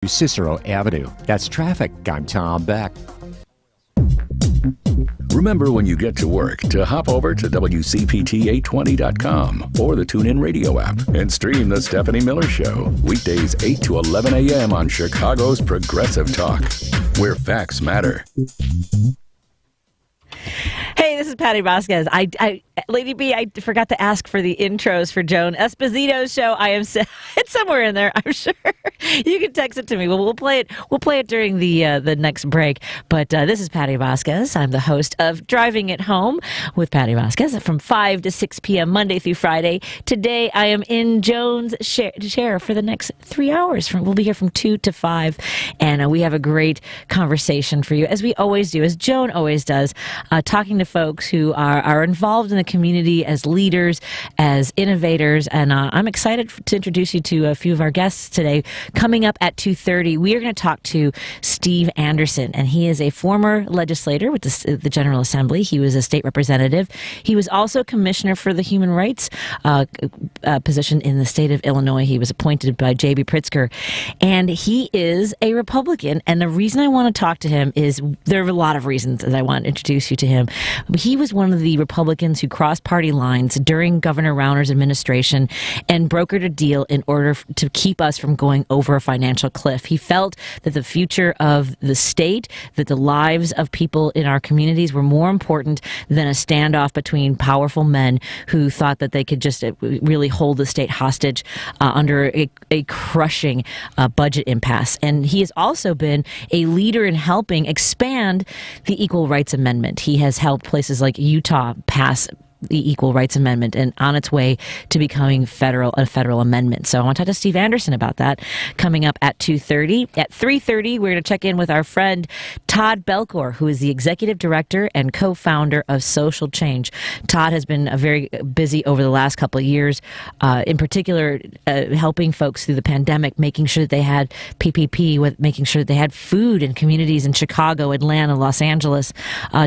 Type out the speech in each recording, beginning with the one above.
Cicero Avenue. That's traffic. I'm Tom Beck. Remember when you get to work to hop over to WCPT820.com or the TuneIn Radio app and stream The Stephanie Miller Show. Weekdays 8 to 11 a.m. on Chicago's Progressive Talk, where facts matter. Hey, this is Patti Vasquez. Lady B, I forgot to ask for the intros for Joan Esposito's show. It's somewhere in there, I'm sure. You can text it to me. We'll play it. We'll play it during the next break. But this is Patti Vasquez. I'm the host of Driving It Home with Patti Vasquez from 5 to 6 p.m. Monday through Friday. Today I am in Joan's chair for the next 3 hours. We'll be here from 2 to 5, and we have a great conversation for you, as we always do, as Joan always does, talking to folks who are involved in the community as leaders, as innovators, and I'm excited to introduce you to a few of our guests today. Coming up at 2:30, we are going to talk to Steve Anderson, and he is a former legislator with the General Assembly. He was a state representative. He was also commissioner for the human rights position in the state of Illinois. He was appointed by J.B. Pritzker, and he is a Republican. And the reason I want to talk to him is there are a lot of reasons that I want to introduce you to him. He was one of the Republicans who crossed party lines during Governor Rauner's administration and brokered a deal in order to keep us from going over a financial cliff. He felt that the future of the state, that the lives of people in our communities were more important than a standoff between powerful men who thought that they could just really hold the state hostage under a crushing budget impasse. And he has also been a leader in helping expand the Equal Rights Amendment. He has helped places like Utah pass the Equal Rights Amendment and on its way to becoming a federal amendment. So I want to talk to Steve Anderson about that coming up at 2:30. At 3:30, we're going to check in with our friend Todd Belcore, who is the executive director and co-founder of Social Change. Todd has been very busy over the last couple of years, in particular helping folks through the pandemic, making sure that they had PPP, with making sure that they had food in communities in Chicago, Atlanta, Los Angeles,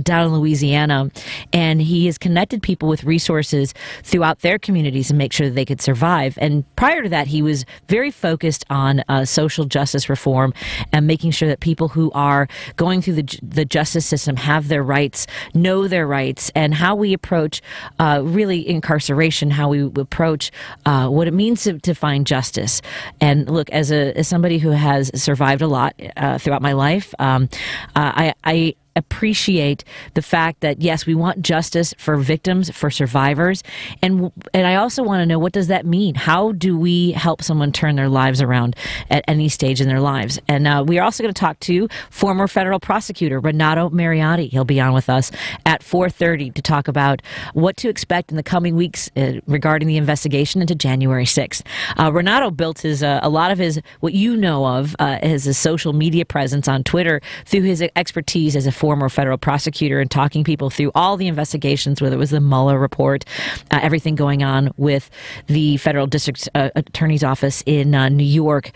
down in Louisiana. And he has connected people with resources throughout their communities and make sure that they could survive. And prior to that, he was very focused on social justice reform and making sure that people who are going through the justice system have their rights, know their rights, and how we approach really incarceration, how we approach what it means to find justice. And look, as somebody who has survived a lot throughout my life, I appreciate the fact that, yes, we want justice for victims, for survivors, and I also want to know, what does that mean? How do we help someone turn their lives around at any stage in their lives? And we are also going to talk to former federal prosecutor Renato Mariotti. He'll be on with us at 4:30 to talk about what to expect in the coming weeks regarding the investigation into January 6th. Renato built a lot of his, what you know of, his social media presence on Twitter through his expertise as a former federal prosecutor and talking people through all the investigations, whether it was the Mueller report, everything going on with the federal district attorney's office in New York,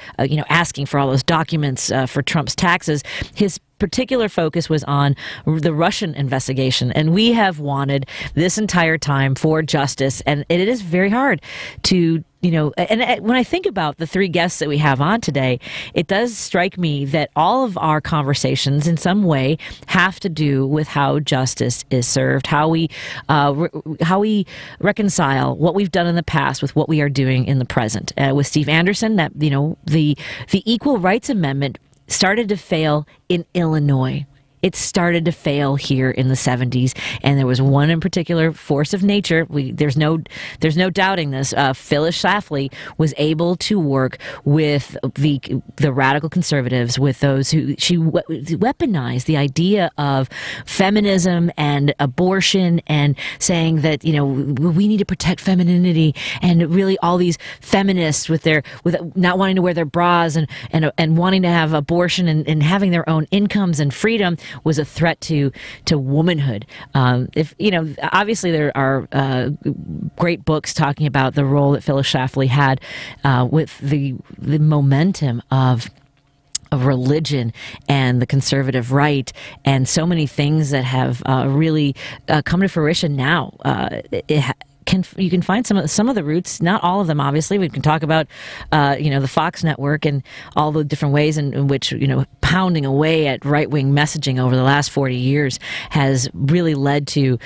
asking for all those documents for Trump's taxes. His particular focus was on the Russian investigation, and we have wanted this entire time for justice, and it is very hard to and when I think about the three guests that we have on today, it does strike me that all of our conversations in some way have to do with how justice is served, how we reconcile what we've done in the past with what we are doing in the present. With Steve Anderson, that the Equal Rights Amendment started to fail in Illinois. It started to fail here in the 70s, and there was one in particular force of nature. There's no doubting this. Phyllis Schlafly was able to work with the radical conservatives, with those who she weaponized the idea of feminism and abortion, and saying that we need to protect femininity, and really all these feminists with not wanting to wear their bras and wanting to have abortion and having their own incomes and freedom was a threat to womanhood. Obviously there are great books talking about the role that Phyllis Schlafly had with the momentum of religion and the conservative right, and so many things that have really come to fruition now. you can find some of the roots, not all of them, obviously. We can talk about, the Fox network and all the different ways in which, pounding away at right-wing messaging over the last 40 years has really led to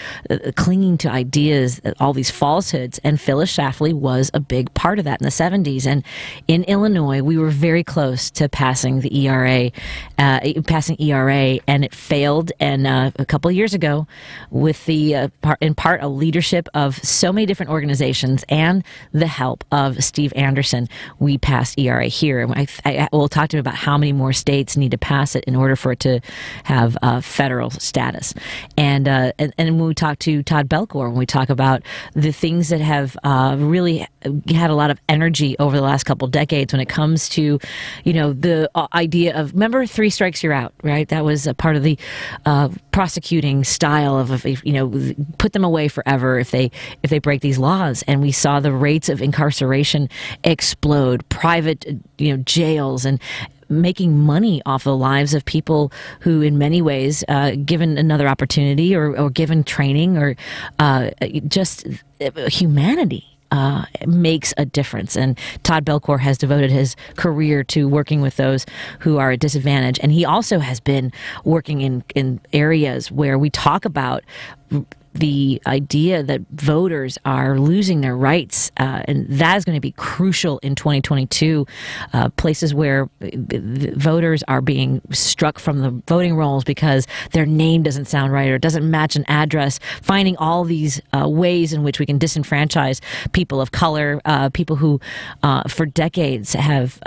clinging to ideas, all these falsehoods. And Phyllis Schlafly was a big part of that in the 70s. And in Illinois, we were very close to passing the ERA, and it failed. And a couple of years ago, with the in part a leadership of so many different organizations and the help of Steve Anderson, we passed ERA here. And I will talk to him about how many more states need to pass it in order for it to have federal status. And when we talk to Todd Belcore, when we talk about the things that have really had a lot of energy over the last couple of decades when it comes to, the idea of, remember, 3 strikes you're out, right? That was a part of the prosecuting style of put them away forever if they break these laws. And we saw the rates of incarceration explode, private jails, and making money off the lives of people who, in many ways, given another opportunity or given training or just humanity, makes a difference. And Todd Belcore has devoted his career to working with those who are at disadvantage. And he also has been working in areas where we talk about the idea that voters are losing their rights, and that is going to be crucial in 2022. Places where voters are being struck from the voting rolls because their name doesn't sound right or doesn't match an address. Finding all these ways in which we can disenfranchise people of color, people who for decades have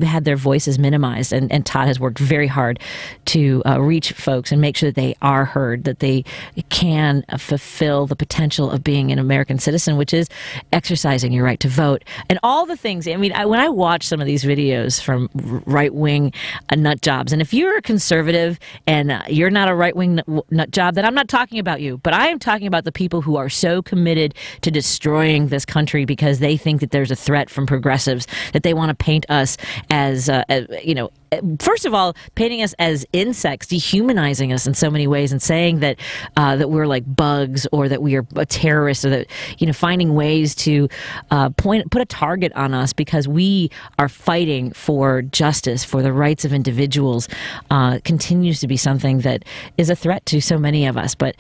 had their voices minimized. And Todd has worked very hard to reach folks and make sure that they are heard, that they can fulfill the potential of being an American citizen, which is exercising your right to vote. And all the things, when I watch some of these videos from right-wing nut jobs, and if you're a conservative and you're not a right-wing nut job, then I'm not talking about you, but I am talking about the people who are so committed to destroying this country because they think that there's a threat from progressives, that they want to paint us as first of all, painting us as insects, dehumanizing us in so many ways, and saying that that we're like bugs, or that we are a terrorist, or that finding ways to put a target on us because we are fighting for justice, for the rights of individuals, continues to be something that is a threat to so many of us. But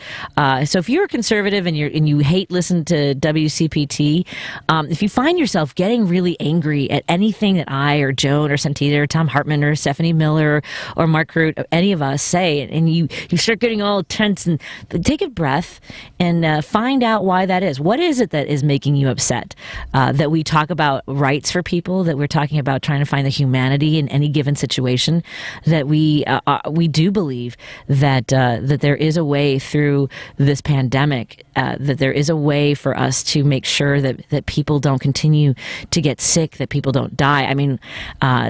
so if you're a conservative and you hate listen to WCPT, if you find yourself getting really angry at anything that I or Joan or Santita or Tom Hartman or Stephanie Miller or Mark Root, any of us say, and you start getting all tense, and take a breath and find out why that is. What is it that is making you upset? That we talk about rights for people, that we're talking about trying to find the humanity in any given situation, that we do believe that that there is a way through this pandemic, that there is a way for us to make sure that people don't continue to get sick, that people don't die. I mean,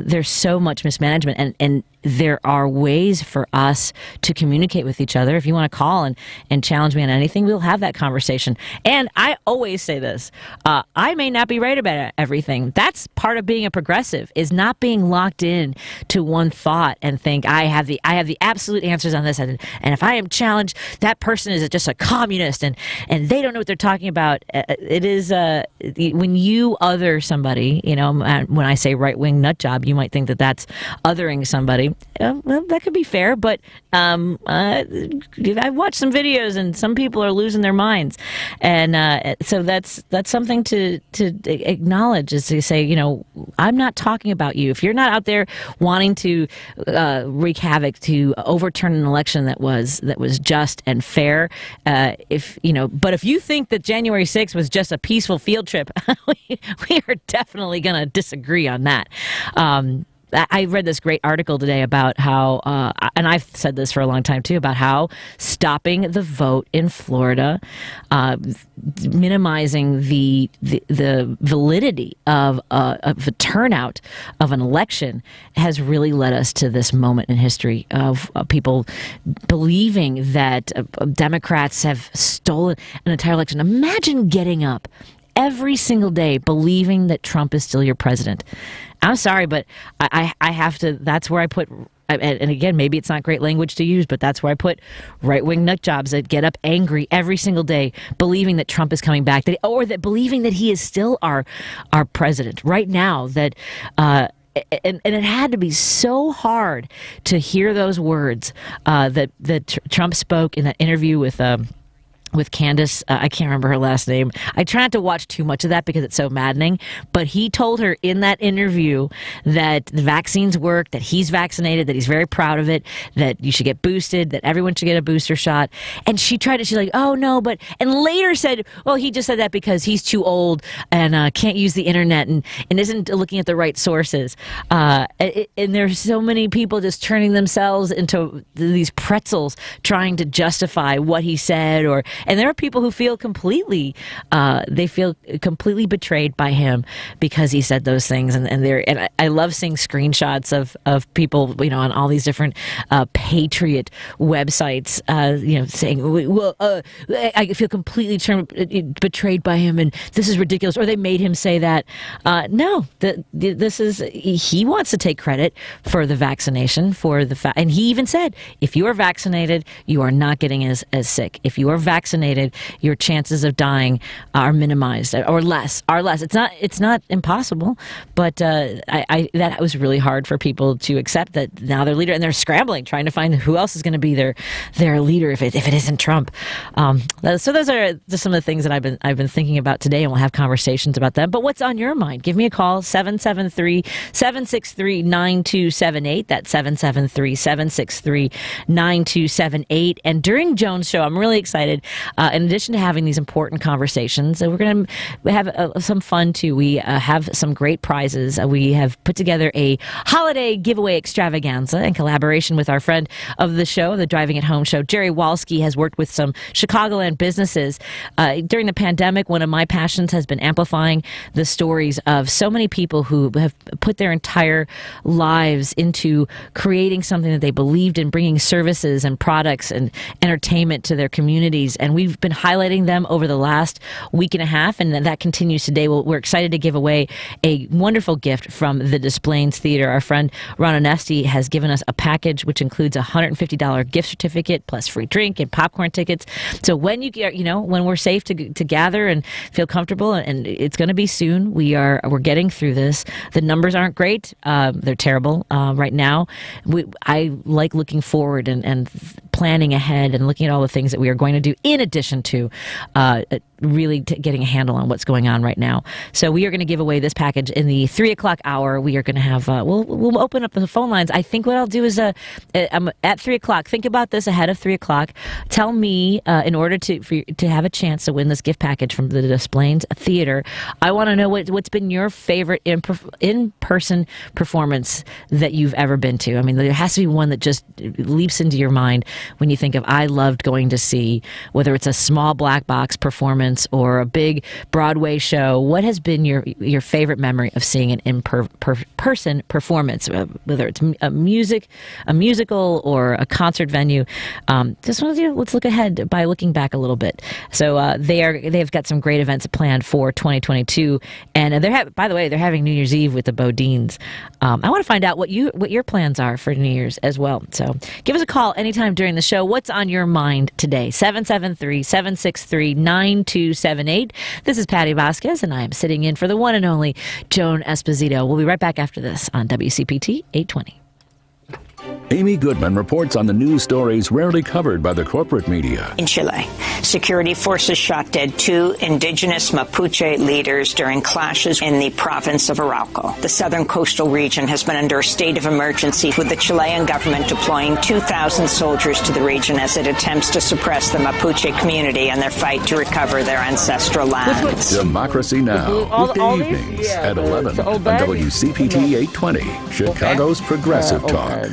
there's so much mismanagement, and there are ways for us to communicate with each other. If you want to call and challenge me on anything, we'll have that conversation. And I always say this, I may not be right about everything. That's part of being a progressive, is not being locked in to one thought and think I have the absolute answers on this. And if I am challenged, that person is just a communist and they don't know what they're talking about. It is when you other somebody, when I say right-wing nut job, you might think that that's othering somebody. Well, that could be fair, but I've watched some videos and some people are losing their minds, and so that's something to acknowledge, is to say, I'm not talking about you. If you're not out there wanting to wreak havoc, to overturn an election that was just and fair, but if you think that January 6th was just a peaceful field trip, we are definitely going to disagree on that. I read this great article today about how, and I've said this for a long time too, about how stopping the vote in Florida, minimizing the validity of the turnout of an election, has really led us to this moment in history of people believing that Democrats have stolen an entire election. Imagine getting up every single day believing that Trump is still your president. I'm sorry, but I have to, that's where I put and again, maybe it's not great language to use, but that's where I put right-wing nut jobs that get up angry every single day, believing that Trump is coming back, or that believing that he is still our president right now. That and it had to be so hard to hear those words that Trump spoke in that interview with Candace, I can't remember her last name. I try not to watch too much of that because it's so maddening. But he told her in that interview that the vaccines work, that he's vaccinated, that he's very proud of it, that you should get boosted, that everyone should get a booster shot. And she's like, oh no, and later said, well, he just said that because he's too old and can't use the internet and isn't looking at the right sources. And there's so many people just turning themselves into these pretzels trying to justify what he said, and there are people who feel completely betrayed by him because he said those things. And I love seeing screenshots of people, on all these different patriot websites, saying, well, I feel completely betrayed by him, and this is ridiculous, or they made him say that. No, he wants to take credit for the vaccination, and he even said, if you are vaccinated, you are not getting as sick. If you are vaccinated, your chances of dying are minimized or less. It's not impossible, but that was really hard for people to accept that now their leader, and they're scrambling trying to find who else is going to be their leader if it isn't Trump. So those are just some of the things that I've been thinking about today, and we'll have conversations about them. But what's on your mind? Give me a call, 773-763-9278. That's 773-763-9278. And during Joan's show, I'm really excited. In addition to having these important conversations, we're going to have some fun too. We have some great prizes. We have put together a holiday giveaway extravaganza in collaboration with our friend of the show, the Driving at Home show. Jerry Walsky has worked with some Chicagoland businesses. During the pandemic, one of my passions has been amplifying the stories of so many people who have put their entire lives into creating something that they believed in, bringing services and products and entertainment to their communities. And we've been highlighting them over the last week and a half, and that continues today. We're excited to give away a wonderful gift from the Des Plaines Theater. Our friend Ron Onesti has given us a package which includes a $150 gift certificate plus free drink and popcorn tickets. So when when we're safe to gather and feel comfortable, and it's going to be soon, we're getting through this. The numbers aren't great; they're terrible right now. I like looking forward and planning ahead and looking at all the things that we are going to do in addition to really getting a handle on what's going on right now. So we are going to give away this package in the 3 o'clock hour. We are going to have we'll open up the phone lines. I think what I'll do is at 3 o'clock. Think about this ahead of 3 o'clock. Tell me in order to have a chance to win this gift package from the Des Plaines Theater. I want to know what's been your favorite in-person performance that you've ever been to. I mean, there has to be one that just leaps into your mind when you think of I loved going to see, whether it's a small black box performance or a big Broadway show. What has been your favorite memory of seeing an in-person performance, whether it's a musical or a concert venue? Just let's look ahead by looking back a little bit. So they've got some great events planned for 2022, and by the way, they're having New Year's Eve with the Bodines. I want to find out what your plans are for New Year's as well. So give us a call anytime during the show. What's on your mind today? 773-763-9278. This is Patti Vasquez, and I am sitting in for the one and only Joan Esposito. We'll be right back after this on WCPT 820. Amy Goodman reports on the news stories rarely covered by the corporate media. In Chile, security forces shot dead 2 indigenous Mapuche leaders during clashes in the province of Arauco. The southern coastal region has been under a state of emergency, with the Chilean government deploying 2,000 soldiers to the region as it attempts to suppress the Mapuche community and their fight to recover their ancestral lands. Democracy Now! Weekday evenings at 11 on WCPT 820, Chicago's Progressive Talk.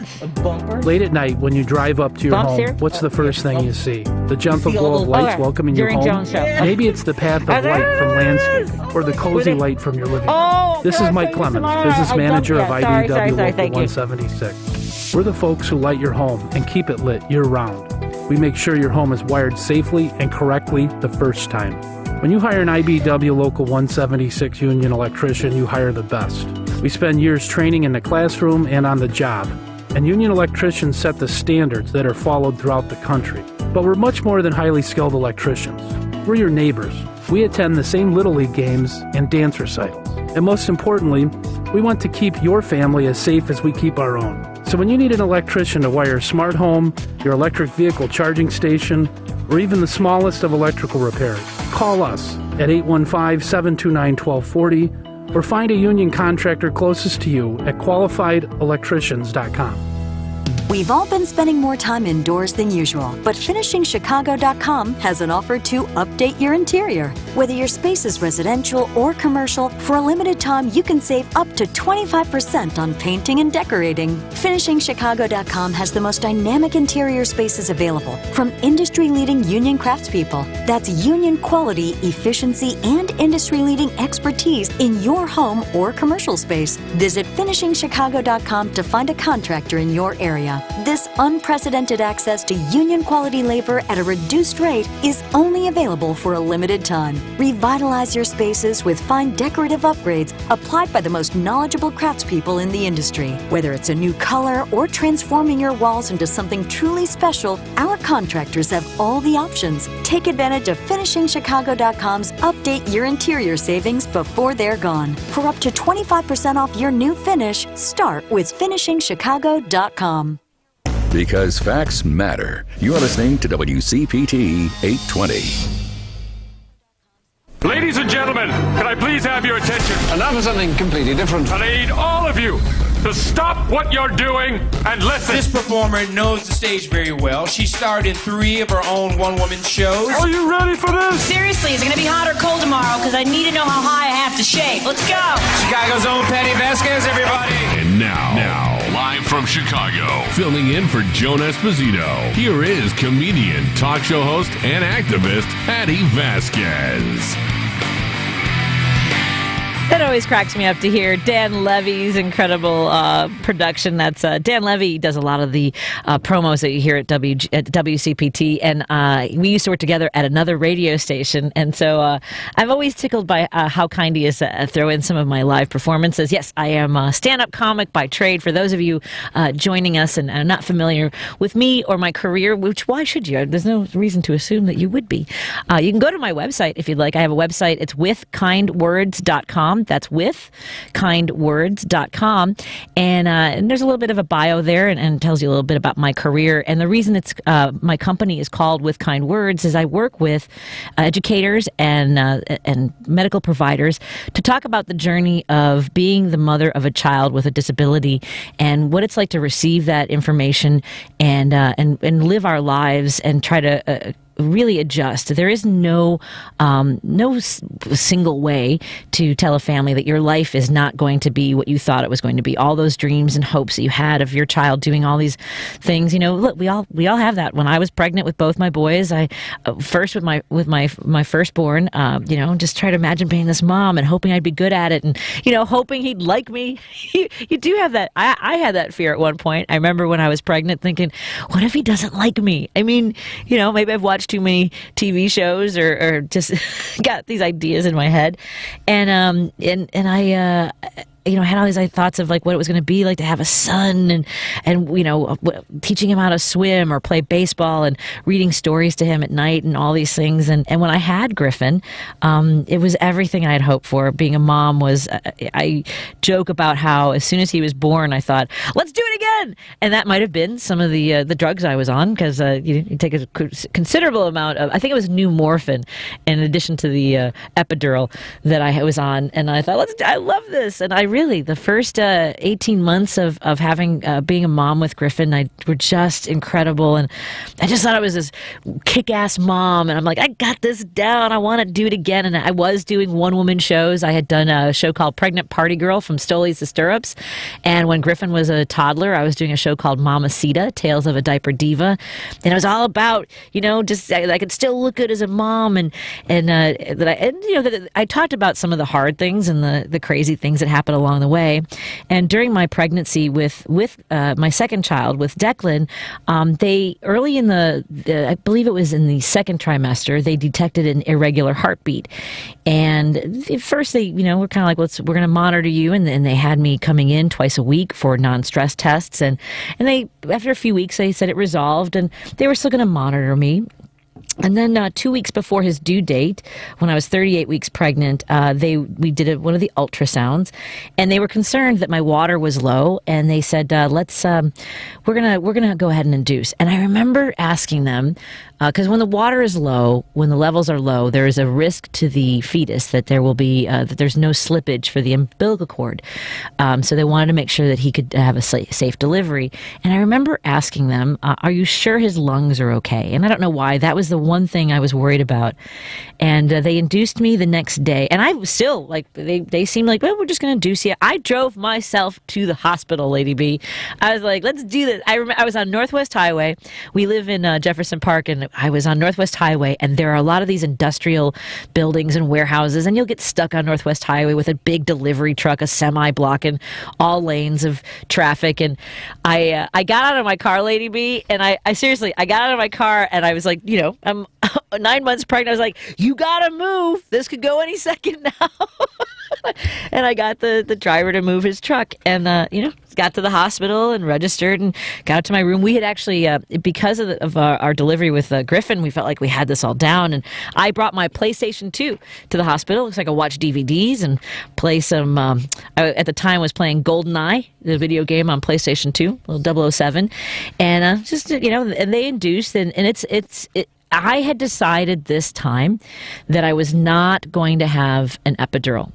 Late at night, when you drive up to your home, what's the first thing you see? The gentle glow of lights welcoming you home? Maybe it's the path of light from landscape, or the cozy light from your living room. This is Mike Clemens, business manager of IBEW Local 176. We're the folks who light your home and keep it lit year-round. We make sure your home is wired safely and correctly the first time. When you hire an IBEW Local 176 union electrician, you hire the best. We spend years training in the classroom and on the job. and union electricians set the standards that are followed throughout the country. But we're much more than highly skilled electricians. We're your neighbors. We attend the same Little League games and dance recitals. And most importantly, we want to keep your family as safe as we keep our own. So when you need an electrician to wire a smart home, your electric vehicle charging station, or even the smallest of electrical repairs, call us at 815-729-1240 or find a union contractor closest to you at qualifiedelectricians.com. We've all been spending more time indoors than usual, but FinishingChicago.com has an offer to update your interior. Whether your space is residential or commercial, for a limited time you can save up to 25% on painting and decorating. FinishingChicago.com has the most dynamic interior spaces available from industry-leading union craftspeople. That's union quality, efficiency, and industry-leading expertise in your home or commercial space. Visit FinishingChicago.com to find a contractor in your area. This unprecedented access to union quality labor at a reduced rate is only available for a limited time. Revitalize your spaces with fine decorative upgrades applied by the most knowledgeable craftspeople in the industry. Whether it's a new color or transforming your walls into something truly special, our contractors have all the options. Take advantage of FinishingChicago.com's Update Your Interior savings before they're gone. For up to 25% off your new finish, start with FinishingChicago.com. Because facts matter. You are listening to WCPT 820. Ladies and gentlemen, can I please have your attention? And now for something completely different. I need all of you to stop what you're doing and listen. This performer knows the stage very well. She starred in 3 of her own one-woman shows. Are you ready for this? Seriously, is it going to be hot or cold tomorrow? Because I need to know how high I have to shake. Let's go. Chicago's own Patti Vasquez, everybody. And now, live from Chicago, filling in for Joan Esposito, here is comedian, talk show host, and activist, Patti Vasquez. That always cracks me up to hear Dan Levy's incredible production. That's Dan Levy does a lot of the promos that you hear at WCPT, and we used to work together at another radio station. And so I'm always tickled by how kind he is to throw in some of my live performances. Yes, I am a stand-up comic by trade. For those of you joining us and not familiar with me or my career, which why should you? There's no reason to assume that you would be. You can go to my website if you'd like. I have a website. It's withkindwords.com. That's withkindwords.com. And there's a little bit of a bio there and tells you a little bit about my career. And the reason it's my company is called With Kind Words is I work with educators and medical providers to talk about the journey of being the mother of a child with a disability and what it's like to receive that information and live our lives and try to really adjust. There is no single way to tell a family that your life is not going to be what you thought it was going to be. All those dreams and hopes that you had of your child doing all these things. You know, look, we all have that. When I was pregnant with both my boys, I first with my firstborn, just try to imagine being this mom and hoping I'd be good at it, and hoping he'd like me. You do have that. I had that fear at one point. I remember when I was pregnant, thinking, what if he doesn't like me? I mean, maybe I've watched too many TV shows or just got these ideas in my head, and I had all these thoughts of like what it was going to be like to have a son and teaching him how to swim or play baseball and reading stories to him at night and all these things. And when I had Griffin, it was everything I had hoped for. Being a mom was, I joke about how as soon as he was born, I thought, let's do it again. And that might have been some of the drugs I was on, because you take a considerable amount of, I think it was new morphine in addition to the epidural that I was on. And I thought, I love this. And I really, the first 18 months of having being a mom with Griffin, were just incredible, and I just thought I was this kick-ass mom, and I'm like, I got this down, I want to do it again. And I was doing one-woman shows. I had done a show called Pregnant Party Girl, From Stolies to Stirrups, and when Griffin was a toddler, I was doing a show called Mamacita, Tales of a Diaper Diva, and it was all about, just I could still look good as a mom, and I talked about some of the hard things and the crazy things that happen along along the way. And during my pregnancy with my second child, with Declan, they early in I believe it was in the second trimester, they detected an irregular heartbeat. And at first they, were kind of like, we're going to monitor you. And they had me coming in twice a week for non-stress tests. And they, after a few weeks, they said it resolved, and they were still going to monitor me. And then 2 weeks before his due date, when I was 38 weeks pregnant, we did one of the ultrasounds, and they were concerned that my water was low, and they said, we're gonna go ahead and induce. And I remember asking them, because when the water is low, when the levels are low, there is a risk to the fetus that there will be that there's no slippage for the umbilical cord. So they wanted to make sure that he could have a safe delivery. And I remember asking them, "Are you sure his lungs are okay?" And I don't know why. That was the one thing I was worried about. And they induced me the next day, and I was still like, they seemed like, well, we're just going to induce you. I drove myself to the hospital, Lady B. I was like, let's do this. I remember I was on Northwest Highway. We live in Jefferson Park, and I was on Northwest Highway, and there are a lot of these industrial buildings and warehouses, and you'll get stuck on Northwest Highway with a big delivery truck, a semi blocking all lanes of traffic. And I got out of my car, Lady B, and I seriously, I got out of my car, and I was like, I'm 9 months pregnant. I was like, you gotta move. This could go any second now. And I got the driver to move his truck, and got to the hospital and registered and got to my room. We had actually, because of our delivery with Griffin, we felt like we had this all down. And I brought my PlayStation 2 to the hospital so I could watch DVDs and play some. I, at the time, was playing GoldenEye, the video game on PlayStation 2, little 007, and and they induced, and I had decided this time that I was not going to have an epidural.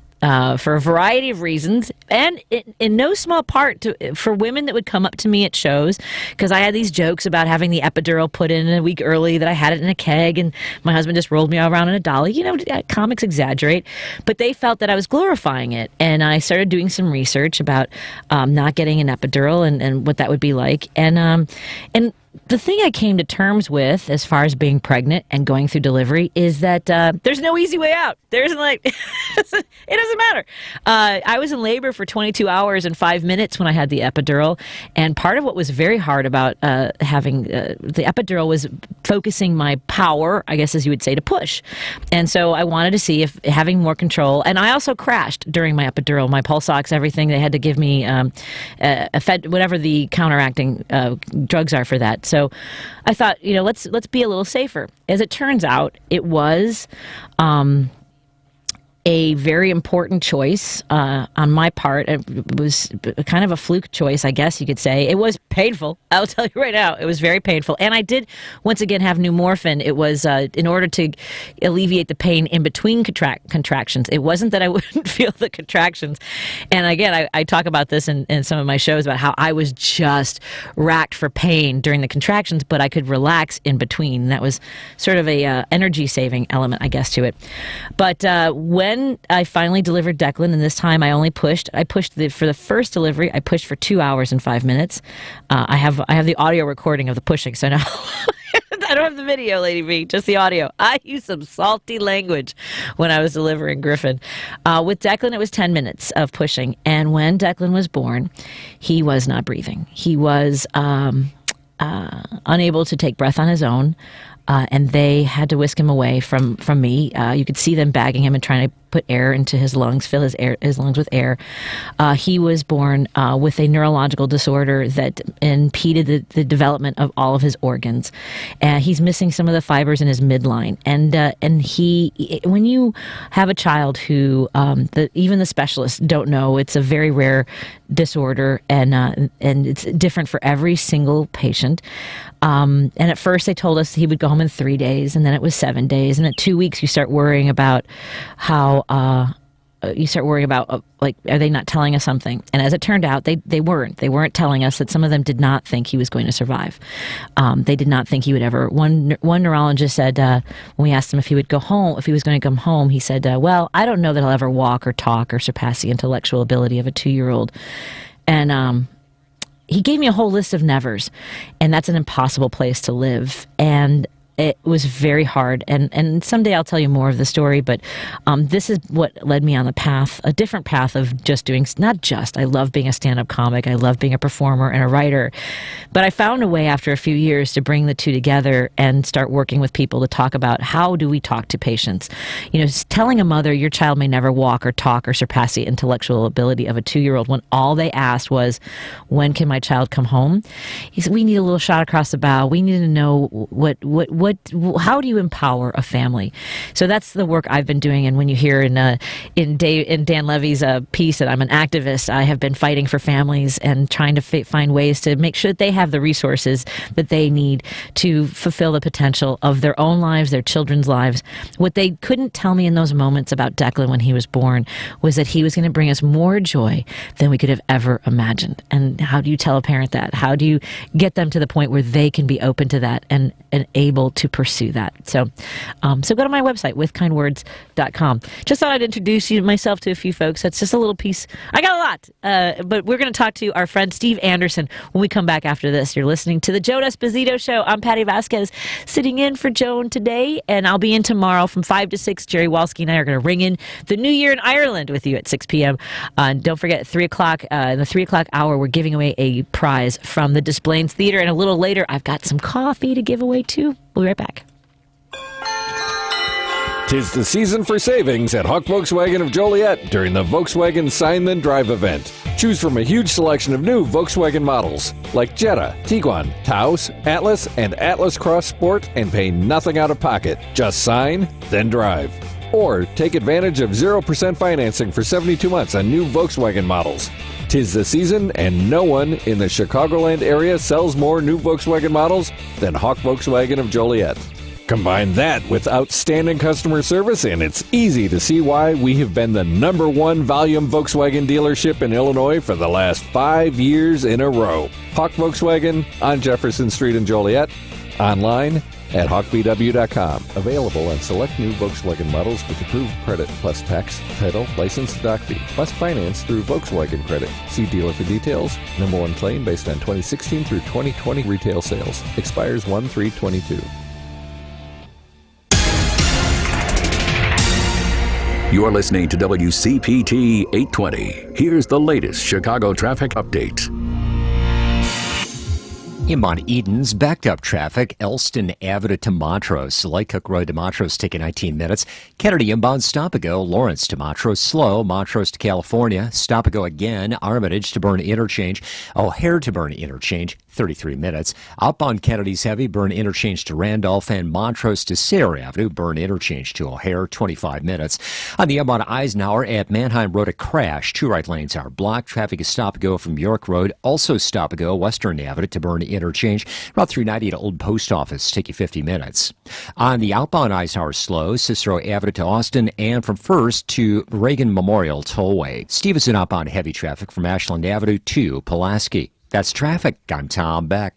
For a variety of reasons, and in no small part for women that would come up to me at shows, because I had these jokes about having the epidural put in a week early, that I had it in a keg, and my husband just rolled me around in a dolly. Comics exaggerate, but they felt that I was glorifying it, and I started doing some research about not getting an epidural and what that would be like, and the thing I came to terms with as far as being pregnant and going through delivery is that there's no easy way out. There isn't, it doesn't matter. I was in labor for 22 hours and 5 minutes when I had the epidural, and part of what was very hard about having the epidural was focusing my power, I guess as you would say, to push. And so I wanted to see if having more control, and I also crashed during my epidural, my pulse ox, everything. They had to give me whatever the counteracting drugs are for that. So I thought, let's be a little safer. As it turns out, it was a very important choice on my part. It was kind of a fluke choice, I guess you could say. It was painful. I'll tell you right now, it was very painful. And I did, once again, have pneumorphin. It was in order to alleviate the pain in between contractions. It wasn't that I wouldn't feel the contractions. And again, I talk about this in some of my shows about how I was just racked for pain during the contractions, but I could relax in between. That was sort of a energy-saving element, I guess, to it. But when I finally delivered Declan, and this time I pushed for the first delivery, I pushed for 2 hours and 5 minutes. I have the audio recording of the pushing, so now I don't have the video, Lady B, just the audio. I used some salty language when I was delivering Griffin. With Declan, it was 10 minutes of pushing, and when Declan was born, he was not breathing. He was unable to take breath on his own. And they had to whisk him away from me. You could see them bagging him and trying to put air into his lungs, fill his lungs with air. He was born with a neurological disorder that impeded the development of all of his organs. He's missing some of the fibers in his midline. And he, when you have a child who even the specialists don't know, it's a very rare disorder, and it's different for every single patient. And at first they told us he would go home in 3 days, and then it was 7 days, and at 2 weeks you start worrying about how are they not telling us something? And as it turned out, they weren't telling us that some of them did not think he was going to survive. They did not think he would ever. One neurologist said when we asked him if he would go home, if he was going to come home, he said, well, I don't know that he'll ever walk or talk or surpass the intellectual ability of a 2-year-old. And he gave me a whole list of nevers, and that's an impossible place to live. And it was very hard, and someday I'll tell you more of the story, but this is what led me on the path, a different path of just doing, I love being a stand-up comic, I love being a performer and a writer, but I found a way after a few years to bring the two together and start working with people to talk about how do we talk to patients. Telling a mother your child may never walk or talk or surpass the intellectual ability of a 2-year-old when all they asked was, when can my child come home? He said, we need a little shot across the bow. We need to know how do you empower a family? So that's the work I've been doing. And when you hear in Dan Levy's piece that I'm an activist, I have been fighting for families and trying to find ways to make sure that they have the resources that they need to fulfill the potential of their own lives, their children's lives. What they couldn't tell me in those moments about Declan when he was born was that he was going to bring us more joy than we could have ever imagined. And how do you tell a parent that? How do you get them to the point where they can be open to that and able to pursue that? So go to my website, withkindwords.com. Just thought I'd introduce myself to a few folks. That's just a little piece. I got a lot, but we're going to talk to our friend Steve Anderson when we come back after this. You're listening to the Joan Esposito Show. I'm Patti Vasquez, sitting in for Joan today, and I'll be in tomorrow from 5 to 6. Jerry Walski and I are going to ring in the New Year in Ireland with you at 6 p.m. And don't forget, at 3 o'clock, in the 3 o'clock hour, we're giving away a prize from the Displains Theater, and a little later, I've got some coffee to give away too. We'll be right back. 'Tis the season for savings at Huck Volkswagen of Joliet during the Volkswagen Sign Then Drive event. Choose from a huge selection of new Volkswagen models like Jetta, Tiguan, Taos, Atlas, and Atlas Cross Sport and pay nothing out of pocket. Just sign, then drive. Or take advantage of 0% financing for 72 months on new Volkswagen models. 'Tis the season, and no one in the Chicagoland area sells more new Volkswagen models than Hawk Volkswagen of Joliet. Combine that with outstanding customer service, and it's easy to see why we have been the #1 volume Volkswagen dealership in Illinois for the last 5 years in a row. Hawk Volkswagen on Jefferson Street in Joliet. Online at hawkvw.com. Available on select new Volkswagen models with approved credit plus tax, title, license, doc fee, plus finance through Volkswagen Credit. See dealer for details. #1 claim based on 2016 through 2020 retail sales. Expires 1/3/22. You're listening to WCPT 820. Here's the latest Chicago traffic update. Inbound Edens, backed up traffic, Elston Avenue to Montrose. Light Cook Road to Montrose taking 19 minutes. Kennedy inbound, stop and go. Lawrence to Montrose, slow. Montrose to California, stop and go again. Armitage to Burn Interchange. O'Hare to Burn Interchange, 33 minutes. Outbound Kennedy's heavy, Burn Interchange to Randolph, and Montrose to Sayre Avenue, Burn Interchange to O'Hare, 25 minutes. On the inbound Eisenhower at Manheim Road, a crash. 2 right lanes are blocked. Traffic is stop and go from York Road. Also stop and go Western Avenue to Burn Interchange. Route 390 to Old Post Office, take you 50 minutes. On the outbound Eisenhower, slow. Cicero Avenue to Austin, and from First to Reagan Memorial Tollway. Stevenson outbound heavy traffic from Ashland Avenue to Pulaski. That's traffic. I'm Tom Beck.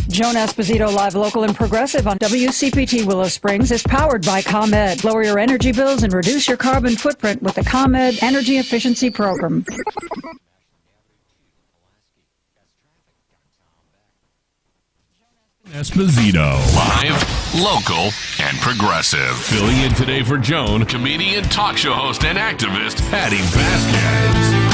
Joan Esposito, live, local, and progressive on WCPT Willow Springs is powered by ComEd. Lower your energy bills and reduce your carbon footprint with the ComEd Energy Efficiency Program. Esposito. Live, local, and progressive. Filling in today for Joan, comedian, talk show host, and activist, Patti Vasquez.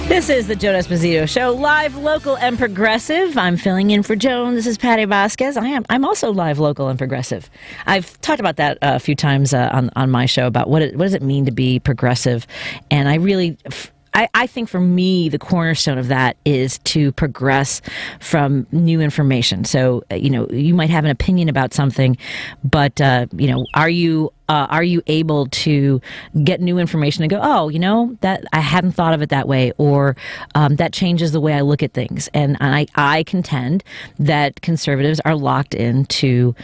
This is the Joan Esposito Show, live, local, and progressive. I'm filling in for Joan. This is Patti Vasquez. I'm also live, local, and progressive. I've talked about that a few times on my show about what does it mean to be progressive, and I think for me, the cornerstone of that is to progress from new information. So, you might have an opinion about something, but, are you are you able to get new information and go, oh, that I hadn't thought of it that way, or that changes the way I look at things. And I contend that conservatives are locked into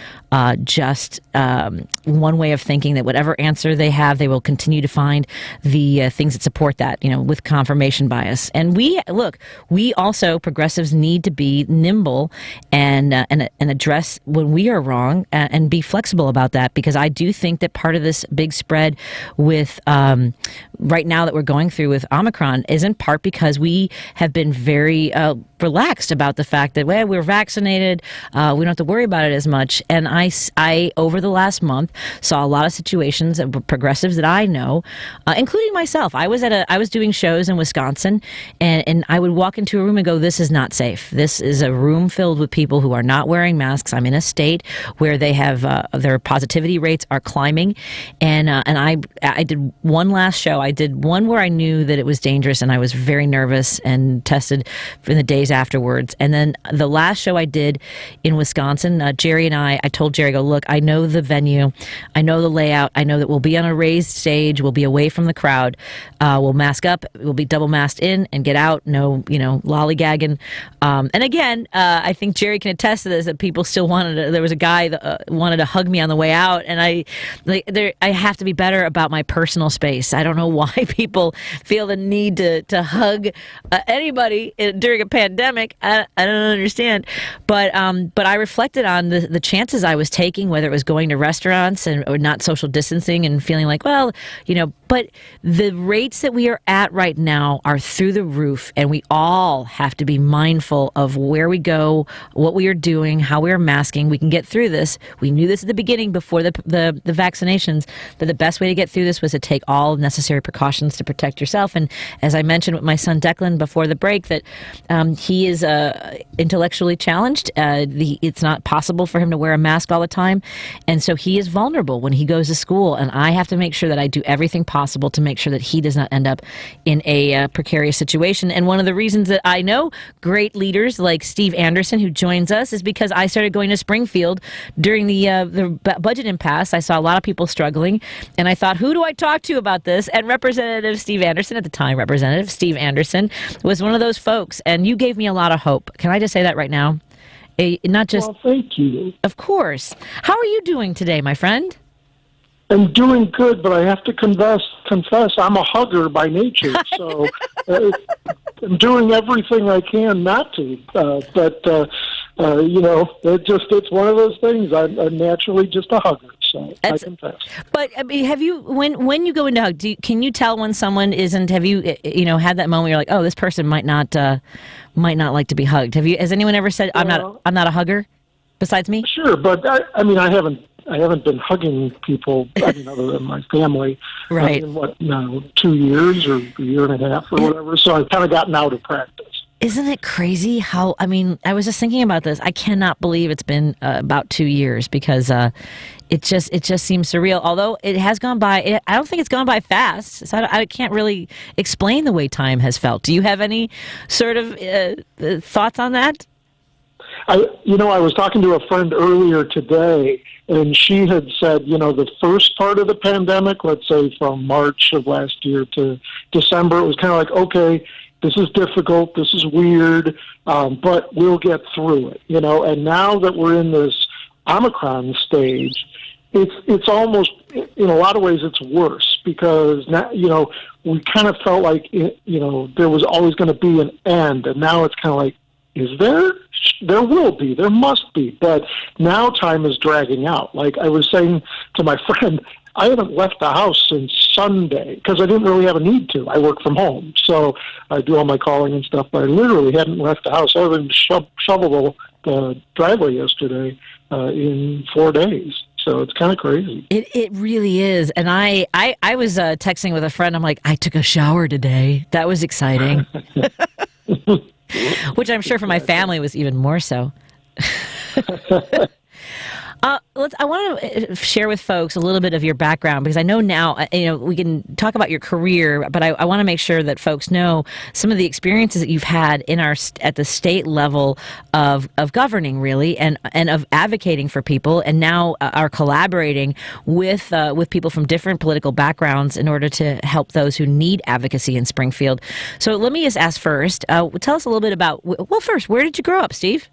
just one way of thinking, that whatever answer they have, they will continue to find the things that support that, with confirmation bias. And we also, progressives, need to be nimble and address when we are wrong and be flexible about that, because I do think that part of this big spread with right now that we're going through with Omicron is in part because we have been very relaxed about the fact that, well, we're vaccinated, we don't have to worry about it as much. And I over the last month saw a lot of situations of progressives that I know, including myself. I was doing shows in Wisconsin, and I would walk into a room and go, this is not safe. This is a room filled with people who are not wearing masks. I'm in a state where they have their positivity rates are climbing, and I did one last show. I did one where I knew that it was dangerous, and I was very nervous and tested in the days afterwards. And then the last show I did in Wisconsin, Jerry and I told Jerry, go, look, I know the venue, I know the layout, I know that we'll be on a raised stage, we'll be away from the crowd, we'll mask up, we'll be double masked in and get out, no, lollygagging. And again, I think Jerry can attest to this, that people still there was a guy that wanted to hug me on the way out, and I have to be better about my personal space. I don't know why people feel the need to hug anybody during a pandemic. I don't understand. But I reflected on the chances I was taking, whether it was going to restaurants or not social distancing and feeling like, well, but the rates that we are at right now are through the roof, and we all have to be mindful of where we go, what we are doing, how we are masking. We can get through this. We knew this at the beginning before the vaccinations, that the best way to get through this was to take all necessary precautions to protect yourself. And as I mentioned with my son Declan before the break, that he is intellectually challenged. It's not possible for him to wear a mask all the time, and so he is vulnerable when he goes to school, and I have to make sure that I do everything possible to make sure that he does not end up in a precarious situation. And one of the reasons that I know great leaders like Steve Anderson, who joins us, is because I started going to Springfield during the budget impasse. I saw a lot of people struggling, and I thought, who do I talk to about this? And Representative Steve Anderson, at the time Representative Steve Anderson, was one of those folks, and you gave me a lot of hope. Can I just say that right now? Not just. Well, thank you. Of course. How are you doing today, my friend? I'm doing good, but I have to confess, I'm a hugger by nature, so I'm doing everything I can not to. It's one of those things. I'm naturally just a hugger, so I confess. But I mean, have you, when you go into hug, can you tell when someone isn't? Have you had that moment where you're like, oh, this person might not like to be hugged? Has anyone ever said, I'm not a hugger, besides me? Sure, but I haven't been hugging people, other than my family, right? In 2 years or a year and a half or whatever. So I've kind of gotten out of practice. Isn't it crazy how? I was just thinking about this. I cannot believe it's been about 2 years, because it just seems surreal. Although it has gone by, I don't think it's gone by fast. So I can't really explain the way time has felt. Do you have any sort of thoughts on that? I was talking to a friend earlier today, and she had said, the first part of the pandemic, let's say from March of last year to December, it was kind of like, okay, this is difficult, this is weird, but we'll get through it, And now that we're in this Omicron stage, it's almost, in a lot of ways, it's worse, because now, we kind of felt like, there was always going to be an end, and now it's kind of like, is there? There will be. There must be. But now time is dragging out. Like I was saying to my friend, I haven't left the house since Sunday because I didn't really have a need to. I work from home, so I do all my calling and stuff, but I literally hadn't left the house other than shovel the driveway yesterday in 4 days. So it's kind of crazy. It really is. And I was texting with a friend. I'm like, I took a shower today. That was exciting. Which I'm sure for my family was even more so. I want to share with folks a little bit of your background, because I know now, we can talk about your career, but I want to make sure that folks know some of the experiences that you've had at the state level of governing, really, and of advocating for people, and now are collaborating with people from different political backgrounds in order to help those who need advocacy in Springfield. So let me just ask first, tell us a little bit about, first, where did you grow up, Steve?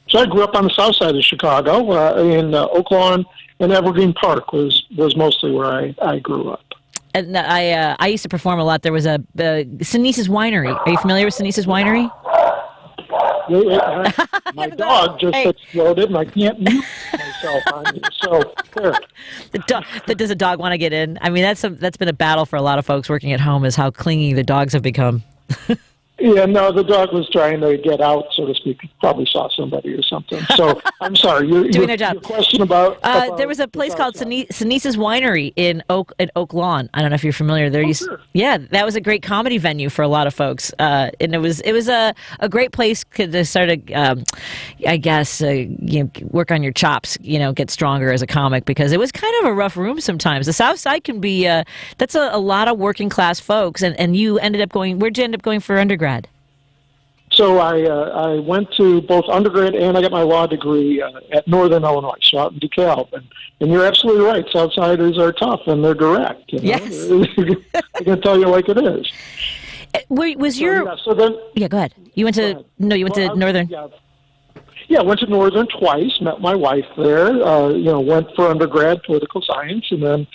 So I grew up on the south side of Chicago, in Oak Lawn, and Evergreen Park was mostly where I grew up. And I used to perform a lot. There was a Sinise's Winery. Are you familiar with Sinise's Winery? My dog just exploded, and I can't mute myself on you. So there. Does a dog want to get in? I mean, that's been a battle for a lot of folks working at home, is how clingy the dogs have become. Yeah, no, the dog was trying to get out, so to speak. He probably saw somebody or something. So I'm sorry. Doing their job. Your question about there was a place called Sinise's Winery in Oak Lawn. I don't know if you're familiar. Sure. Yeah, that was a great comedy venue for a lot of folks, and it was a great place to sort of, work on your chops. Get stronger as a comic, because it was kind of a rough room sometimes. The South Side can be that's a lot of working class folks, and you ended up going. Where'd you end up going for undergrad? So I went to both undergrad and I got my law degree at Northern Illinois, so out in DeKalb. And you're absolutely right. Southsiders are tough and they're direct. Yes. I can tell you like it is. Go ahead. You went to Northern. Yeah, I went to Northern twice, met my wife there, went for undergrad, political science, and then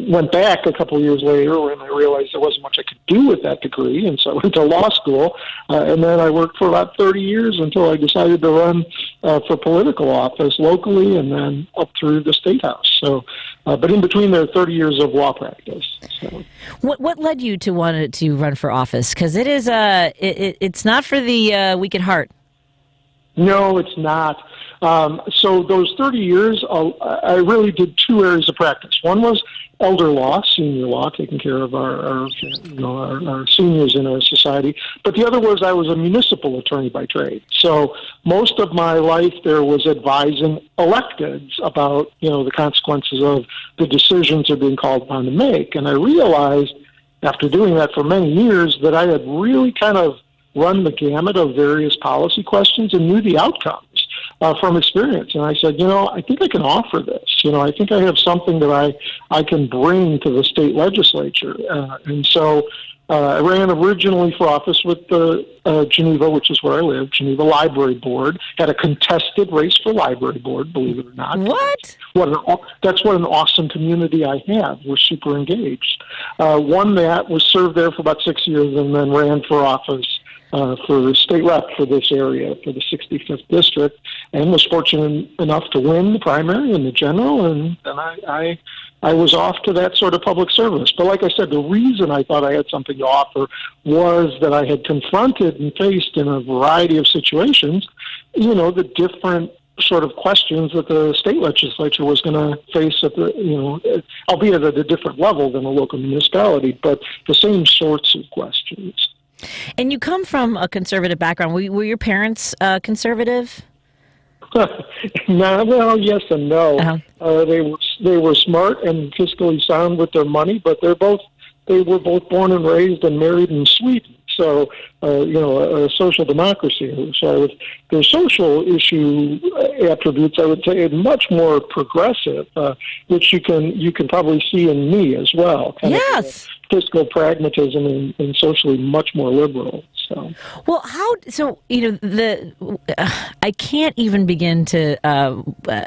went back a couple of years later when I realized there wasn't much I could do with that degree, and so I went to law school, and then I worked for about 30 years until I decided to run for political office locally and then up through the State House. So, but in between there, 30 years of law practice. So. What led you to want to run for office? Because it is it's not for the weak at heart. No, it's not. So those 30 years, I really did two areas of practice. One was elder law, senior law, taking care of our seniors in our society. But the other was I was a municipal attorney by trade. So most of my life there was advising electeds about, the consequences of the decisions they're being called upon to make. And I realized after doing that for many years that I had really kind of run the gamut of various policy questions and knew the outcomes from experience. And I said, I think I can offer this. I think I have something that I can bring to the state legislature. And so I ran originally for office with the Geneva, which is where I live, Geneva Library Board. Had a contested race for library board, believe it or not. What? That's what an awesome community I have. We're super engaged. Won that, was served there for about 6 years, and then ran for office for state rep for this area, for the 65th district, and was fortunate enough to win the primary and the general, and I was off to that sort of public service. But like I said, the reason I thought I had something to offer was that I had confronted and faced in a variety of situations, the different sort of questions that the state legislature was going to face at the, albeit at a different level than a local municipality, but the same sorts of questions. And you come from a conservative background. Were your parents conservative? No, well, yes and no. Uh-huh. They were smart and fiscally sound with their money, but they were both born and raised and married in Sweden. So, a social democracy. So their social issue attributes, I would say, are much more progressive, which you can probably see in me as well. Yes. Fiscal pragmatism and socially much more liberal. So. Well, I can't even begin to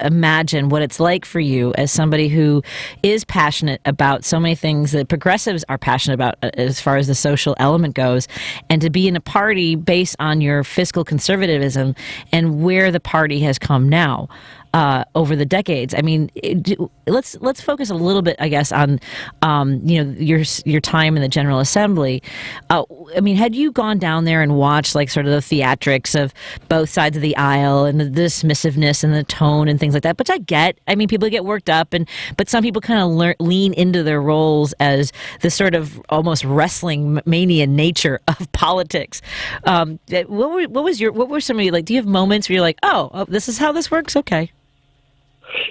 imagine what it's like for you as somebody who is passionate about so many things that progressives are passionate about as far as the social element goes, and to be in a party based on your fiscal conservatism and where the party has come now. Over the decades. I mean, let's focus a little bit, I guess, on your time in the General Assembly. I mean, had you gone down there and watched like sort of the theatrics of both sides of the aisle and the dismissiveness and the tone and things like that, which I get. I mean, people get worked up, but some people kind of lean into their roles as the sort of almost wrestling mania nature of politics. What were some of you like? Do you have moments where you're like, oh, this is how this works? Okay.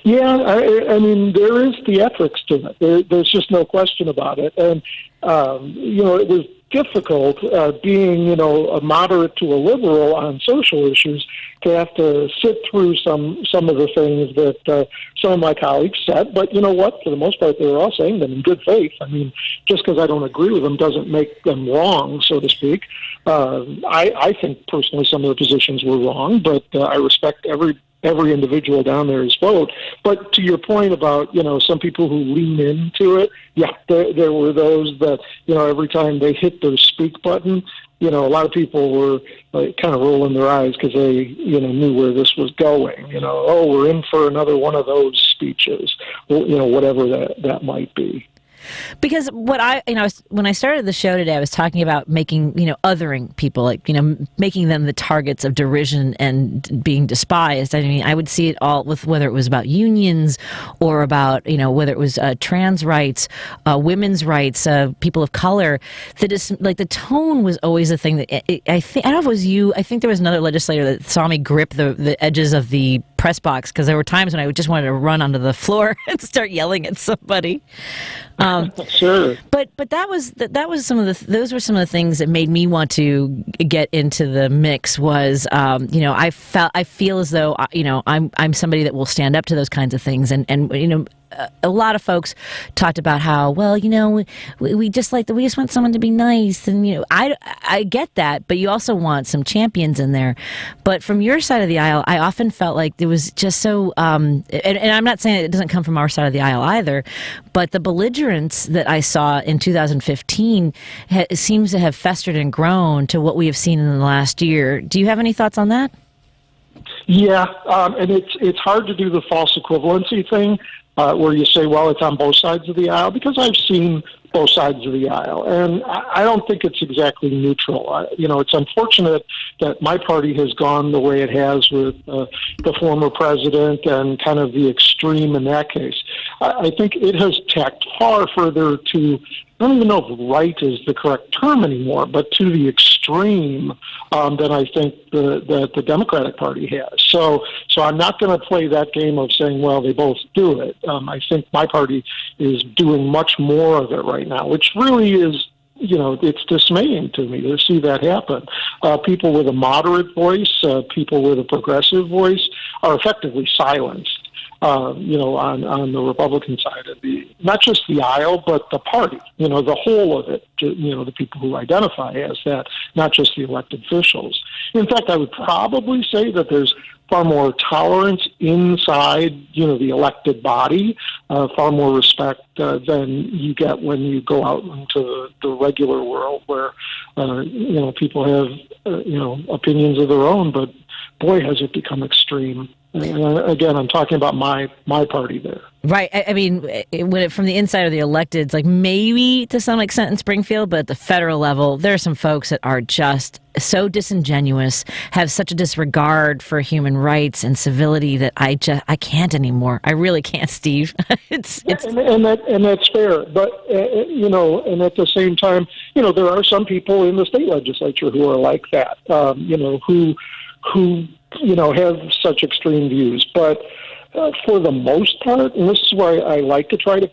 Yeah, I mean, there is theatrics to it. There's just no question about it. And, it was difficult being, a moderate to a liberal on social issues to have to sit through some of the things that some of my colleagues said. But you know what? For the most part, they were all saying them in good faith. I mean, just because I don't agree with them doesn't make them wrong, so to speak. I think personally some of the positions were wrong, but I respect every individual down there's vote. But to your point about, some people who lean into it, yeah, there were those that, every time they hit the speak button, a lot of people were kind of rolling their eyes because they, knew where this was going. Oh, we're in for another one of those speeches, whatever that might be. Because when I started the show today, I was talking about making, othering people, like, making them the targets of derision and being despised. I mean, I would see it all with whether it was about unions or about, whether it was trans rights, women's rights, people of color. The tone was always a thing that I don't know if it was you. I think there was another legislator that saw me grip the edges of the press box because there were times when I just wanted to run onto the floor and start yelling at somebody. Sure. But those were some of the things that made me want to get into the mix. Was I feel as though I'm somebody that will stand up to those kinds of things, and a lot of folks talked about how, well, we just want someone to be nice, and I get that, but you also want some champions in there. But from your side of the aisle, I often felt like there was just so, and I'm not saying it doesn't come from our side of the aisle either, but the belligerence that I saw in 2015 seems to have festered and grown to what we have seen in the last year. Do you have any thoughts on that? Yeah, and it's hard to do the false equivalency thing. Where you say, well, it's on both sides of the aisle, because I've seen both sides of the aisle, and I don't think it's exactly neutral. It's unfortunate that my party has gone the way it has with the former president and kind of the extreme in that case. I think it has tacked far further to, I don't even know if right is the correct term anymore, but to the extreme than I think the Democratic Party has. So I'm not going to play that game of saying, well, they both do it. I think my party is doing much more of it right now, which really is, it's dismaying to me to see that happen. People with a moderate voice, people with a progressive voice are effectively silenced. On the Republican side of not just the aisle, but the party, the whole of it, the people who identify as that, not just the elected officials. In fact, I would probably say that there's far more tolerance inside, the elected body, far more respect than you get when you go out into the regular world where, people have, opinions of their own, but boy, has it become extreme. And again, I'm talking about my party there. Right. I mean, from the inside of the electeds, like maybe to some extent in Springfield, but at the federal level, there are some folks that are just so disingenuous, have such a disregard for human rights and civility that I can't anymore. I really can't, Steve. And that's fair. But, and at the same time, there are some people in the state legislature who are like that, who have such extreme views. But for the most part, and this is why I like to try to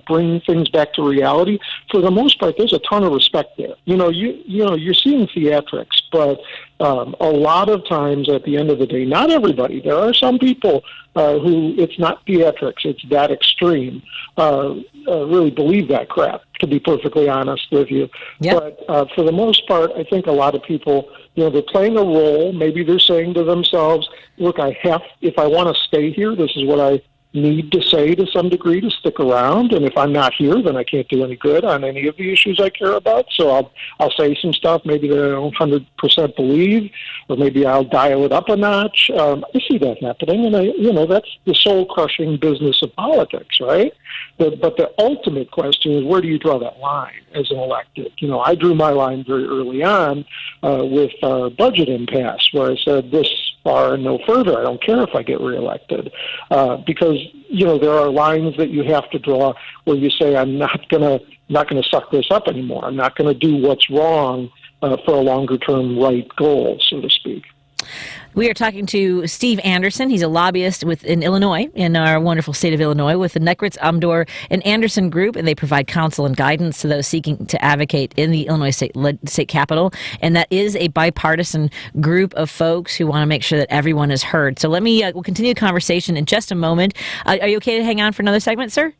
bring things back to reality, for the most part, there's a ton of respect there. You're seeing theatrics, but a lot of times at the end of the day, not everybody, there are some people who it's not theatrics, it's that extreme, really believe that crap, to be perfectly honest with you. Yep. But for the most part, I think a lot of people, they're playing a role. Maybe they're saying to themselves, look, if I want to stay here, this is what I need to say to some degree to stick around, and if I'm not here, then I can't do any good on any of the issues I care about. So I'll say some stuff maybe that I don't 100% believe, or maybe I'll dial it up a notch. I see that happening, and that's the soul-crushing business of politics, right? But the ultimate question is, where do you draw that line as an elected? I drew my line very early on with budget impasse, where I said this far and no further. I don't care if I get reelected, because there are lines that you have to draw where you say, I'm not gonna suck this up anymore. I'm not gonna do what's wrong for a longer term right goal, so to speak. We are talking to Steve Anderson. He's a lobbyist in Illinois, in our wonderful state of Illinois, with the Necritz, Umdor, and Anderson Group, and they provide counsel and guidance to those seeking to advocate in the Illinois state capitol. And that is a bipartisan group of folks who want to make sure that everyone is heard. So we'll continue the conversation in just a moment. Are you okay to hang on for another segment, sir?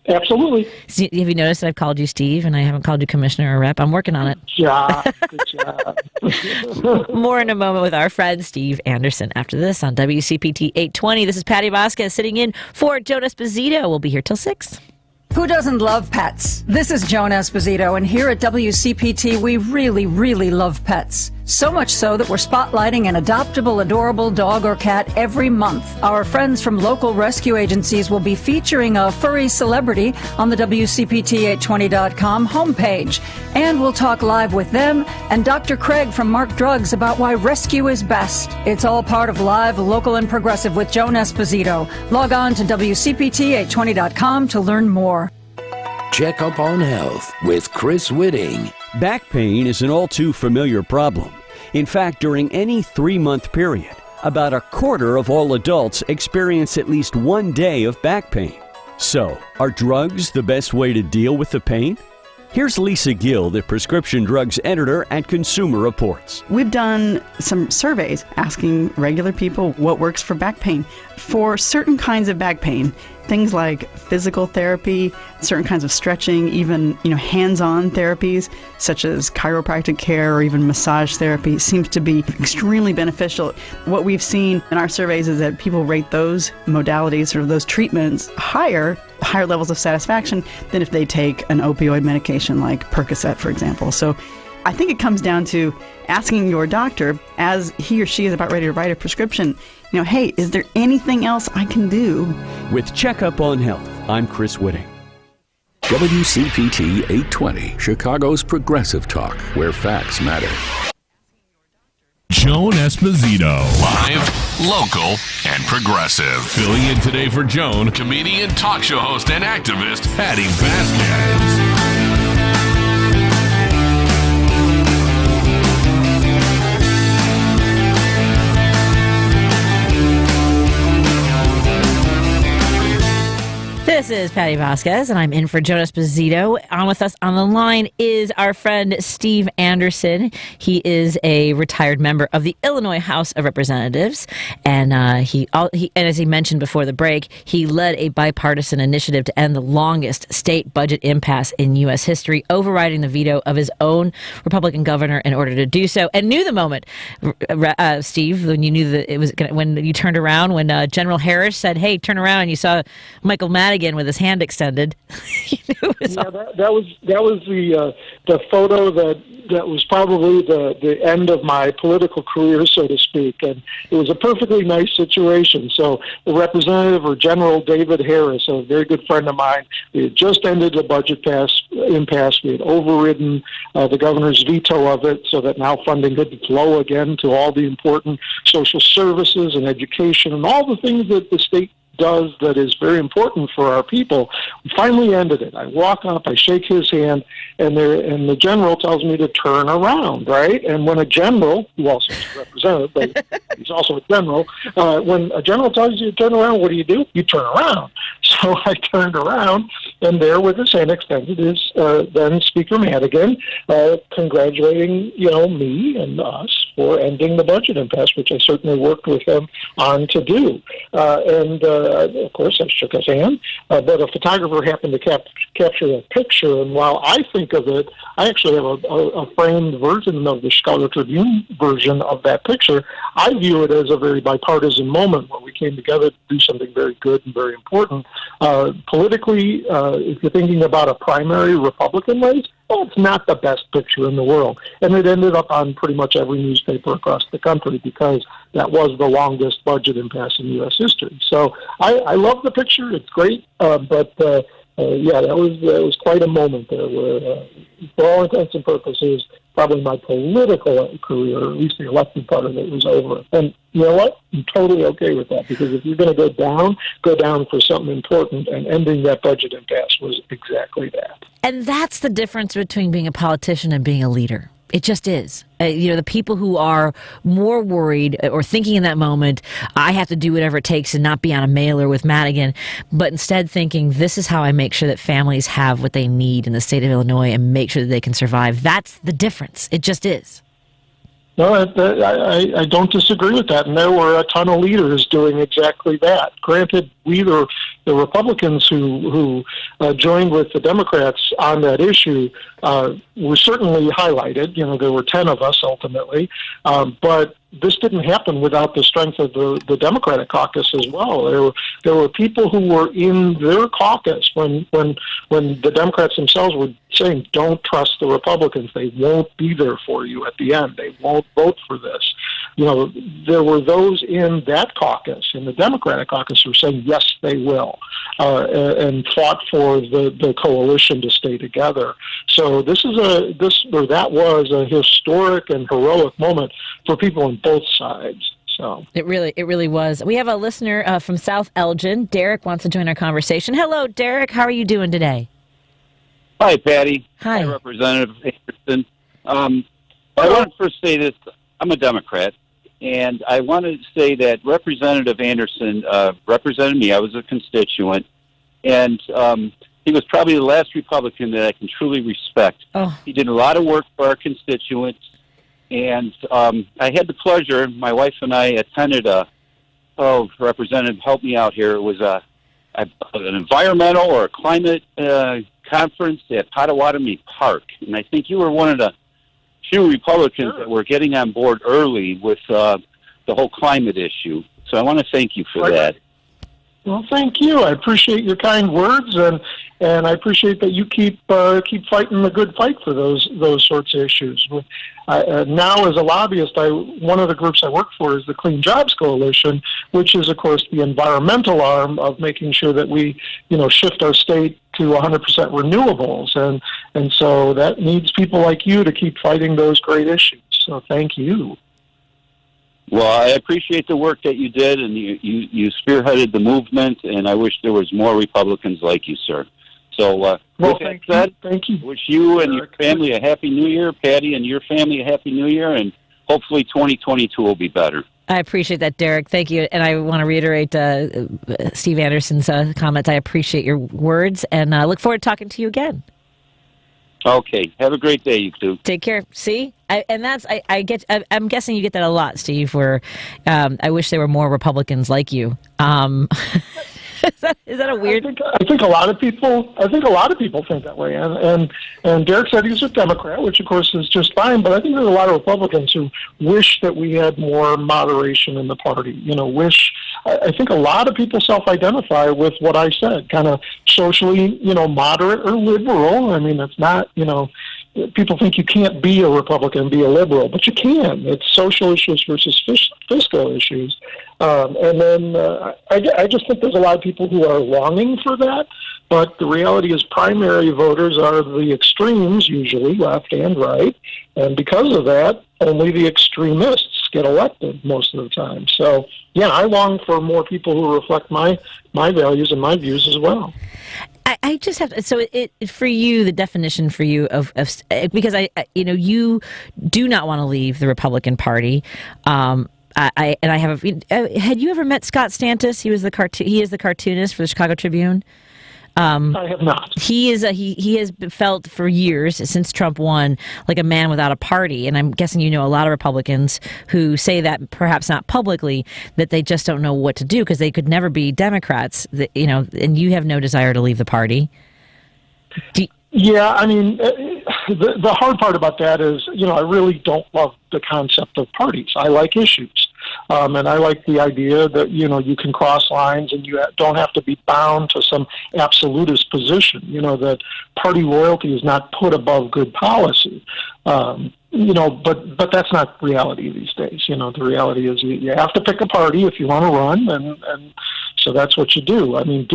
Absolutely. So, have you noticed that I've called you Steve and I haven't called you Commissioner or Rep? I'm working on it. Good job. More in a moment with our friend Steve Anderson after this on WCPT 820. This is Patti Vasquez sitting in for Joan Esposito. We'll be here till 6. Who doesn't love pets? This is Joan Esposito, and here at WCPT, we really, really love pets. So much so that we're spotlighting an adoptable, adorable dog or cat every month. Our friends from local rescue agencies will be featuring a furry celebrity on the WCPT820.com homepage. And we'll talk live with them and Dr. Craig from Mark Drugs about why rescue is best. It's all part of Live, Local, and Progressive with Joan Esposito. Log on to WCPT820.com to learn more. Check up on health with Chris Whitting. Back pain is an all too familiar problem. In fact, during any 3-month period, about a quarter of all adults experience at least one day of back pain. So, are drugs the best way to deal with the pain? Here's Lisa Gill, the prescription drugs editor at Consumer Reports. We've done some surveys asking regular people what works for back pain. For certain kinds of back pain, things like physical therapy, certain kinds of stretching, even hands-on therapies such as chiropractic care or even massage therapy seems to be extremely beneficial. What we've seen in our surveys is that people rate those modalities or those treatments higher levels of satisfaction than if they take an opioid medication like Percocet, for example. So I think it comes down to asking your doctor, as he or she is about ready to write a prescription, hey, is there anything else I can do? With Checkup on Health, I'm Chris Whitting. WCPT 820, Chicago's Progressive Talk, where facts matter. Joan Esposito. Live, local, and progressive. Filling in today for Joan, comedian, talk show host, and activist, Patti Vasquez. This is Patti Vasquez, and I'm in for Joan Esposito. On with us on the line is our friend Steve Anderson. He is a retired member of the Illinois House of Representatives, and and as he mentioned before the break, he led a bipartisan initiative to end the longest state budget impasse in U.S. history, overriding the veto of his own Republican governor in order to do so, and knew the moment, Steve, when you knew that it was when you turned around, when General Harris said, "Hey, turn around," and you saw Michael Madigan with his hand extended. That was the photo that was probably the end of my political career, so to speak, and it was a perfectly nice situation. So the representative, or General David Harris, a very good friend of mine, we had just ended the budget impasse. We had overridden the governor's veto of it, so that now funding could flow again to all the important social services and education and all the things that the state does that is very important for our people. We finally ended it. I walk up, I shake his hand, and the general tells me to turn around, right? And when a general, who also is a representative, but he's also a general, when a general tells you to turn around, what do? You turn around. So I turned around, and there with his hand extended is then Speaker Madigan, congratulating, me and us for ending the budget impasse, which I certainly worked with him on to do. Of course, I shook his hand, but a photographer happened to capture that picture, and while I think of it, I actually have a framed version of the Chicago Tribune version of that picture. I view it as a very bipartisan moment where we came together to do something very good and very important. Politically, if you're thinking about a primary Republican race, well, it's not the best picture in the world. And it ended up on pretty much every newspaper across the country because that was the longest budget impasse in U.S. history. So I love the picture. It's great. But that was quite a moment there where, for all intents and purposes, probably my political career, or at least the elected part of it, was over. And you know what? I'm totally okay with that, because if you're going to go down for something important, and ending that budget impasse was exactly that. And that's the difference between being a politician and being a leader. It just is. The people who are more worried or thinking in that moment, I have to do whatever it takes and not be on a mailer with Madigan, but instead thinking, this is how I make sure that families have what they need in the state of Illinois and make sure that they can survive. That's the difference. It just is. No, I don't disagree with that. And there were a ton of leaders doing exactly that. Granted, the Republicans who joined with the Democrats on that issue were certainly highlighted. There were 10 of us ultimately. But this didn't happen without the strength of the Democratic caucus as well. There were people who were in their caucus when the Democrats themselves were saying, don't trust the Republicans. They won't be there for you at the end. They won't vote for this. There were those in that caucus, in the Democratic caucus, who were saying, yes, they will, and fought for the coalition to stay together. So that was a historic and heroic moment for people on both sides. So it really was. We have a listener from South Elgin. Derek wants to join our conversation. Hello, Derek. How are you doing today? Hi, Patty. Hi, Representative Anderson. I want to first say this. I'm a Democrat, and I wanted to say that Representative Anderson represented me. I was a constituent, and he was probably the last Republican that I can truly respect. Oh. He did a lot of work for our constituents, and I had the pleasure, my wife and I attended Representative, help me out here. It was an environmental or a climate conference at Potawatomi Park, and I think you were one of the few Republicans that were getting on board early with the whole climate issue. So I want to thank you for that. Well, thank you. I appreciate your kind words, and I appreciate that you keep fighting the good fight for those sorts of issues. Now, as a lobbyist, one of the groups I work for is the Clean Jobs Coalition, which is, of course, the environmental arm of making sure that we, shift our state to 100% renewables, and so that needs people like you to keep fighting those great issues. So, thank you. Well, I appreciate the work that you did, and you spearheaded the movement, and I wish there was more Republicans like you, sir. So, with that said, thank you. Wish you and your family a Happy New Year, Patty, and your family a Happy New Year, and hopefully 2022 will be better. I appreciate that, Derek. Thank you. And I want to reiterate Steve Anderson's comments. I appreciate your words, and I look forward to talking to you again. Okay. Have a great day, you two. Take care. See? I'm guessing you get that a lot, Steve, where I wish there were more Republicans like you. Is that a weird? I think a lot of people think that way, and Derek said he's a Democrat, which of course is just fine. But I think there's a lot of Republicans who wish that we had more moderation in the party. I think a lot of people self-identify with what I said, kind of socially, moderate or liberal. I mean, it's not, people think you can't be a Republican and be a liberal, but you can. It's social issues versus fiscal issues. And then I just think there's a lot of people who are longing for that, but the reality is primary voters are the extremes, usually left and right, and because of that, only the extremists get elected most of the time. So, yeah, I long for more people who reflect my values and my views as well. I just have to, so for you, the definition for you of because you do not want to leave the Republican Party. Had you ever met Scott Stantis? He is the cartoonist for the Chicago Tribune. I have not. He has felt for years since Trump won like a man without a party, and I'm guessing a lot of Republicans who say that, perhaps not publicly, that they just don't know what to do because they could never be Democrats. And you have no desire to leave the party. Yeah, I mean, the hard part about that is, I really don't love the concept of parties. I like issues. And I like the idea that, you can cross lines and you don't have to be bound to some absolutist position, that party loyalty is not put above good policy. But that's not reality these days. The reality is you have to pick a party if you want to run, and so that's what you do. I mean,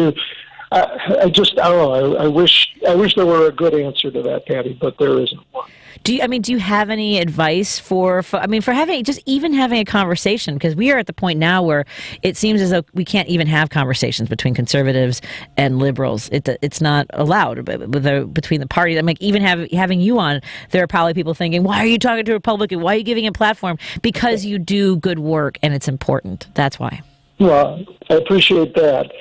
I don't know. I wish there were a good answer to that, Patty, but there isn't one. Do you have any advice for having a conversation? Because we are at the point now where it seems as though we can't even have conversations between conservatives and liberals. It's not allowed between the parties. I mean, even having you on, there are probably people thinking, why are you talking to a Republican? Why are you giving a platform? Because you do good work and it's important. That's why. Well, I appreciate that.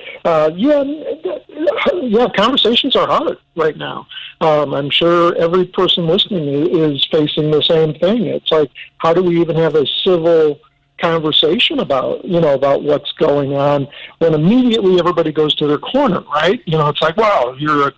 Conversations are hard right now. I'm sure every person listening is facing the same thing. It's like, how do we even have a civil conversation about what's going on when immediately everybody goes to their corner, right? It's like, well, you're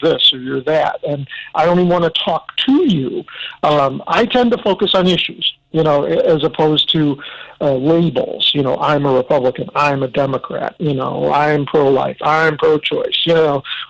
this or you're that, and I don't even want to talk to you. I tend to focus on issues, as opposed to labels. I'm a Republican, I'm a Democrat, I'm pro-life, I'm pro-choice,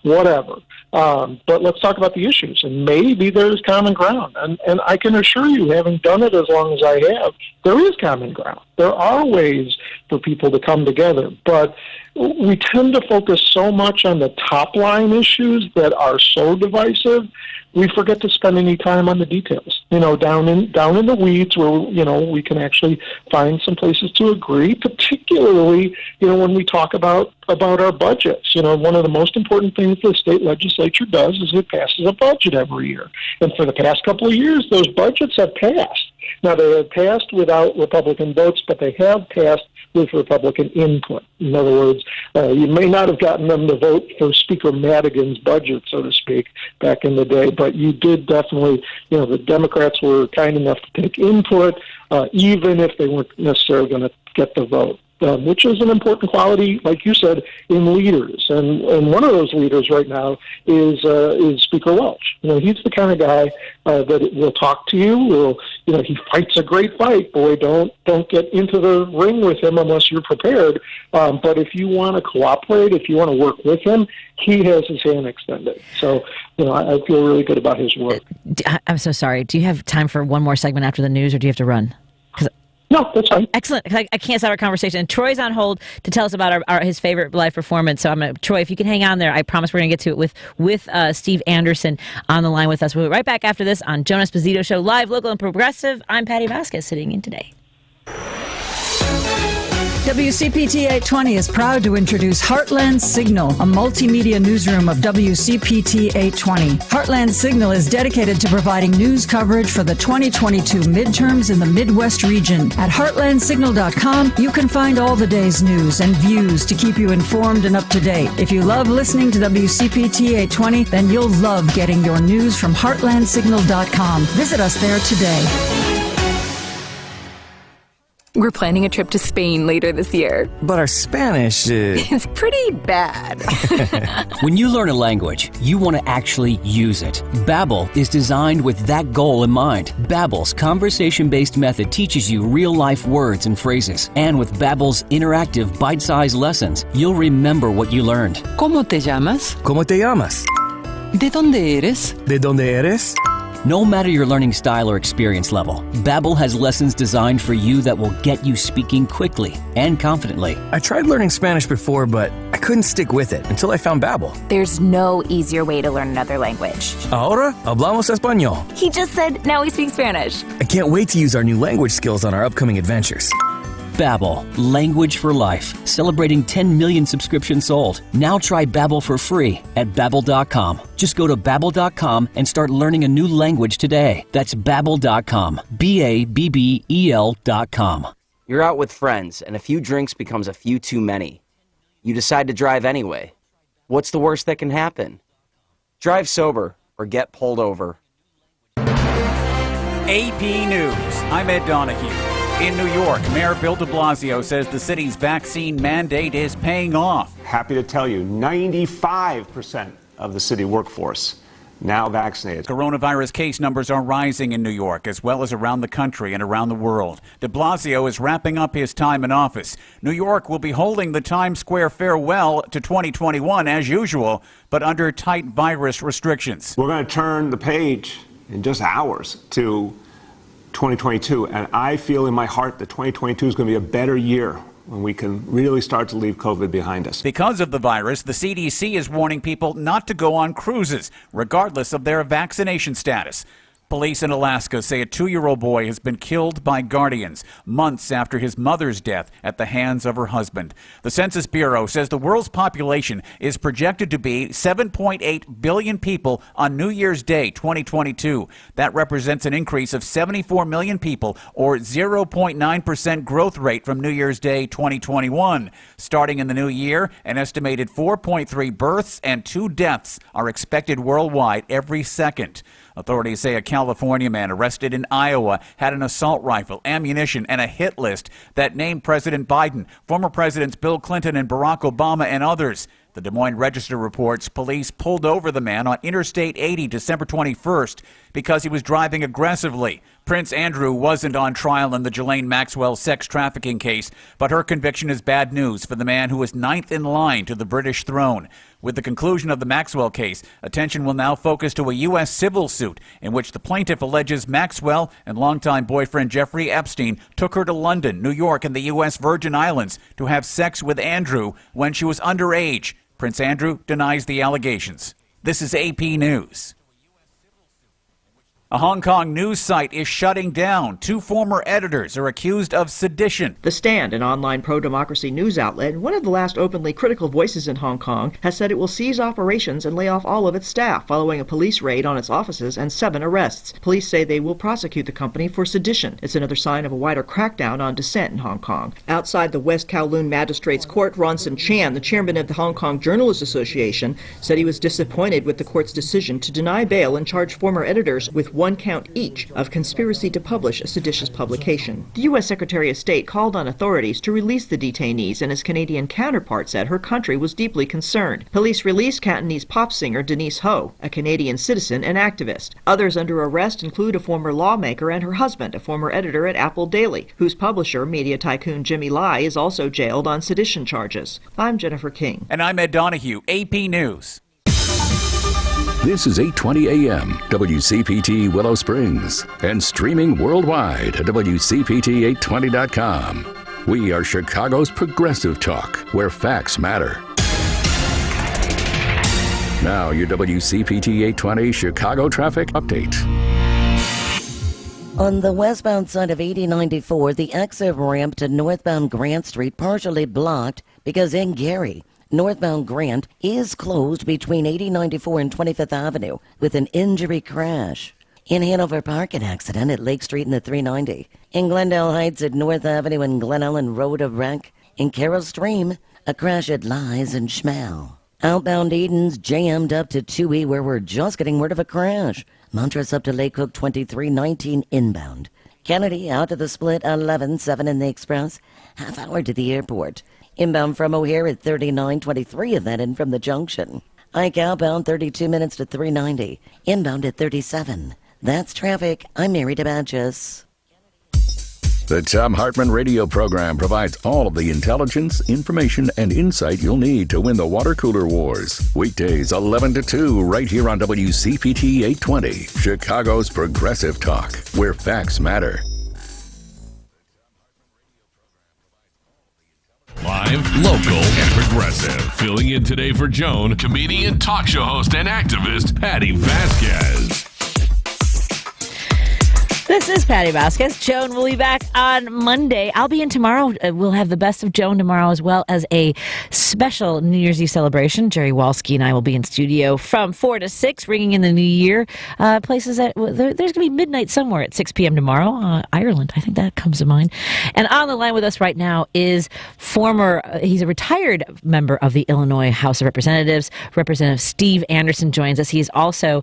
whatever. But let's talk about the issues, and maybe there's common ground. And I can assure you, having done it as long as I have, there is common ground. There are ways for people to come together, but we tend to focus so much on the top line issues that are so divisive, we forget to spend any time on the details, down in the weeds where, we can actually find some places to agree, particularly, when we talk about our budgets. One of the most important things the state legislature does is it passes a budget every year. And for the past couple of years, those budgets have passed. Now, they have passed without Republican votes, but they have passed with Republican input. In other words, you may not have gotten them to vote for Speaker Madigan's budget, so to speak, back in the day, but you did definitely, the Democrats were kind enough to take input, even if they weren't necessarily going to get the vote. Which is an important quality, like you said, in leaders. And one of those leaders right now is Speaker Welch. He's the kind of guy that will talk to you. He fights a great fight. Boy, don't get into the ring with him unless you're prepared. But if you want to cooperate, if you want to work with him, he has his hand extended. So, I feel really good about his work. I'm so sorry. Do you have time for one more segment after the news, or do you have to run? No, that's fine. Excellent. I can't stop our conversation. And Troy's on hold to tell us about his favorite live performance. So Troy, if you can hang on there, I promise we're going to get to it with Steve Anderson on the line with us. We'll be right back after this on Joan Esposito Show, live, local, and progressive. I'm Patti Vasquez, sitting in today. WCPT 820 is proud to introduce Heartland Signal, a multimedia newsroom of WCPT 820. Heartland Signal is dedicated to providing news coverage for the 2022 midterms in the Midwest region. At heartlandsignal.com, you can find all the day's news and views to keep you informed and up to date. If you love listening to WCPT 820, then you'll love getting your news from heartlandsignal.com. Visit us there today. We're planning a trip to Spain later this year. But our Spanish is pretty bad. When you learn a language, you want to actually use it. Babbel is designed with that goal in mind. Babbel's conversation-based method teaches you real-life words and phrases. And with Babbel's interactive bite-sized lessons, you'll remember what you learned. ¿Cómo te llamas? ¿Cómo te llamas? ¿De dónde eres? ¿De dónde eres? No matter your learning style or experience level, Babbel has lessons designed for you that will get you speaking quickly and confidently. I tried learning Spanish before, but I couldn't stick with it until I found Babbel. There's no easier way to learn another language. Ahora hablamos español. He just said, now we speak Spanish. I can't wait to use our new language skills on our upcoming adventures. Babbel, language for life. Celebrating 10 million subscriptions sold. Now try Babbel for free at Babbel.com. Just go to Babbel.com and start learning a new language today. That's Babbel.com. Babbel.com. You're out with friends, and a few drinks becomes a few too many. You decide to drive anyway. What's the worst that can happen? Drive sober or get pulled over. AP News. I'm Ed Donahue. In New York, Mayor Bill de Blasio says the city's vaccine mandate is paying off. Happy to tell you, 95% of the city workforce now vaccinated. Coronavirus case numbers are rising in New York, as well as around the country and around the world. De Blasio is wrapping up his time in office. New York will be holding the Times Square farewell to 2021 as usual, but under tight virus restrictions. We're going to turn the page in just hours to 2022, and I feel in my heart that 2022 is going to be a better year when we can really start to leave COVID behind us. Because of the virus, the CDC is warning people not to go on cruises, regardless of their vaccination status. Police in Alaska say a 2-year-old boy has been killed by guardians months after his mother's death at the hands of her husband. The Census Bureau says the world's population is projected to be 7.8 billion people on New Year's Day 2022. That represents an increase of 74 million people, or 0.9% growth rate from New Year's Day 2021. Starting in the new year, an estimated 4.3 births and 2 deaths are expected worldwide every second. Authorities say a California man arrested in Iowa had an assault rifle, ammunition, and a hit list that named President Biden, former Presidents Bill Clinton and Barack Obama, and others. The Des Moines Register reports police pulled over the man on Interstate 80 December 21st because he was driving aggressively. Prince Andrew wasn't on trial in the Ghislaine Maxwell sex trafficking case, but her conviction is bad news for the man who was 9th in line to the British throne. With the conclusion of the Maxwell case, attention will now focus to a U.S. civil suit in which the plaintiff alleges Maxwell and longtime boyfriend Jeffrey Epstein took her to London, New York, and the U.S. Virgin Islands to have sex with Andrew when she was underage. Prince Andrew denies the allegations. This is AP News. A Hong Kong news site is shutting down. 2 former editors are accused of sedition. The Stand, an online pro-democracy news outlet, one of the last openly critical voices in Hong Kong, has said it will cease operations and lay off all of its staff following a police raid on its offices and 7 arrests. Police say they will prosecute the company for sedition. It's another sign of a wider crackdown on dissent in Hong Kong. Outside the West Kowloon Magistrates Court, Ronson Chan, the chairman of the Hong Kong Journalists Association, said he was disappointed with the court's decision to deny bail and charge former editors with 1 count each of conspiracy to publish a seditious publication. The U.S. Secretary of State called on authorities to release the detainees, and his Canadian counterpart said her country was deeply concerned. Police released Cantonese pop singer Denise Ho, a Canadian citizen and activist. Others under arrest include a former lawmaker and her husband, a former editor at Apple Daily, whose publisher, media tycoon Jimmy Lai, is also jailed on sedition charges. I'm Jennifer King. And I'm Ed Donahue, AP News. This is 820 AM, WCPT Willow Springs, and streaming worldwide at WCPT820.com. We are Chicago's progressive talk, where facts matter. Now, your WCPT 820 Chicago traffic update. On the westbound side of 8094, the exit ramp to northbound Grant Street partially blocked because in Gary, northbound Grant is closed between 8094 and 25th Avenue with an injury crash. In Hanover Park, an accident at Lake Street and the 390. In Glendale Heights at North Avenue and Glen Ellen Road, a wreck. In Carroll Stream, a crash at Lies and Schmale. Outbound Eden's jammed up to 2E where we're just getting word of a crash. Montrose up to Lake Hook 2319 inbound. Kennedy out to the split 11-7 in the express. Half hour to the airport. Inbound from O'Hare at 3923 of that in from the junction. Ike outbound 32 minutes to 390. Inbound at 37. That's traffic. I'm Mary DeBatchis. The Thom Hartmann radio program provides all of the intelligence, information, and insight you'll need to win the water cooler wars. Weekdays 11 to 2 right here on WCPT 820, Chicago's progressive talk, where facts matter. Live, local, and progressive. Filling in today for Joan, comedian, talk show host, and activist, Patti Vasquez. This is Patti Vasquez. Joan will be back on Monday. I'll be in tomorrow. We'll have the best of Joan tomorrow, as well as a special New Year's Eve celebration. Jerry Walski and I will be in studio from 4 to 6, ringing in the new year. Places that there's going to be midnight somewhere at 6 p.m. tomorrow. Ireland, I think that comes to mind. And on the line with us right now is he's a retired member of the Illinois House of Representatives. Representative Steve Anderson joins us. He was also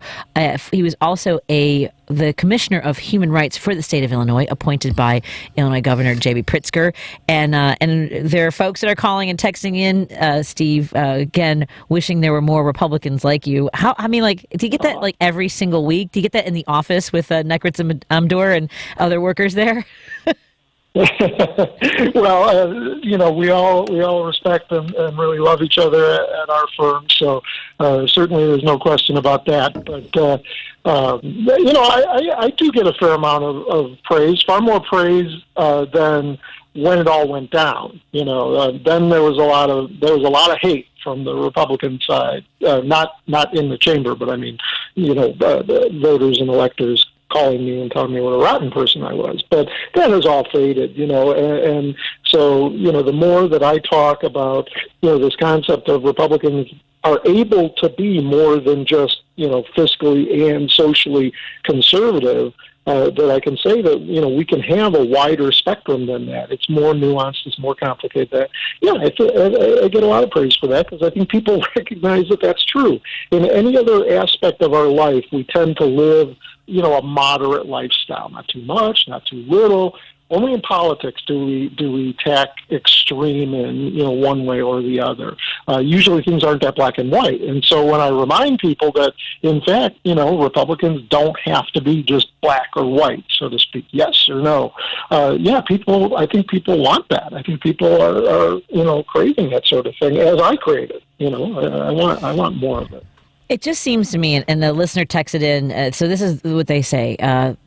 the Commissioner of Human Rights for the state of Illinois, appointed by Illinois Governor J.B. Pritzker. And there are folks that are calling and texting in, Steve, again, wishing there were more Republicans like you. Do you get that like every single week? Do you get that in the office with Nekritz and Amdor and other workers there? Well, we all respect and really love each other at our firm, so certainly there's no question about that. But I do get a fair amount of praise, far more praise than when it all went down. Then there was a lot of hate from the Republican side, not in the chamber, but I mean, the voters and electors calling me and telling me what a rotten person I was. But that has all faded, and so, the more that I talk about, this concept of Republicans are able to be more than just, fiscally and socially conservative, that I can say that, we can have a wider spectrum than that. It's more nuanced, it's more complicated. I get a lot of praise for that because I think people recognize that that's true. In any other aspect of our life, we tend to live, a moderate lifestyle, not too much, not too little. Only in politics do we tack extreme in one way or the other. Usually things aren't that black and white, and so when I remind people that in fact Republicans don't have to be just black or white, so to speak, yes or no. I think people want that. I think people are craving that sort of thing, as I crave it. I want more of it. It just seems to me, and the listener texted in, so this is what they say,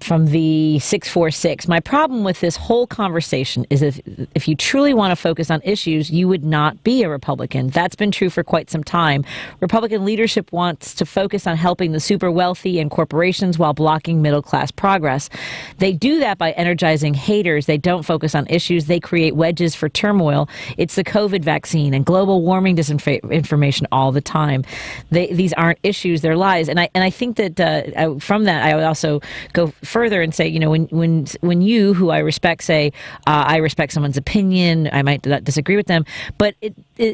from the 646. My problem with this whole conversation is if you truly want to focus on issues, you would not be a Republican. That's been true for quite some time. Republican leadership wants to focus on helping the super wealthy and corporations while blocking middle-class progress. They do that by energizing haters. They don't focus on issues. They create wedges for turmoil. It's the COVID vaccine and global warming disinformation all the time. These aren't issues, they're lies. And I think that from that, I would also go further and say, when you, who I respect, say, I respect someone's opinion, I might not disagree with them, but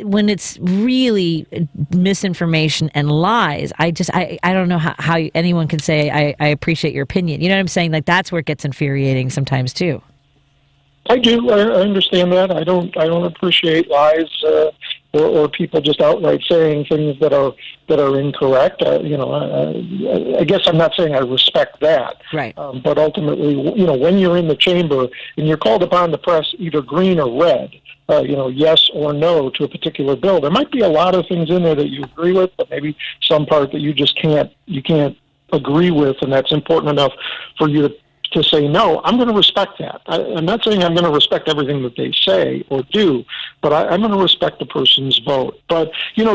when it's really misinformation and lies, I don't know how anyone can say, I appreciate your opinion. You know what I'm saying? Like, that's where it gets infuriating sometimes, too. I do. I understand that. I don't appreciate lies or people just outright saying things that are incorrect. I guess I'm not saying I respect that. Right. But ultimately, when you're in the chamber and you're called upon to press either green or red, yes or no to a particular bill, there might be a lot of things in there that you agree with, but maybe some part that you just can't agree with, and that's important enough for you to say, no, I'm going to respect that. I'm not saying I'm going to respect everything that they say or do, but I'm going to respect the person's vote. But, to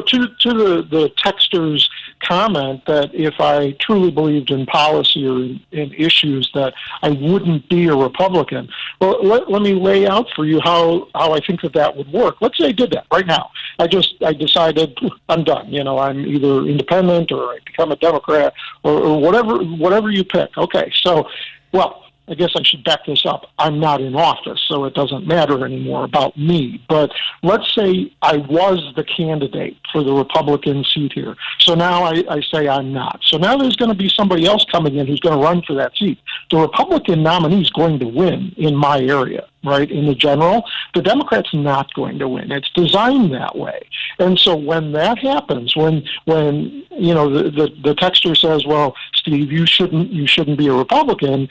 the texter's comment that if I truly believed in policy or in issues that I wouldn't be a Republican, well, let me lay out for you how I think that would work. Let's say I did that right now. I decided I'm done. I'm either independent or I become a Democrat or whatever you pick. Okay, so, well, I guess I should back this up. I'm not in office, so it doesn't matter anymore about me. But let's say I was the candidate for the Republican seat here. So now I say I'm not. So now there's going to be somebody else coming in who's going to run for that seat. The Republican nominee is going to win in my area, right, in the general. The Democrat's not going to win. It's designed that way. And so when that happens, when the texter says, well, Steve, you shouldn't be a Republican,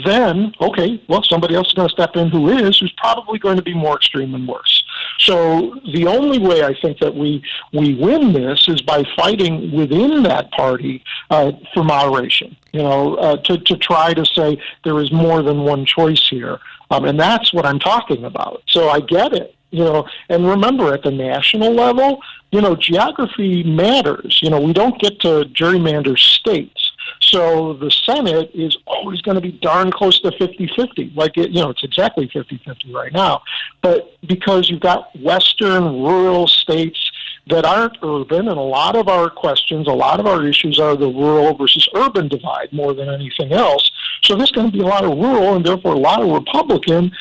then, okay, well, somebody else is going to step in who's probably going to be more extreme and worse. So the only way I think that we win this is by fighting within that party for moderation, to try to say there is more than one choice here. And that's what I'm talking about. So I get it. And remember, at the national level, geography matters. We don't get to gerrymander states. So the Senate is always going to be darn close to 50-50. It's exactly 50-50 right now. But because you've got western rural states that aren't urban, and a lot of our questions, a lot of our issues are the rural versus urban divide more than anything else. So there's going to be a lot of rural and therefore a lot of Republican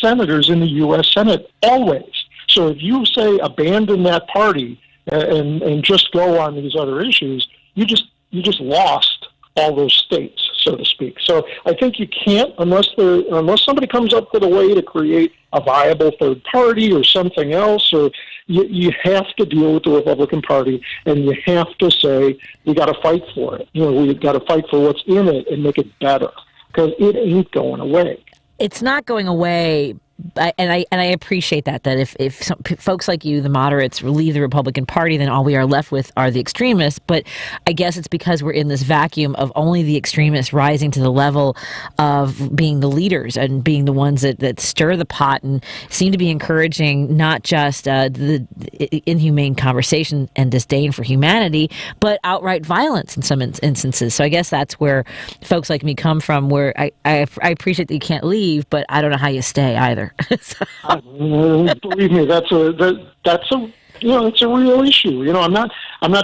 senators in the U.S. Senate always. So if you say abandon that party and just go on these other issues, you just lost all those states, so to speak. So I think you can't, unless somebody comes up with a way to create a viable third party or something else, or you have to deal with the Republican Party, and you have to say, we got to fight for it. We've got to fight for what's in it and make it better, because it ain't going away. It's not going away, I appreciate that if some folks like you, the moderates, leave the Republican Party, then all we are left with are the extremists. But I guess it's because we're in this vacuum of only the extremists rising to the level of being the leaders and being the ones that stir the pot and seem to be encouraging not just the inhumane conversation and disdain for humanity, but outright violence in some instances. So I guess that's where folks like me come from, where I appreciate that you can't leave, but I don't know how you stay either. Believe me, that's a it's a real issue. I'm not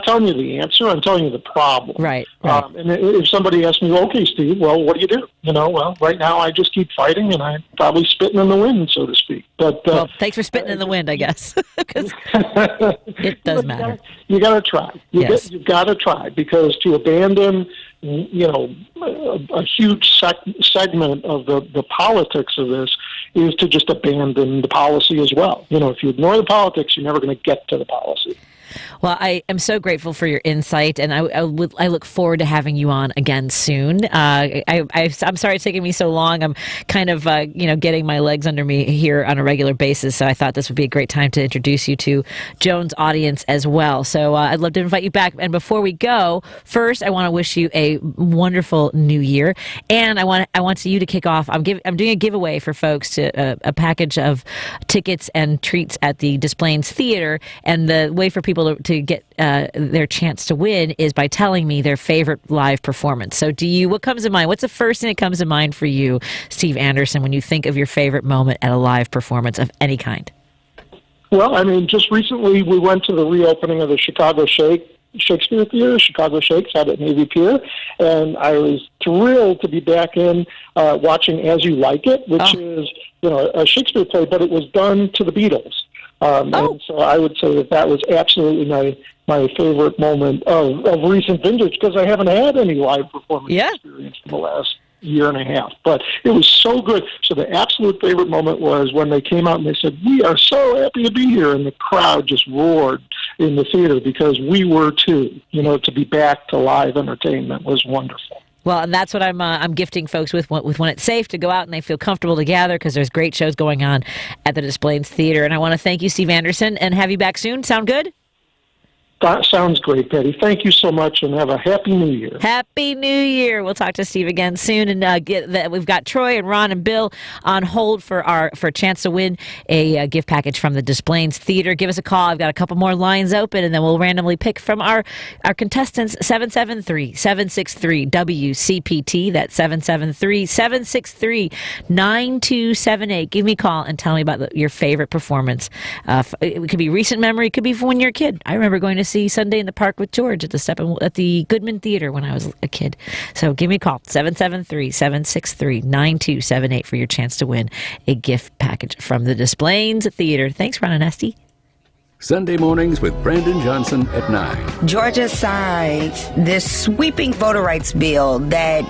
telling you the answer. I'm telling you the problem. Right. And if somebody asks me, okay, Steve, well, what do you do? Well, right now I just keep fighting, and I'm probably spitting in the wind, so to speak. But thanks for spitting in the wind, I guess. It does matter. You got to try. You've got to try, because to abandon a huge segment of the politics of this is to just abandon the policy as well. If you ignore the politics, you're never going to get to the policy. Well, I am so grateful for your insight, and I look forward to having you on again soon. I'm sorry it's taking me so long. I'm kind of getting my legs under me here on a regular basis, so I thought this would be a great time to introduce you to Joan's audience as well. So I'd love to invite you back. And before we go, first I want to wish you a wonderful new year, and I want you to kick off. I'm doing a giveaway for folks to a package of tickets and treats at the Displays Theater, and the way for people to get their chance to win is by telling me their favorite live performance. So what comes to mind? What's the first thing that comes to mind for you, Steve Anderson, when you think of your favorite moment at a live performance of any kind? Well, just recently we went to the reopening of the Chicago Shakespeare Theater. Chicago Shakes had at Navy Pier, and I was thrilled to be back in watching As You Like It, which is a Shakespeare play, but it was done to the Beatles. And so I would say that was absolutely my favorite moment of recent vintage, because I haven't had any live performance experience in the last year and a half. But it was so good. So the absolute favorite moment was when they came out and they said, "We are so happy to be here," and the crowd just roared in the theater, because we were too. To be back to live entertainment was wonderful. Well, and that's what I'm gifting folks with when it's safe to go out and they feel comfortable to gather, because there's great shows going on at the Displays Theater. And I want to thank you, Steve Anderson, and have you back soon. Sound good? That sounds great, Patty. Thank you so much, and have a Happy New Year. Happy New Year. We'll talk to Steve again soon, and we've got Troy and Ron and Bill on hold for a chance to win a gift package from the Displays Theater. Give us a call. I've got a couple more lines open, and then we'll randomly pick from our contestants. 773-763-WCPT. That's 773-763-9278. Give me a call and tell me about your favorite performance. It could be recent memory. It could be from when you're a kid. I remember going to see Sunday in the Park with George at the Goodman Theater when I was a kid. So give me a call, 773-763-9278 for your chance to win a gift package from the Displays Theater. Thanks, Ron and Esty. Sunday mornings with Brandon Johnson at 9. Georgia signs this sweeping voter rights bill that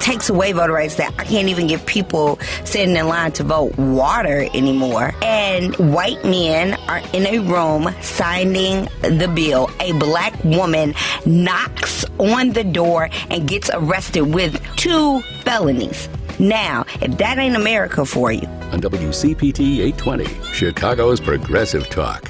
takes away voter rights, that I can't even give people sitting in line to vote water anymore. And white men are in a room signing the bill. A black woman knocks on the door and gets arrested with 2 felonies. Now, if that ain't America for you. On WCPT 820, Chicago's Progressive Talk.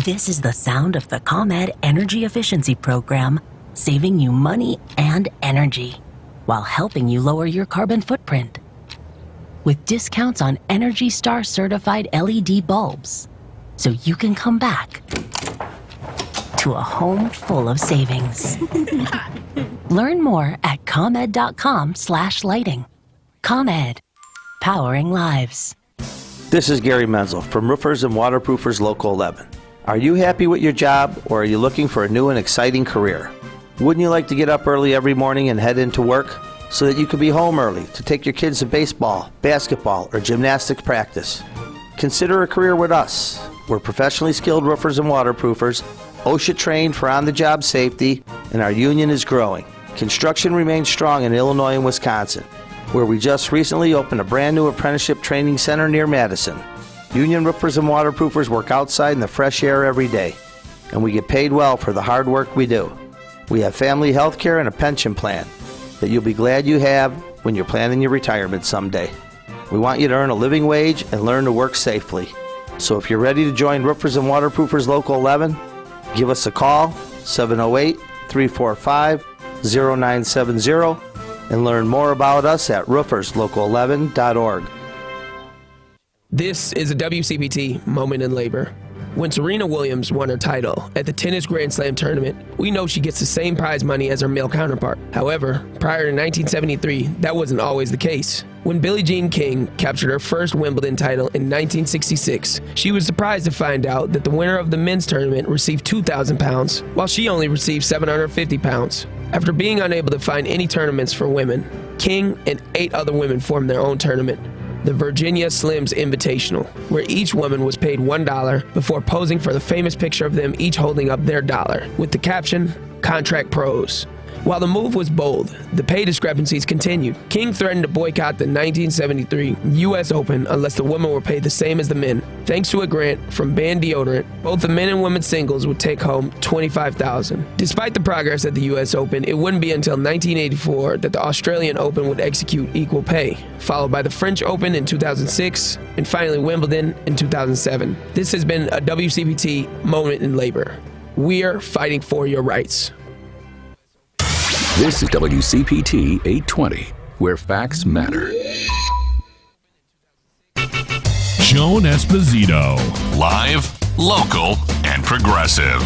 This is the sound of the ComEd Energy Efficiency Program, saving you money and energy while helping you lower your carbon footprint. With discounts on Energy Star certified LED bulbs, so you can come back to a home full of savings. Learn more at ComEd.com/lighting. ComEd, powering lives. This is Gary Menzel from Roofers and Waterproofers Local 11. Are you happy with your job, or are you looking for a new and exciting career? Wouldn't you like to get up early every morning and head into work so that you could be home early to take your kids to baseball, basketball, or gymnastics practice? Consider a career with us. We're professionally skilled roofers and waterproofers, OSHA trained for on-the-job safety, and our union is growing. Construction remains strong in Illinois and Wisconsin, where we just recently opened a brand new apprenticeship training center near Madison. Union roofers and waterproofers work outside in the fresh air every day, and we get paid well for the hard work we do. We have family health care and a pension plan. that you'll be glad you have when you're planning your retirement someday. We want you to earn a living wage and learn to work safely. So if you're ready to join Roofers and Waterproofers Local 11, give us a call, 708-345-0970, and learn more about us at rooferslocal11.org. This is a WCPT moment in labor. When Serena Williams won her title at the Tennis Grand Slam tournament, we know she gets the same prize money as her male counterpart. However, prior to 1973, that wasn't always the case. When Billie Jean King captured her first Wimbledon title in 1966, she was surprised to find out that the winner of the men's tournament received £2,000, while she only received £750. After being unable to find any tournaments for women, King and 8 other women formed their own tournament, the Virginia Slims Invitational, where each woman was paid $1 before posing for the famous picture of them each holding up their dollar, with the caption, "Contract Pros." While the move was bold, the pay discrepancies continued. King threatened to boycott the 1973 U.S. Open unless the women were paid the same as the men. Thanks to a grant from Band Deodorant, both the men and women singles would take home $25,000. Despite the progress at the U.S. Open, it wouldn't be until 1984 that the Australian Open would execute equal pay, followed by the French Open in 2006, and finally Wimbledon in 2007. This has been a WCPT moment in labor. We're fighting for your rights. This is WCPT 820, where facts matter. Joan Esposito. Live, local, and progressive.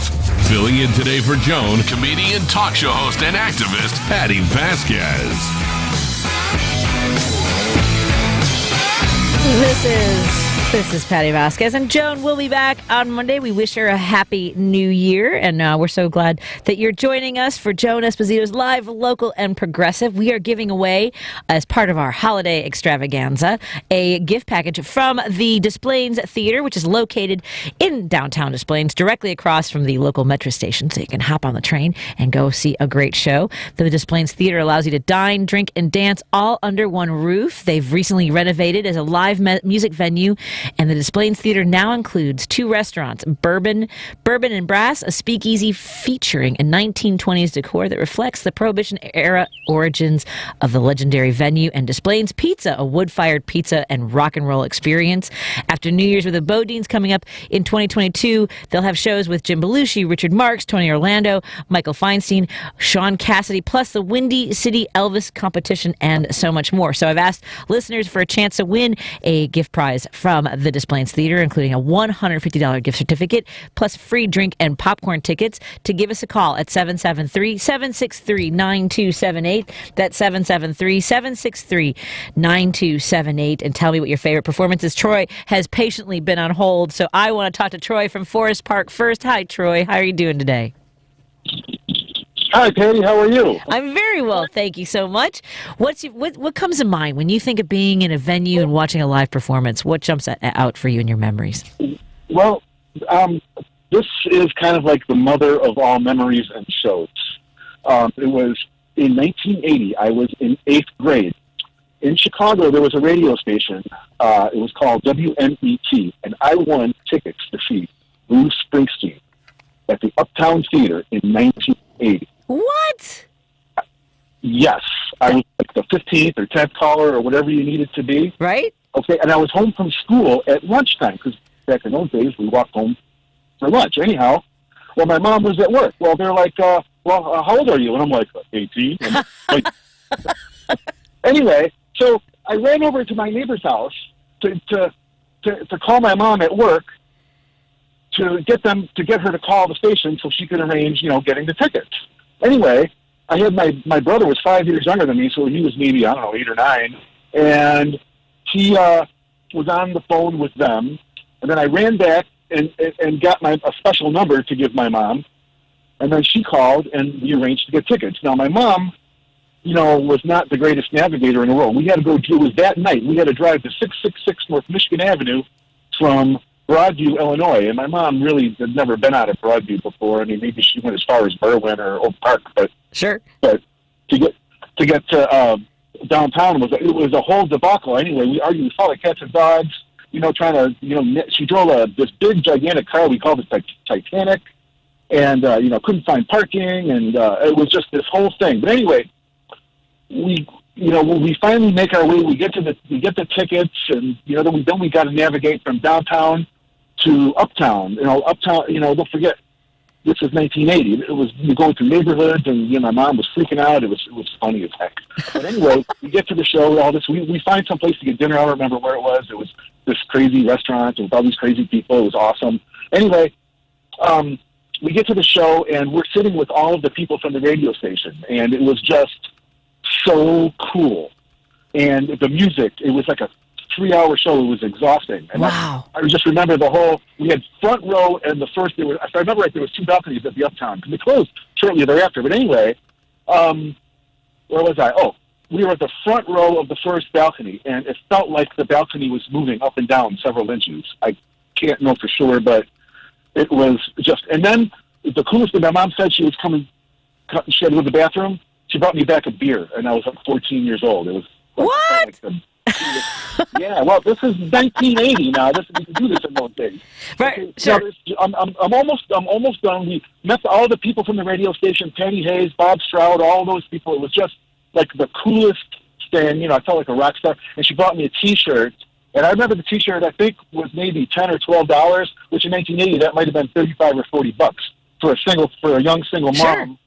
Filling in today for Joan, comedian, talk show host, and activist Patti Vasquez. This is Patti Vasquez, and Joan will be back on Monday. We wish her a happy new year, and we're so glad that you're joining us for Joan Esposito's Live, Local, and Progressive. We are giving away, as part of our holiday extravaganza, a gift package from the Des Plaines Theater, which is located in downtown Des Plaines, directly across from the local metro station, so you can hop on the train and go see a great show. The Des Plaines Theater allows you to dine, drink, and dance all under one roof. They've recently renovated as a live music venue, and the Des Plaines Theater now includes 2 restaurants, Bourbon and Brass, a speakeasy featuring a 1920s decor that reflects the Prohibition-era origins of the legendary venue, and Des Plaines Pizza, a wood-fired pizza and rock and roll experience. After New Year's with the Bodines coming up in 2022, they'll have shows with Jim Belushi, Richard Marx, Tony Orlando, Michael Feinstein, Sean Cassidy, plus the Windy City Elvis competition, and so much more. So I've asked listeners for a chance to win a gift prize from the Des Plaines Theater, including a $150 gift certificate, plus free drink and popcorn tickets, to give us a call at 773-763-9278. That's 773-763-9278, and tell me what your favorite performance is. Troy has patiently been on hold, so I want to talk to Troy from Forest Park first. Hi, Troy. How are you doing today? Hi, Patty. How are you? I'm very well, thank you so much. What comes to mind when you think of being in a venue and watching a live performance? What jumps out for you in your memories? Well, this is kind of like the mother of all memories and shows. It was in 1980. I was in 8th grade. In Chicago, there was a radio station. It was called WMET, and I won tickets to see Bruce Springsteen at the Uptown Theater in 1980. What? Yes. I was like the 15th or 10th caller or whatever you needed to be. Right. Okay, and I was home from school at lunchtime, because back in those days, we walked home for lunch. Anyhow, well, my mom was at work. Well, they're like, how old are you? And I'm like, 18. And like, anyway, so I ran over to my neighbor's house to call my mom at work to get her to call the station so she could arrange, getting the tickets. Anyway, I had my brother was 5 years younger than me, so he was maybe, 8 or 9, and he was on the phone with them, and then I ran back and got a special number to give my mom, and then she called and we arranged to get tickets. Now, my mom, was not the greatest navigator in the world. We had to go, it was that night, we had to drive to 666 North Michigan Avenue from Broadview, Illinois, and my mom really had never been out of Broadview before. I mean, maybe she went as far as Berwyn or Oak Park, but sure. But to get to downtown was a whole debacle. Anyway, we argued, we fought like cats and dogs. Trying to she drove this big gigantic car. We called it the Titanic, and couldn't find parking, and it was just this whole thing. But anyway, we finally make our way. We get the tickets, and then we got to navigate from downtown to uptown. Uptown. Don't forget, this was 1980. It was you going through neighborhoods, and my mom was freaking out. It was funny as heck. But anyway, we get to the show. All this, we find some place to get dinner. I don't remember where it was. It was this crazy restaurant with all these crazy people. It was awesome. Anyway, we get to the show, and we're sitting with all of the people from the radio station, and it was just so cool. And the music, it was like a 3-hour show. It was exhausting. And wow. I just remember we had front row, and if I remember right, there was 2 balconies at the Uptown, because they closed shortly thereafter. But anyway, where was I? Oh, we were at the front row of the first balcony, and it felt like the balcony was moving up and down several inches. I can't know for sure, but it was just, and then the coolest thing, my mom said she was coming, she had to go to the bathroom. She brought me back a beer, and I was like 14 years old. It was what? Yeah, well, this is 1980 now. We can do this in those days. Right, okay, sure. I'm almost done. We met all the people from the radio station, Patty Hayes, Bob Stroud, all those people. It was just like the coolest thing. I felt like a rock star. And she bought me a T-shirt. And I remember the T-shirt, I think, was maybe $10 or $12, which in 1980, that might have been $35 or $40 for a young single mom.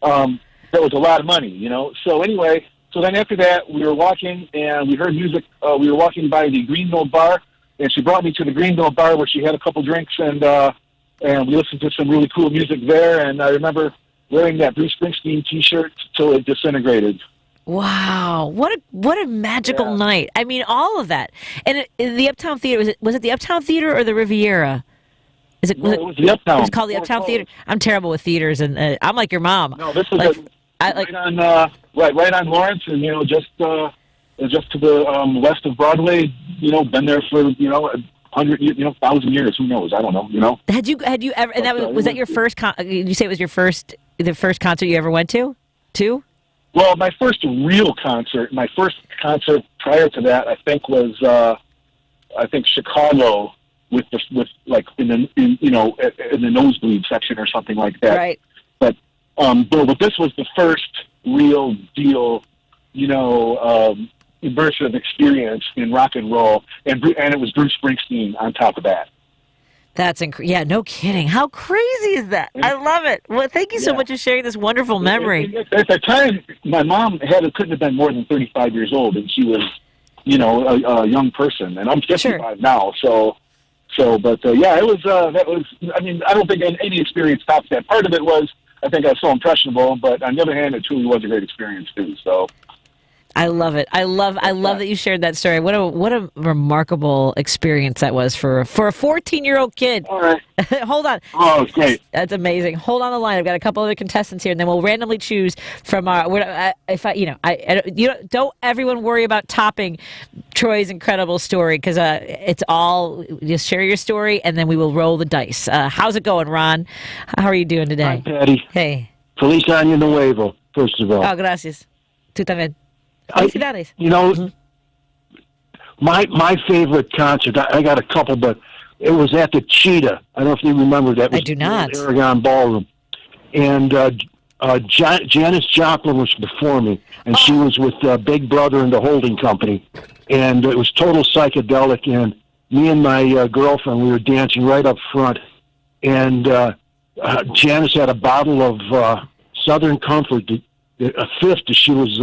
Sure. That was a lot of money, So anyway, so then after that, we were walking, and we heard music. We were walking by the Greenville Bar, and she brought me to the Greenville Bar where she had a couple drinks, and we listened to some really cool music there. And I remember wearing that Bruce Springsteen T-shirt till it disintegrated. Wow, what a magical night! I mean, all of that, and the Uptown Theater was it the Uptown Theater or the Riviera? It was the Uptown. It was called the Uptown Theater. I'm terrible with theaters, and I'm like your mom. No, this was right on Lawrence, and just to the west of Broadway. Been there for 100, 1,000 years. Who knows? I don't know. Had you ever? And was that your first? Did you say it was the first concert you ever went to? Well, my first real concert, prior to that, I think was Chicago with in the nosebleed section or something like that. Right. But this was the first real deal, immersive experience in rock and roll, and it was Bruce Springsteen on top of that. That's yeah, no kidding. How crazy is that? I love it. Well, thank you so much for sharing this wonderful memory. At the time, my mom couldn't have been more than 35 years old, and she was, a young person, and I'm 55 now. But it was. That was. I mean, I don't think any experience tops that. Part of it was, I think I was so impressionable, but on the other hand, it truly was a great experience too. So. I love it. I love that you shared that story. What a remarkable experience that was for a 14-year-old kid. All right. Hold on. Oh, it's great. That's amazing. Hold on the line. I've got a couple other contestants here, and then we'll randomly choose from our. Don't everyone worry about topping Troy's incredible story, because it's all just share your story, and then we will roll the dice. How's it going, Ron? How are you doing today? Hi, Patty. Hey. Feliz Año Nuevo, first of all. Oh, gracias. Tú también. My favorite concert, I got a couple, but it was at the Cheetah. I don't know if you remember that. I do not. Aragon Ballroom. And Janis Joplin was before me, and she was with Big Brother and the Holding Company. And it was total psychedelic, and me and my girlfriend, we were dancing right up front. And Janis had a bottle of Southern Comfort, a fifth as she was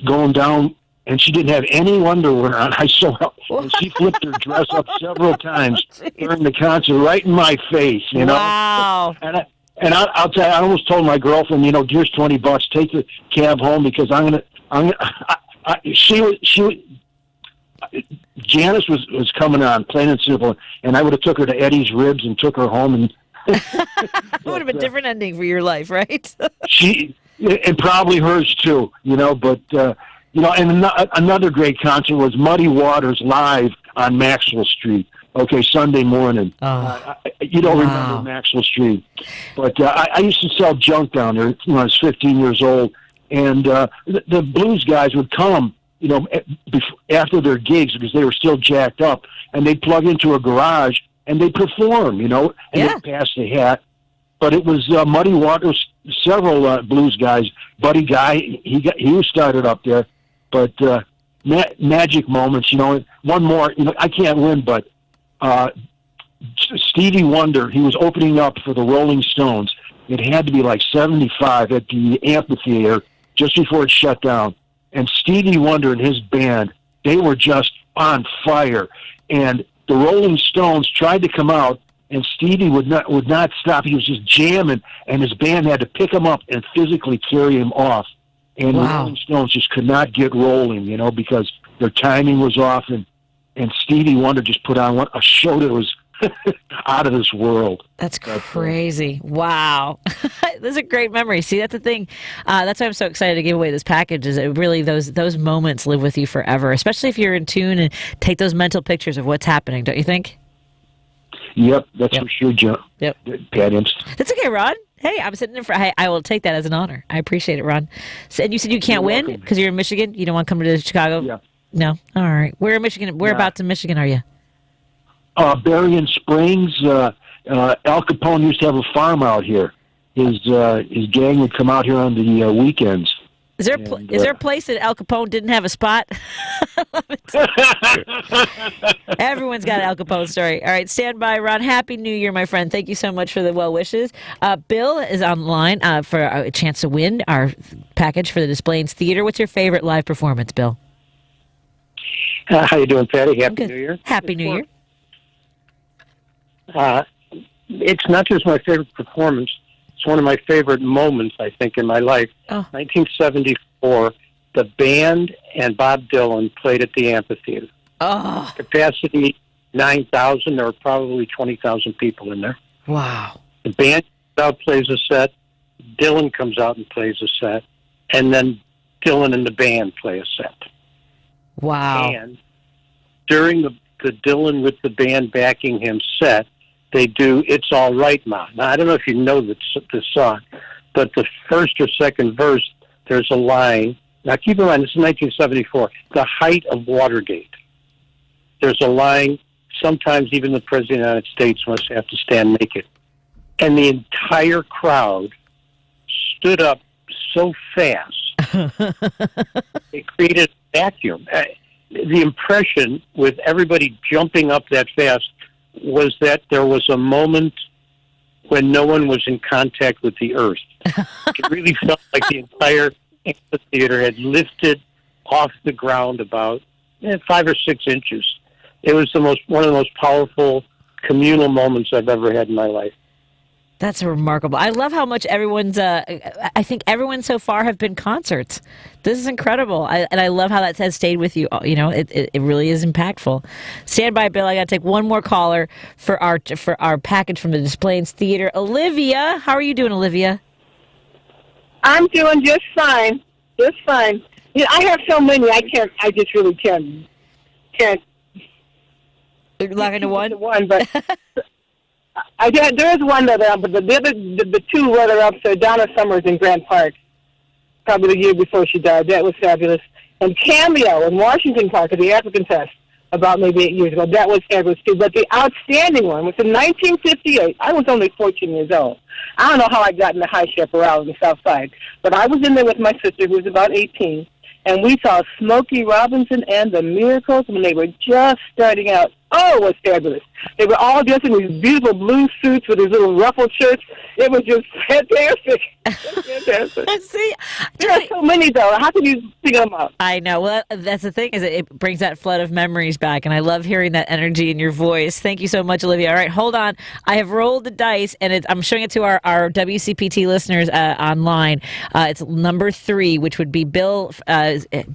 going down, and she didn't have any underwear on. I saw her, and she flipped her dress up several times during the concert, right in my face. Wow! And I'll tell you, I almost told my girlfriend, here's $20, take the cab home, because Janice was coming on, plain and simple, and I would have took her to Eddie's Ribs and took her home and. It would have been a different ending for your life, right? And probably hers too, but, and another great concert was Muddy Waters live on Maxwell Street. Okay, Sunday morning. You don't remember Maxwell Street. But I used to sell junk down there when I was 15 years old. And the blues guys would come, after their gigs, because they were still jacked up, and they'd plug into a garage and they'd perform, and they'd pass the hat. but it was Muddy Waters, several blues guys. Buddy Guy, he was started up there, but magic moments. One more. I can't win, but Stevie Wonder. He was opening up for the Rolling Stones. It had to be like 75 at the amphitheater just before it shut down. And Stevie Wonder and his band, they were just on fire. And the Rolling Stones tried to come out, and Stevie would not stop. He was just jamming, and his band had to pick him up and physically carry him off. And the Rolling Stones just could not get rolling, because their timing was off. And Stevie Wonder just put on a show that was out of this world. That's crazy. Wow. Those are great memories. See, that's the thing. That's why I'm so excited to give away this package, is it really those moments live with you forever, especially if you're in tune and take those mental pictures of what's happening, don't you think? Yep, that's for sure, Joe. Yep. Pat Imst. That's okay, Ron. Hey, I'm sitting in front. I will take that as an honor. I appreciate it, Ron. So, and you said you can't win because you're in Michigan? You don't want to come to Chicago? Yeah. No? All right. Where in Michigan? Whereabouts in Michigan are you? Berrien Springs. Al Capone used to have a farm out here. His gang would come out here on the weekends. Is there a place that Al Capone didn't have a spot? Everyone's got an Al Capone story. All right, stand by, Ron. Happy New Year, my friend. Thank you so much for the well wishes. Bill is online for a chance to win our package for the Displays Theater. What's your favorite live performance, Bill? How you doing, Patty? Happy New Year. Happy New Year. It's not just my favorite performance. It's one of my favorite moments, I think, in my life. 1974, the band and Bob Dylan played at the amphitheater. Capacity 9,000. There were probably 20,000 people in there. Wow. The band comes out, plays a set. Dylan comes out and plays a set. And then Dylan and the band play a set. Wow. And during the Dylan with the band backing him set, they do It's All Right Ma. Now, I don't know if you know this song, but the first or second verse, there's a line. Now, keep in mind, this is 1974, the height of Watergate. There's a line, sometimes even the President of the United States must have to stand naked. And the entire crowd stood up so fast, it created a vacuum. The impression with everybody jumping up that fast was that there was a moment when no one was in contact with the earth. It really felt like the entire amphitheater had lifted off the ground about 5 or 6 inches. It was one of the most powerful communal moments I've ever had in my life. That's remarkable. I love how much everyone's, I think everyone so far have been concerts. This is incredible. And I love how that has stayed with you. It really is impactful. Stand by, Bill. I got to take one more caller for our package from the Displays Theater. Olivia, how are you doing, Olivia? I'm doing just fine. Just fine. I have so many, I just really can't. Lock into one? But there is one that but the two runner-ups are Donna Summers in Grant Park, probably the year before she died. That was fabulous. And Cameo in Washington Park at the African Fest about maybe 8 years ago. That was fabulous too. But the outstanding one was in 1958. I was only 14 years old. I don't know how I got in the High Chaparral in the South Side, but I was in there with my sister, who was about 18, and we saw Smokey Robinson and the Miracles when they were just starting out. Oh, it was fabulous. They were all dressed in these beautiful blue suits with these little ruffled shirts. It was just fantastic. Fantastic. See, there are so many, though. How can you figure them out? I know. Well, that's the thing, is it brings that flood of memories back, and I love hearing that energy in your voice. Thank you so much, Olivia. All right, hold on. I have rolled the dice, and I'm showing it to our WCPT listeners online. It's number 3, which would be Bill.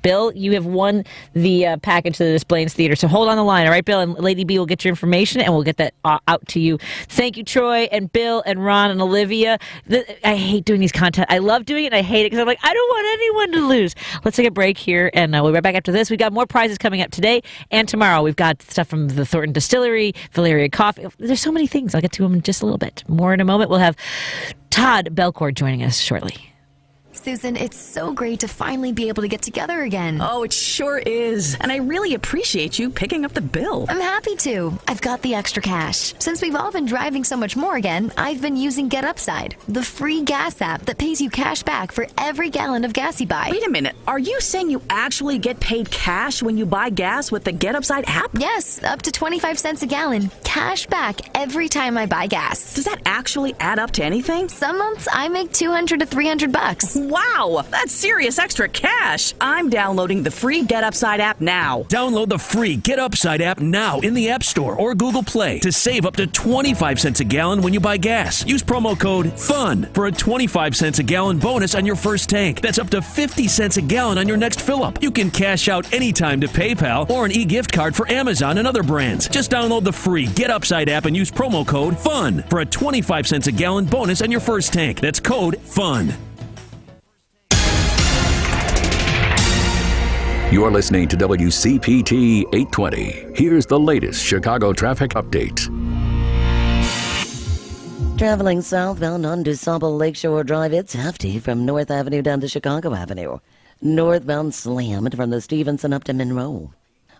Bill, you have won the package to the Displays Theater, so hold on the line, all right, Bill? And Lady B will get your information, and we'll get that out to you. Thank you, Troy and Bill and Ron and Olivia. I hate doing these contests. I love doing it, and I hate it because I'm like, I don't want anyone to lose. Let's take a break here, and we'll be right back after this. We got more prizes coming up today and tomorrow. We've got stuff from the Thornton Distillery, Valeria Coffee. There's so many things. I'll get to them in just a little bit. More in a moment. We'll have Todd Belcore joining us shortly. Susan, it's so great to finally be able to get together again. Oh, it sure is. And I really appreciate you picking up the bill. I'm happy to. I've got the extra cash. Since we've all been driving so much more again, I've been using Get Upside, the free gas app that pays you cash back for every gallon of gas you buy. Wait a minute. Are you saying you actually get paid cash when you buy gas with the Get Upside app? Yes, up to 25 cents a gallon. Cash back every time I buy gas. Does that actually add up to anything? Some months I make $200 to $300. Wow, that's serious extra cash. I'm downloading the free Get Upside app now. Download the free Get Upside app now in the App Store or Google Play to save up to 25 cents a gallon when you buy gas. Use promo code FUN for a 25 cents a gallon bonus on your first tank. That's up to 50 cents a gallon on your next fill-up. You can cash out anytime to PayPal or an e-gift card for Amazon and other brands. Just download the free Get Upside app and use promo code FUN for a 25 cents a gallon bonus on your first tank. That's code FUN. You're listening to WCPT 820. Here's the latest Chicago traffic update. Traveling southbound on DuSable Lakeshore Drive, it's hefty from North Avenue down to Chicago Avenue. Northbound slammed from the Stevenson up to Monroe.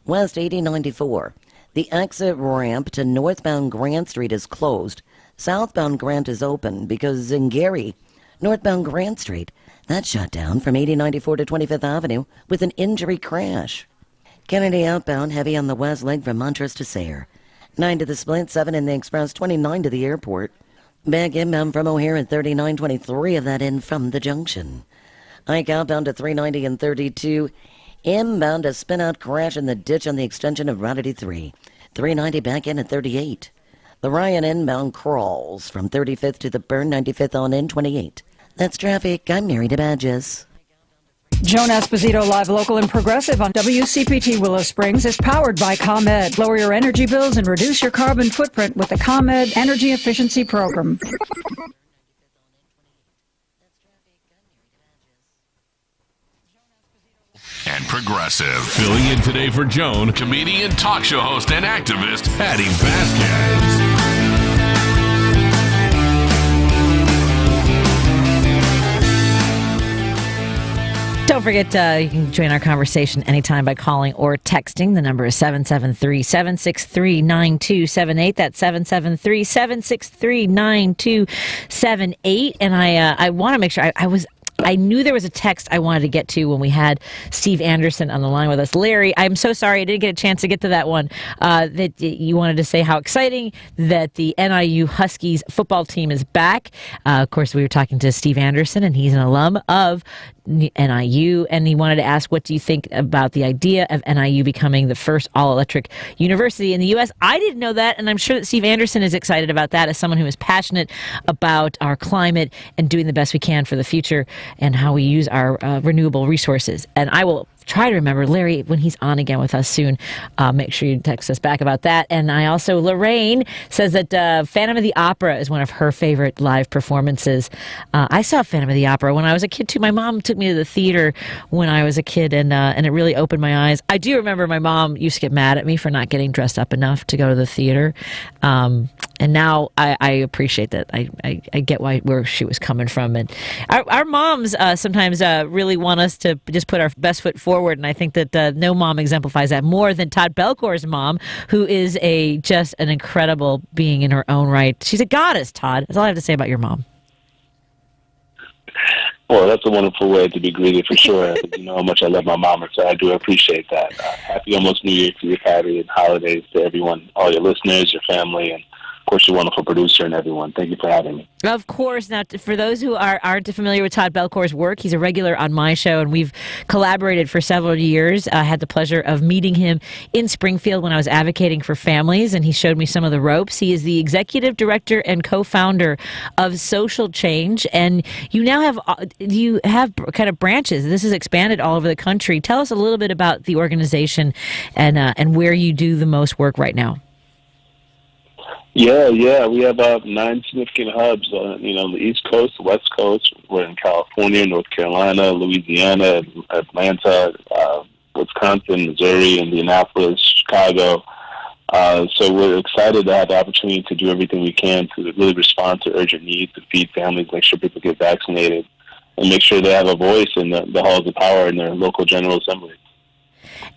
West 8094. The exit ramp to northbound Grant Street is closed. Southbound Grant is open because in Gary, northbound Grant Street, that's shut down from 8094 to 25th Avenue with an injury crash. Kennedy outbound heavy on the west leg from Montrose to Sayre. 9 to the Split, 7 in the Express, 29 to the airport. Back inbound from O'Hare at 39, 23 of that in from the junction. Ike outbound to 390 and 32. Inbound a spin-out crash in the ditch on the extension of Route 83. 390 back in at 38. The Ryan inbound crawls from 35th to the Burn, 95th on in, 28. That's traffic. I'm Mary DeBadges. Joan Esposito, live, local, and progressive on WCPT Willow Springs is powered by ComEd. Lower your energy bills and reduce your carbon footprint with the ComEd Energy Efficiency Program. And progressive. Filling in today for Joan, comedian, talk show host, and activist, Patti Vasquez. Don't forget, you can join our conversation anytime by calling or texting. The number is 773-763-9278. That's 773-763-9278. And I want to make sure I knew there was a text I wanted to get to when we had Steve Anderson on the line with us. Larry, I'm so sorry I didn't get a chance to get to that one. That you wanted to say how exciting that the NIU Huskies football team is back. Of course, we were talking to Steve Anderson, and he's an alum of NIU, and he wanted to ask, what do you think about the idea of NIU becoming the first all-electric university in the U.S.? I didn't know that, and I'm sure that Steve Anderson is excited about that as someone who is passionate about our climate and doing the best we can for the future and how we use our renewable resources. And I will try to remember, Larry, when he's on again with us soon, make sure you text us back about that. And I also, Lorraine says that Phantom of the Opera is one of her favorite live performances. I saw Phantom of the Opera when I was a kid, too. My mom took me to the theater when I was a kid, and it really opened my eyes. I do remember my mom used to get mad at me for not getting dressed up enough to go to the theater. And now I appreciate that. I get where she was coming from. And our moms sometimes really want us to just put our best foot forward. And I think that no mom exemplifies that more than Todd Belcore's mom, who is just an incredible being in her own right. She's a goddess, Todd. That's all I have to say about your mom. Well, that's a wonderful way to be greeted, for sure. You know how much I love my mama, so I do appreciate that. Happy almost New Year to you, Patty, and holidays to everyone, all your listeners, your family, and of course, your wonderful producer and everyone. Thank you for having me. Of course. Now, for those who aren't familiar with Todd Belcore's work, he's a regular on my show, and we've collaborated for several years. I had the pleasure of meeting him in Springfield when I was advocating for families, and he showed me some of the ropes. He is the executive director and co-founder of Social Change, and you now have kind of branches. This is expanded all over the country. Tell us a little bit about the organization and where you do the most work right now. Yeah. We have 9 significant hubs, on the East Coast, the West Coast. We're in California, North Carolina, Louisiana, Atlanta, Wisconsin, Missouri, Indianapolis, Chicago. So we're excited to have the opportunity to do everything we can to really respond to urgent needs, to feed families, make sure people get vaccinated, and make sure they have a voice in the halls of power in their local General Assembly.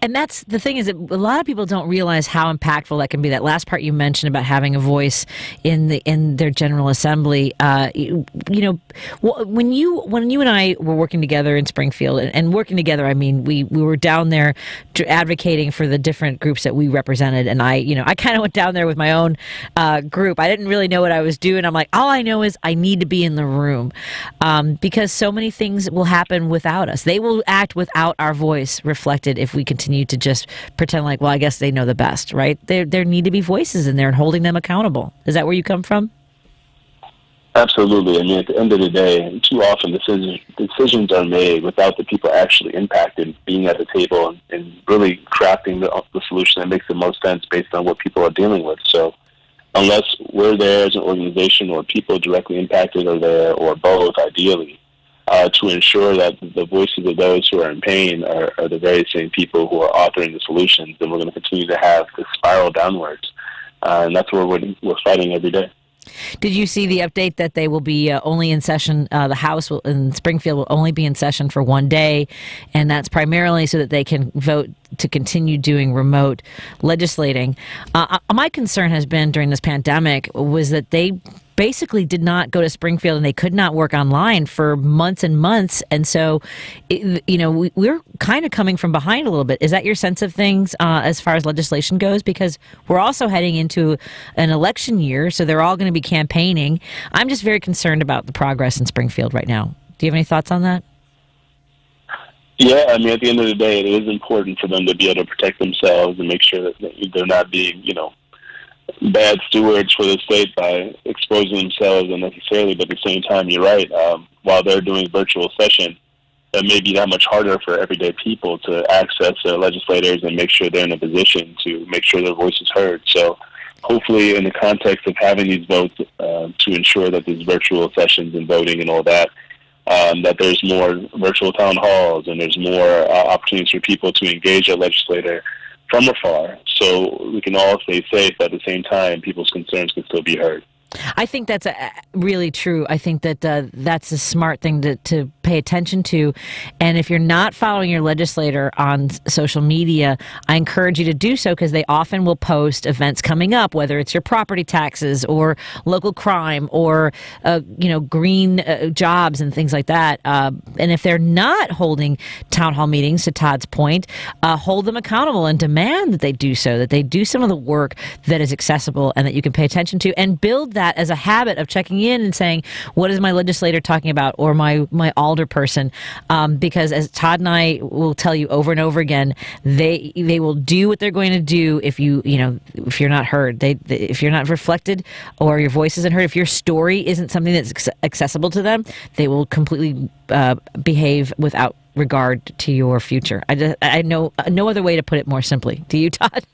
And that's the thing, is that a lot of people don't realize how impactful that can be. That last part you mentioned about having a voice in their General Assembly. When you and I were working together in Springfield, and working together, I mean we were down there advocating for the different groups that we represented. And I kind of went down there with my own group. I didn't really know what I was doing. I'm like, all I know is I need to be in the room, because so many things will happen without us. They will act without our voice reflected if we continue to just pretend like, well, I guess they know the best, right? There need to be voices in there and holding them accountable. Is that where you come from? Absolutely. I mean, at the end of the day, too often decisions are made without the people actually impacted being at the table and really crafting the solution that makes the most sense based on what people are dealing with. So unless we're there as an organization, or people directly impacted are there, or both, ideally, to ensure that the voices of those who are in pain are the very same people who are authoring the solutions, then we're going to continue to have this spiral downwards. And that's where we're fighting every day. Did you see the update that they will be only in session, the House in Springfield will only be in session for one day, and that's primarily so that they can vote to continue doing remote legislating? My concern has been during this pandemic was that they basically did not go to Springfield and they could not work online for months and months. And so, we're kind of coming from behind a little bit. Is that your sense of things as far as legislation goes? Because we're also heading into an election year, so they're all going to be campaigning. I'm just very concerned about the progress in Springfield right now. Do you have any thoughts on that? Yeah, I mean, at the end of the day, it is important for them to be able to protect themselves and make sure that they're not being, bad stewards for the state by exposing themselves unnecessarily. But at the same time, you're right. While they're doing virtual session, it may be that much harder for everyday people to access their legislators and make sure they're in a position to make sure their voice is heard. So hopefully, in the context of having these votes to ensure that these virtual sessions and voting and all that, that there's more virtual town halls and there's more opportunities for people to engage a legislator from afar, so we can all stay safe, but at the same time, people's concerns can still be heard. I think that's really true. I think that that's a smart thing to pay attention to. And if you're not following your legislator on social media, I encourage you to do so, because they often will post events coming up, whether it's your property taxes or local crime or green jobs and things like that. And if they're not holding town hall meetings, to Todd's point, hold them accountable and demand that they do so, that they do some of the work that is accessible and that you can pay attention to, and build that as a habit of checking in and saying, what is my legislator talking about, or my alder person? Because as Todd and I will tell you over and over again, they will do what they're going to do if if you're not heard, if you're not reflected or your voice isn't heard, if your story isn't something that's accessible to them, they will completely behave without regard to your future. I know no other way to put it more simply. Do you, Todd?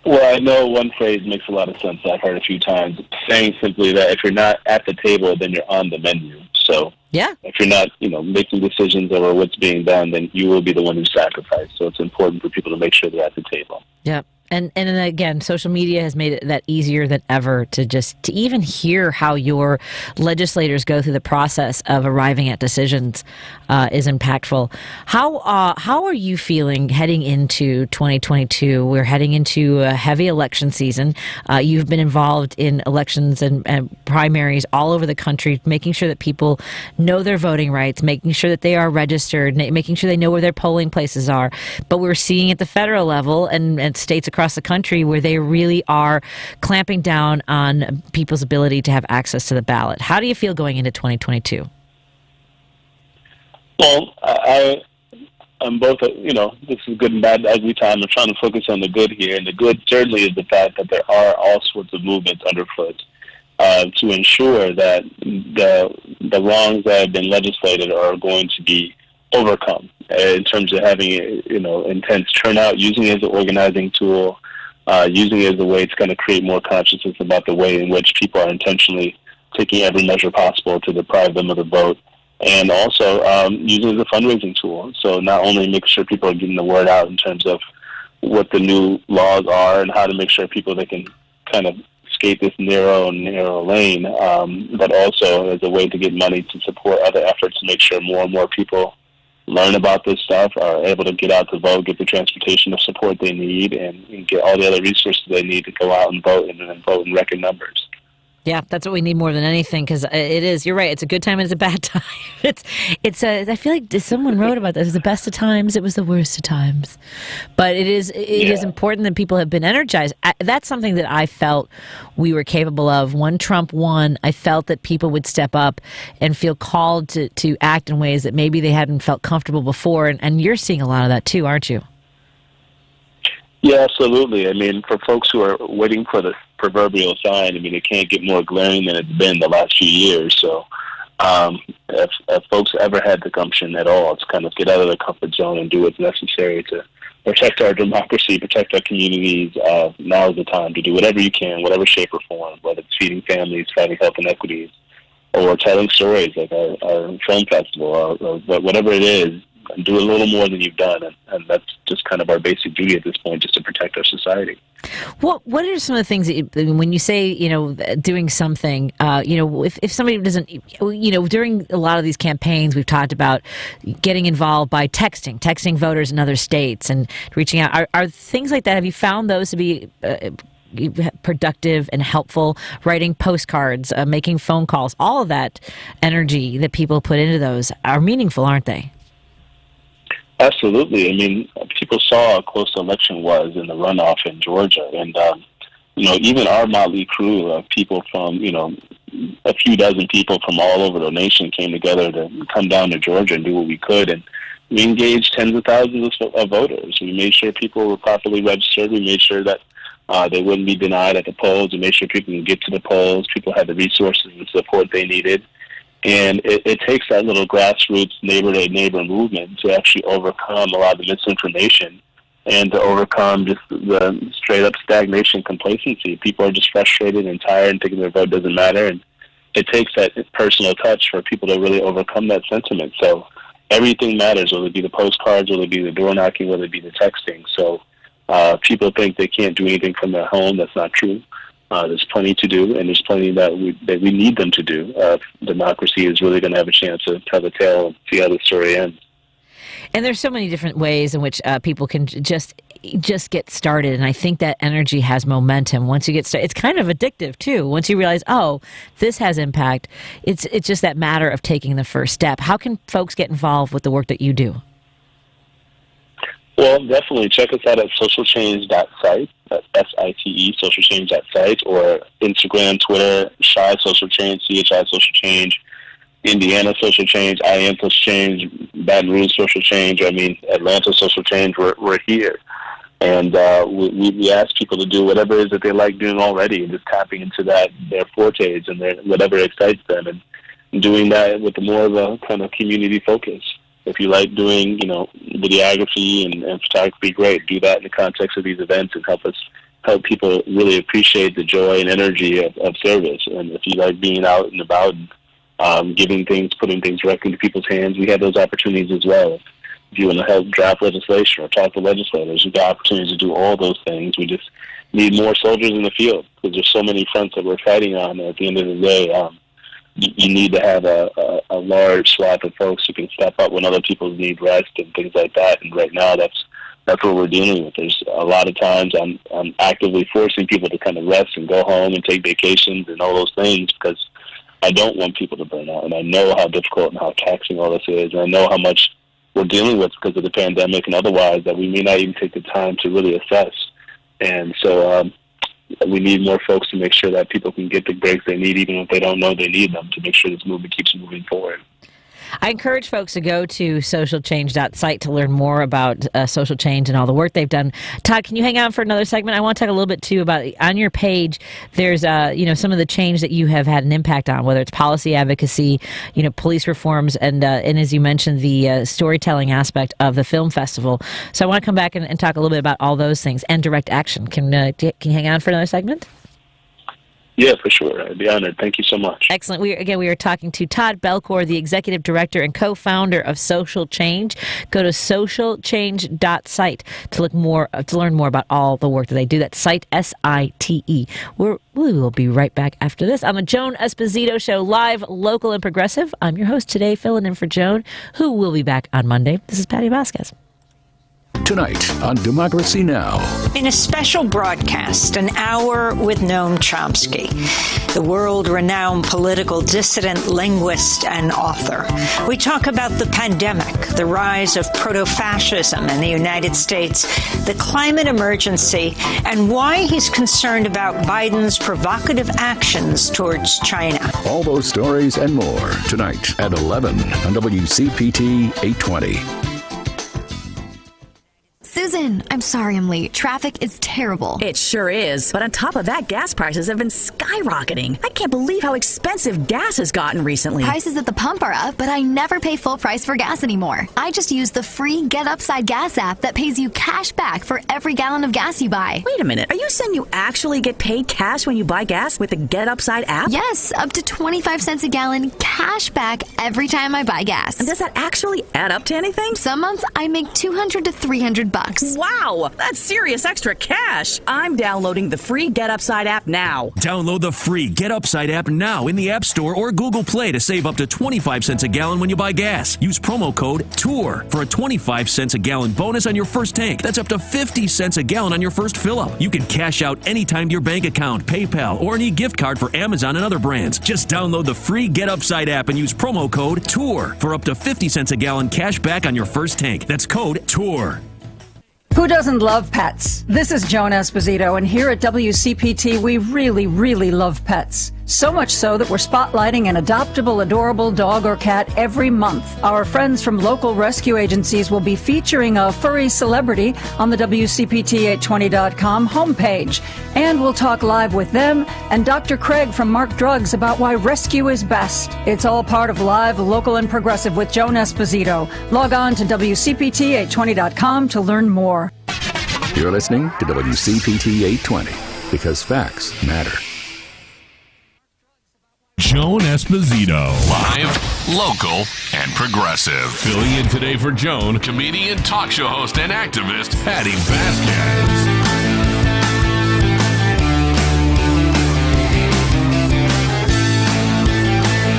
Well, I know one phrase makes a lot of sense. I've heard a few times, saying simply that if you're not at the table, then you're on the menu. So yeah, if you're not, making decisions over what's being done, then you will be the one who's sacrificed. So it's important for people to make sure they're at the table. Yeah. And again, social media has made it that easier than ever to even hear how your legislators go through the process of arriving at decisions is impactful. How are you feeling heading into 2022? We're heading into a heavy election season. You've been involved in elections and primaries all over the country, making sure that people know their voting rights, making sure that they are registered, making sure they know where their polling places are. But we're seeing at the federal level and states across the country where they really are clamping down on people's ability to have access to the ballot. How do you feel going into 2022? Well, I'm both, this is good and bad every time. I'm trying to focus on the good here, and the good certainly is the fact that there are all sorts of movements underfoot to ensure that the wrongs that have been legislated are going to be overcome in terms of having intense turnout, using it as an organizing tool, using it as a way to kind of create more consciousness about the way in which people are intentionally taking every measure possible to deprive them of the vote, and also using it as a fundraising tool. So not only make sure people are getting the word out in terms of what the new laws are and how to make sure people they can kind of skate this narrow lane, but also as a way to get money to support other efforts to make sure more and more people learn about this stuff, are able to get out to vote, get the transportation of support they need, and get all the other resources they need to go out and vote, and vote in record numbers. Yeah, that's what we need more than anything, because it is. You're right. It's a good time and it's a bad time. I feel like someone wrote about this. It was the best of times. It was the worst of times. But it is important that people have been energized. That's something that I felt we were capable of. When Trump won, I felt that people would step up and feel called to act in ways that maybe they hadn't felt comfortable before. And you're seeing a lot of that too, aren't you? Yeah, absolutely. I mean, for folks who are waiting for the proverbial sign, I mean, it can't get more glaring than it's been the last few years. So if folks ever had the gumption at all, it's kind of get out of their comfort zone and do what's necessary to protect our democracy, protect our communities. Now is the time to do whatever you can, whatever shape or form, whether it's feeding families, fighting health inequities, or telling stories like our film festival, or whatever it is. Do a little more than you've done, and that's just kind of our basic duty at this point, just to protect our society. What are some of the things that when you say, doing something, if somebody doesn't, during a lot of these campaigns, we've talked about getting involved by texting voters in other states and reaching out. Are things like that, have you found those to be productive and helpful? Writing postcards, making phone calls, all of that energy that people put into those are meaningful, aren't they? Absolutely. I mean, people saw how close the election was in the runoff in Georgia. And, even our motley crew of people from, a few dozen people from all over the nation came together to come down to Georgia and do what we could. And we engaged tens of thousands of voters. We made sure people were properly registered. We made sure that they wouldn't be denied at the polls. We made sure people could get to the polls. People had the resources and support they needed. And it takes that little grassroots neighbor-to-neighbor movement to actually overcome a lot of the misinformation and to overcome just the straight-up stagnation complacency. People are just frustrated and tired and thinking their vote doesn't matter. And it takes that personal touch for people to really overcome that sentiment. So everything matters, whether it be the postcards, whether it be the door knocking, whether it be the texting. So people think they can't do anything from their home. That's not true. There's plenty to do, and there's plenty that we need them to do. Democracy is really going to have a chance to tell the tale and see how the story ends. And there's so many different ways in which people can just get started, and I think that energy has momentum. Once you get started, it's kind of addictive too. Once you realize, oh, this has impact, it's just that matter of taking the first step. How can folks get involved with the work that you do? Well, definitely check us out at socialchange.site, that's SITE, socialchange.site, or Instagram, Twitter, Shy Social Change, CHI Social Change, Indiana Social Change, IAM Social Change, Baton Rouge Social Change, Atlanta Social Change. We're here. And we ask people to do whatever it is that they like doing already, and just tapping into their fortes and whatever excites them, and doing that with more of a kind of community focus. If you like doing, videography and photography, great. Do that in the context of these events and help people really appreciate the joy and energy of service. And if you like being out and about and giving things, putting things directly into people's hands, we have those opportunities as well. If you want to help draft legislation or talk to legislators, we've got opportunities to do all those things. We just need more soldiers in the field, because there's so many fronts that we're fighting on. At the end of the day, you need to have a large swath of folks who can step up when other people need rest and things like that. And right now, that's what we're dealing with. There's a lot of times I'm actively forcing people to kind of rest and go home and take vacations and all those things, because I don't want people to burn out. And I know how difficult and how taxing all this is. And I know how much we're dealing with because of the pandemic and otherwise, that we may not even take the time to really assess. And so we need more folks to make sure that people can get the breaks they need, even if they don't know they need them, to make sure this movement keeps moving forward. I encourage folks to go to socialchange.site to learn more about social change and all the work they've done. Todd, can you hang out for another segment? I want to talk a little bit, too, about on your page, there's some of the change that you have had an impact on, whether it's policy advocacy, police reforms, and as you mentioned, the storytelling aspect of the film festival. So I want to come back and talk a little bit about all those things and direct action. Can you hang on for another segment? Yeah, for sure. I'd be honored. Thank you so much. Excellent. We are talking to Todd Belcore, the executive director and co-founder of Social Change. Go to socialchange.site to learn more about all the work that they do. That's site, SITE. We will be right back after this on the Joan Esposito Show, live, local, and progressive. I'm your host today, filling in for Joan, who will be back on Monday. This is Patti Vasquez. Tonight on Democracy Now! In a special broadcast, an hour with Noam Chomsky, the world-renowned political dissident, linguist, and author. We talk about the pandemic, the rise of proto-fascism in the United States, the climate emergency, and why he's concerned about Biden's provocative actions towards China. All those stories and more tonight at 11 on WCPT 820. Susan, I'm sorry I'm late. Traffic is terrible. It sure is. But on top of that, gas prices have been skyrocketing. I can't believe how expensive gas has gotten recently. Prices at the pump are up, but I never pay full price for gas anymore. I just use the free Get Upside gas app that pays you cash back for every gallon of gas you buy. Wait a minute. Are you saying you actually get paid cash when you buy gas with the Get Upside app? Yes, up to 25 cents a gallon cash back every time I buy gas. And does that actually add up to anything? Some months I make $200 to $300. Wow, that's serious extra cash. I'm downloading the free Get Upside app now. Download the free Get Upside app now in the App Store or Google Play to save up to 25 cents a gallon when you buy gas. Use promo code TOUR for a 25 cents a gallon bonus on your first tank. That's up to 50 cents a gallon on your first fill-up. You can cash out anytime to your bank account, PayPal, or an e-gift card for Amazon and other brands. Just download the free Get Upside app and use promo code TOUR for up to 50 cents a gallon cash back on your first tank. That's code TOUR. Who doesn't love pets? This is Joan Esposito, and here at WCPT, we really, really love pets. So much so that we're spotlighting an adoptable, adorable dog or cat every month. Our friends from local rescue agencies will be featuring a furry celebrity on the WCPT820.com homepage. And we'll talk live with them and Dr. Craig from Mark Drugs about why rescue is best. It's all part of Live, Local, and Progressive with Joan Esposito. Log on to WCPT820.com to learn more. You're listening to WCPT 820 because facts matter. Joan Esposito. Live, local, and progressive. Filling in today for Joan, comedian, talk show host, and activist, Patti Vasquez.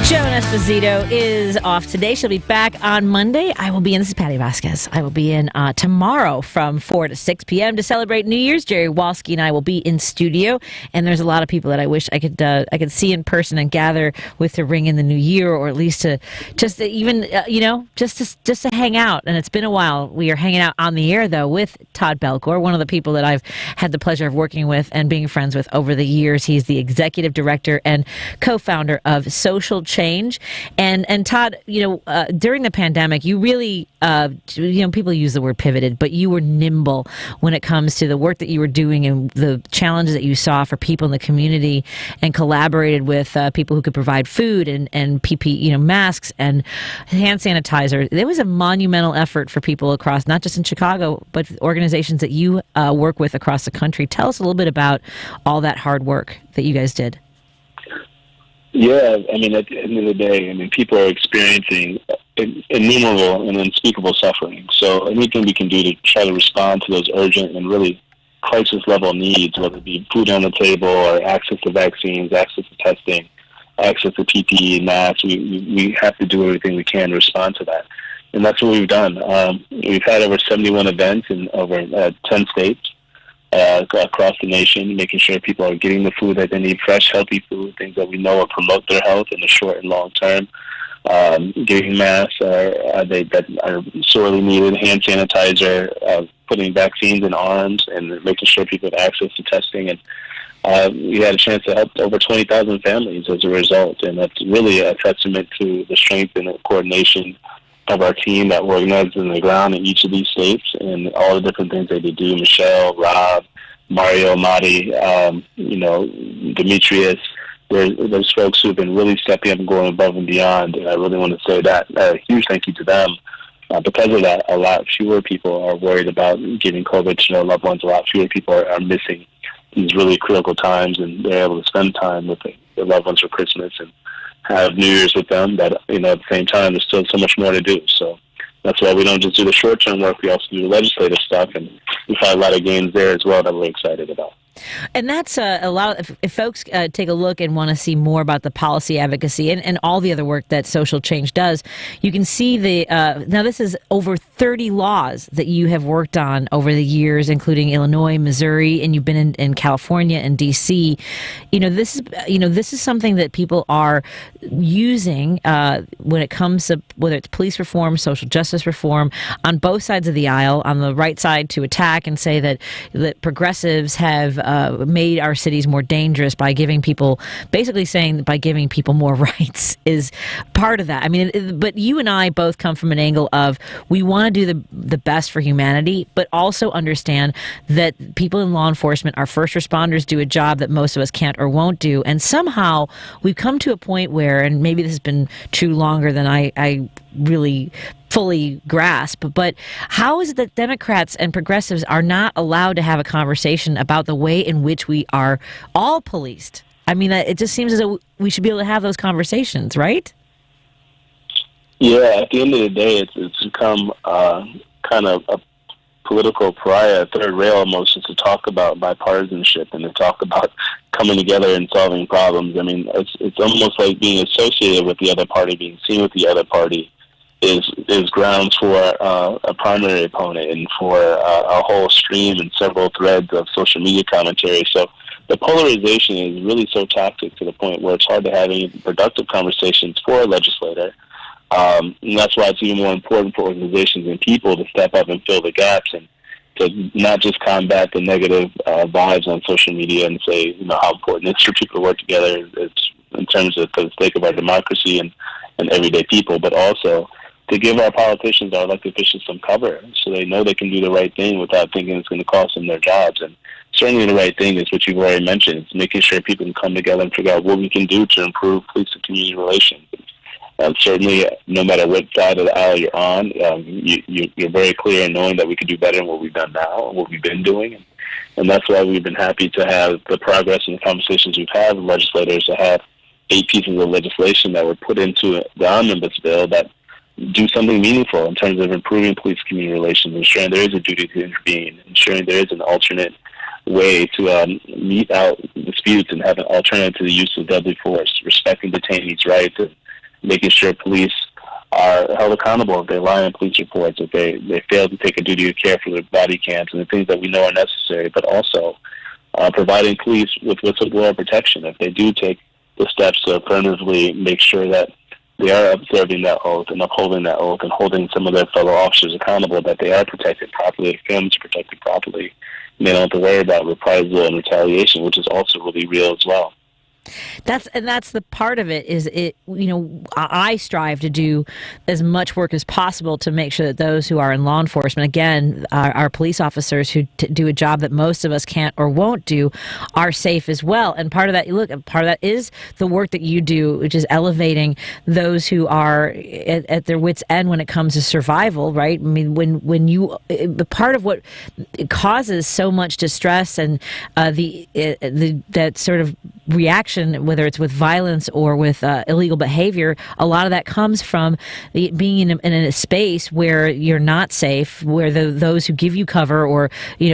Joan Esposito is off today. She'll be back on Monday. I will be in. This is Patti Vasquez. I will be in tomorrow from 4 to 6 p.m. to celebrate New Year's. Jerry Walski and I will be in studio, and there's a lot of people that I wish I could see in person and gather with to ring in the new year, or at least to just to even just to hang out. And it's been a while. We are hanging out on the air though with Todd Belcore, one of the people that I've had the pleasure of working with and being friends with over the years. He's the executive director and co-founder of Social Change. And Todd, during the pandemic, you really, people use the word pivoted, but you were nimble when it comes to the work that you were doing and the challenges that you saw for people in the community, and collaborated with people who could provide food and PPE, masks and hand sanitizer. There was a monumental effort for people across, not just in Chicago, but organizations that you work with across the country. Tell us a little bit about all that hard work that you guys did. Yeah, at the end of the day, people are experiencing innumerable and unspeakable suffering. So anything we can do to try to respond to those urgent and really crisis-level needs, whether it be food on the table or access to vaccines, access to testing, access to PPE, masks, we have to do everything we can to respond to that. And that's what we've done. We've had over 71 events in over 10 states. Across the nation, making sure people are getting the food that they need, fresh, healthy food, things that we know will promote their health in the short and long term. Getting masks that are sorely needed, hand sanitizer, putting vaccines in arms, and making sure people have access to testing. And we had a chance to help over 20,000 families as a result, and that's really a testament to the strength and the coordination of our team that organized on the ground in each of these states, and all the different things that they do. Michelle, Rob, Mario, Madi, Demetrius, those folks who have been really stepping up and going above and beyond. And I really want to say that a huge thank you to them. Because of that, a lot fewer people are worried about giving COVID to their loved ones. A lot fewer people are missing these really critical times, and they're able to spend time with their loved ones for Christmas and have New Year's with them. But at the same time, there's still so much more to do. So that's why we don't just do the short-term work; we also do the legislative stuff, and we find a lot of gains there as well that we're excited about. And that's a lot of, if folks take a look and want to see more about the policy advocacy and all the other work that social change does, you can see now this is over 30 laws that you have worked on over the years, including Illinois, Missouri, and you've been in California and DC. This is something that people are using when it comes to whether it's police reform, social justice reform, on both sides of the aisle. On the right side, to attack and say that progressives have made our cities more dangerous by giving people, basically saying that by giving people more rights is part of that. I mean, but you and I both come from an angle of we want to do the best for humanity, but also understand that people in law enforcement, our first responders, do a job that most of us can't or won't do. And somehow we've come to a point where, and maybe this has been true longer than I really fully grasp, but how is it that Democrats and progressives are not allowed to have a conversation about the way in which we are all policed? I mean, it just seems as though we should be able to have those conversations, right? Yeah, at the end of the day, it's become kind of a political pariah, a third rail almost, just to talk about bipartisanship and to talk about coming together and solving problems. I mean, it's almost like being associated with the other party, being seen with the other party is grounds for a primary opponent and for a whole stream and several threads of social media commentary. So the polarization is really so toxic to the point where it's hard to have any productive conversations for a legislator. And that's why it's even more important for organizations and people to step up and fill the gaps and to not just combat the negative vibes on social media and say, how important it is for people to work together it's in terms of for the sake of our democracy and everyday people, but also to give our politicians, our elected officials, some cover so they know they can do the right thing without thinking it's going to cost them their jobs. And certainly the right thing is what you've already mentioned. It's making sure people can come together and figure out what we can do to improve police and community relations. Certainly, no matter what side of the aisle you're on, you're very clear in knowing that we could do better than what we've done now and what we've been doing. And that's why we've been happy to have the progress and the conversations we've had with legislators to have 8 pieces of legislation that were put into the omnibus bill that do something meaningful in terms of improving police community relations, ensuring there is a duty to intervene, ensuring there is an alternate way to mete out disputes and have an alternative to the use of deadly force, respecting detainees' rights, and making sure police are held accountable if they lie on police reports, if they fail to take a duty of care for their body cams and the things that we know are necessary, but also providing police with whistleblower protection if they do take the steps to affirmatively make sure that they are observing that oath and upholding that oath and holding some of their fellow officers accountable, that they are protected properly, their families are protected properly, and they don't have to worry about reprisal and retaliation, which is also really real as well. That's the part of it is I strive to do as much work as possible to make sure that those who are in law enforcement, again, our police officers who do a job that most of us can't or won't do, are safe as well. And part of that is the work that you do, which is elevating those who are at their wits' end when it comes to survival, right? I mean, the part of what causes so much distress and that sort of reaction, whether it's with violence or with illegal behavior, a lot of that comes from being in a space where you're not safe, where those who give you cover or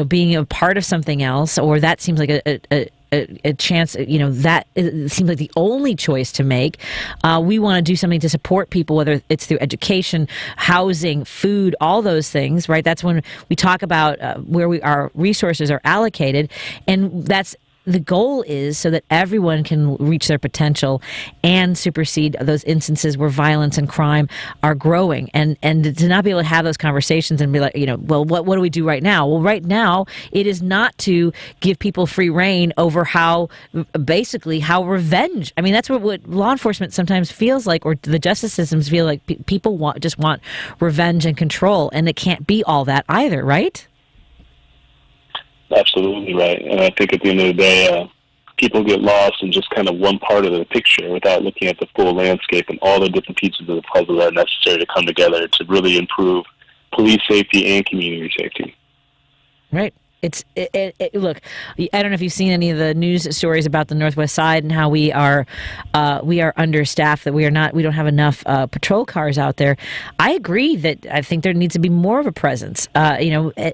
being a part of something else, or that seems like a chance, that seems like the only choice to make. We want to do something to support people, whether it's through education, housing, food, all those things, right? That's when we talk about where our resources are allocated, and that's the goal is so that everyone can reach their potential and supersede those instances where violence and crime are growing, and to not be able to have those conversations and be like, well, what do we do right now? Well, right now it is not to give people free reign over how revenge. I mean, that's what law enforcement sometimes feels like, or the justice systems feel like. People just want revenge and control, and it can't be all that either, right? Absolutely right. And I think at the end of the day, people get lost in just kind of one part of the picture without looking at the full landscape and all the different pieces of the puzzle that are necessary to come together to really improve police safety and community safety. Right. Look, I don't know if you've seen any of the news stories about the Northwest Side and how we are understaffed, that we don't have enough patrol cars out there. I agree that I think there needs to be more of a presence,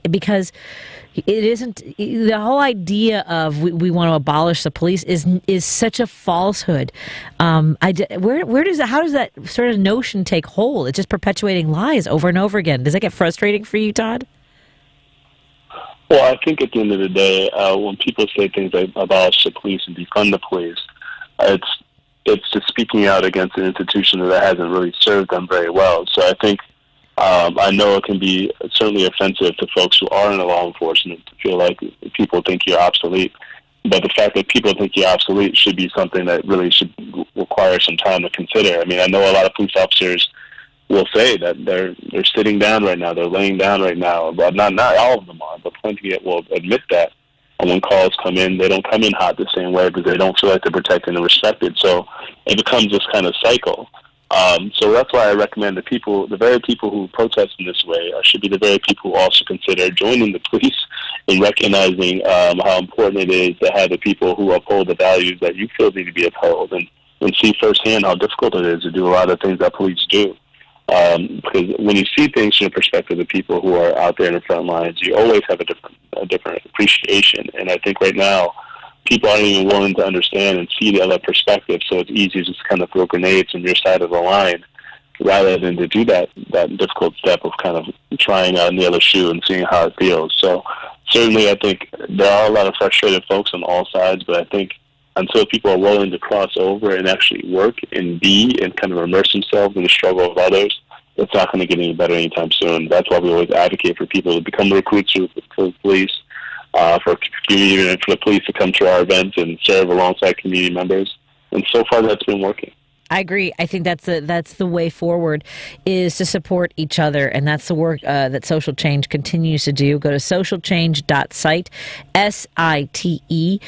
because it isn't the whole idea of we want to abolish the police is such a falsehood. How does that sort of notion take hold? It's just perpetuating lies over and over again. Does that get frustrating for you, Todd? Well, I think at the end of the day, when people say things like abolish the police and defund the police, it's just speaking out against an institution that hasn't really served them very well. So I think I know it can be certainly offensive to folks who are in law enforcement to feel like people think you're obsolete. But the fact that people think you're obsolete should be something that really should require some time to consider. I mean, I know a lot of police officers will say that they're sitting down right now, they're laying down right now. But not all of them are, but plenty will admit that. And when calls come in, they don't come in hot the same way because they don't feel like they're protected and respected. So it becomes this kind of cycle. So that's why I recommend the very people who protest in this way should be the very people who also consider joining the police and recognizing how important it is to have the people who uphold the values that you feel need to be upheld and see firsthand how difficult it is to do a lot of things that police do. Because when you see things from the perspective of people who are out there in the front lines, you always have a different appreciation. And I think right now, people aren't even willing to understand and see the other perspective, so it's easy to just kind of throw grenades on your side of the line rather than to do that difficult step of kind of trying on the other shoe and seeing how it feels. So certainly I think there are a lot of frustrated folks on all sides, but I think until people are willing to cross over and actually work and be and kind of immerse themselves in the struggle of others, it's not going to get any better anytime soon. That's why we always advocate for people to become recruits for the police, for community, and for the police to come to our events and serve alongside community members. And so far, that's been working. I agree. I think that's the way forward, is to support each other, and that's the work that Social Change continues to do. Go to socialchange.site, SITE.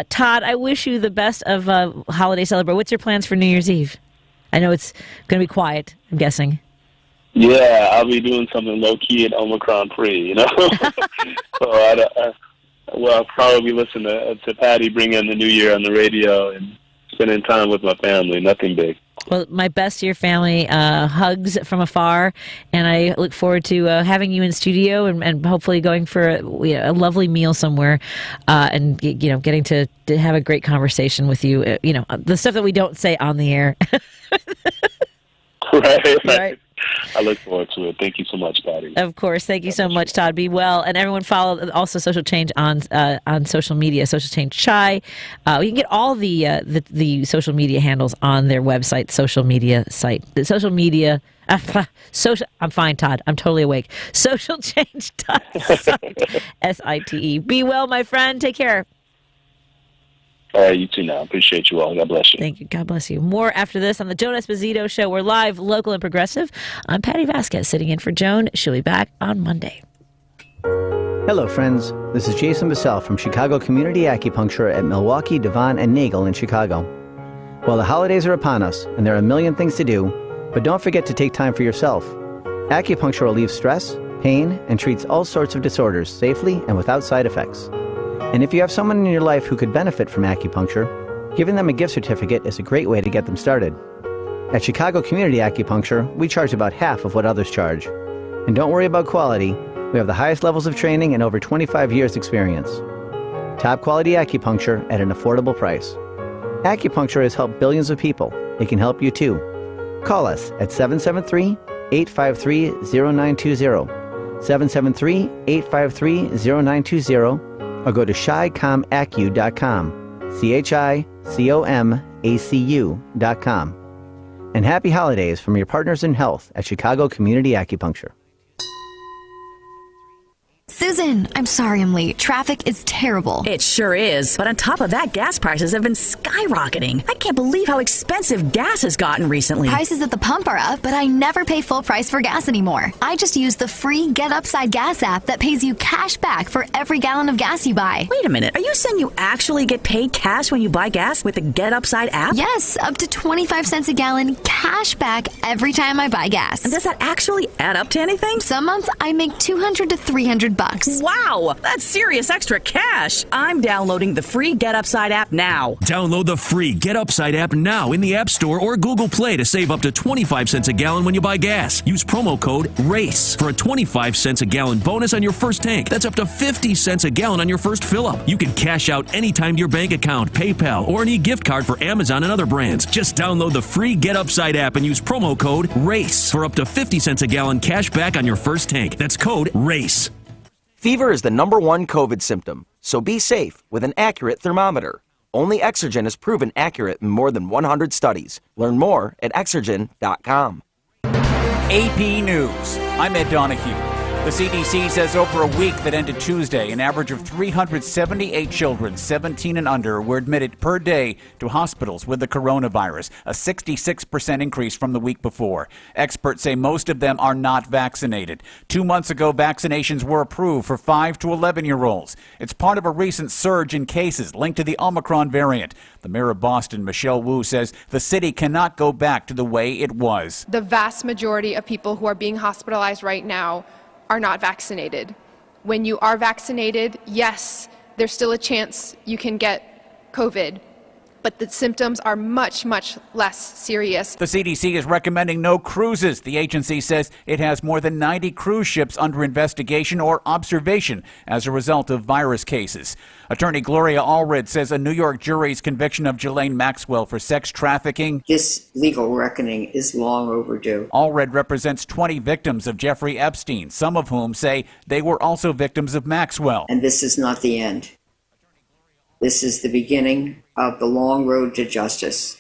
Todd, I wish you the best of holiday celebration. What's your plans for New Year's Eve? I know it's going to be quiet, I'm guessing. Yeah, I'll be doing something low-key and Omicron-free, So I'll probably listen to Patti bring in the new year on the radio and spending time with my family, nothing big. Well, my best to your family, hugs from afar, and I look forward to having you in studio and hopefully going for a lovely meal somewhere, and getting to have a great conversation with you. The stuff that we don't say on the air. Right. I look forward to it. Thank you so much, Patti. Of course. Thank you so much, Todd. Be well. And everyone follow also Social Change on social media, Social Change Chai. You can get all the social media handles on their website, social media site. The social media... I'm fine, Todd. I'm totally awake. Socialchange.site. SITE. Be well, my friend. Take care. All right, you too now. Appreciate you all. God bless you. Thank you. God bless you. More after this on the Joan Esposito Show. We're live, local, and progressive. I'm Patti Vasquez sitting in for Joan. She'll be back on Monday. Hello, friends. This is Jason Bissell from Chicago Community Acupuncture at Milwaukee, Devon, and Nagel in Chicago. Well, the holidays are upon us, and there are a million things to do, but don't forget to take time for yourself. Acupuncture relieves stress, pain, and treats all sorts of disorders safely and without side effects. And if you have someone in your life who could benefit from acupuncture, giving them a gift certificate is a great way to get them started. At Chicago Community Acupuncture, we charge about half of what others charge. And don't worry about quality. We have the highest levels of training and over 25 years experience. Top quality acupuncture at an affordable price. Acupuncture has helped billions of people. It can help you too. Call us at 773-853-0920, 773-853-0920, or go to chicomacu.com, CHICOMACU.com. And happy holidays from your partners in health at Chicago Community Acupuncture. Susan, I'm sorry I'm late. Traffic is terrible. It sure is. But on top of that, gas prices have been skyrocketing. I can't believe how expensive gas has gotten recently. Prices at the pump are up, but I never pay full price for gas anymore. I just use the free Get Upside gas app that pays you cash back for every gallon of gas you buy. Wait a minute. Are you saying you actually get paid cash when you buy gas with the Get Upside app? Yes, up to 25 cents a gallon cash back every time I buy gas. And does that actually add up to anything? Some months I make $200 to $300. $50. Wow, that's serious extra cash. I'm downloading the free Get Upside app now. Download the free Get Upside app now in the App Store or Google Play to save up to 25 cents a gallon when you buy gas. Use promo code RACE for a 25 cents a gallon bonus on your first tank. That's up to 50 cents a gallon on your first fill-up. You can cash out anytime to your bank account, PayPal, or an e-gift card for Amazon and other brands. Just download the free Get Upside app and use promo code RACE for up to 50 cents a gallon cash back on your first tank. That's code RACE. Fever is the #1 COVID symptom, so be safe with an accurate thermometer. Only Exergen is proven accurate in more than 100 studies. Learn more at Exergen.com. AP News. I'm Ed Donahue. The CDC says over a week that ended Tuesday, an average of 378 children 17 and under were admitted per day to hospitals with the coronavirus, a 66% increase from the week before. Experts say most of them are not vaccinated. 2 months ago, vaccinations were approved for 5 to 11-year-olds. It's part of a recent surge in cases linked to the Omicron variant. The mayor of Boston, Michelle Wu, says the city cannot go back to the way it was. The vast majority of people who are being hospitalized right now are not vaccinated. When you are vaccinated, yes, there's still a chance you can get COVID, but the symptoms are much, much less serious. The CDC is recommending no cruises. The agency says it has more than 90 cruise ships under investigation or observation as a result of virus cases. Attorney Gloria Allred says a New York jury's conviction of Ghislaine Maxwell for sex trafficking. This legal reckoning is long overdue. Allred represents 20 victims of Jeffrey Epstein, some of whom say they were also victims of Maxwell. And this is not the end. This is the beginning of the long road to justice.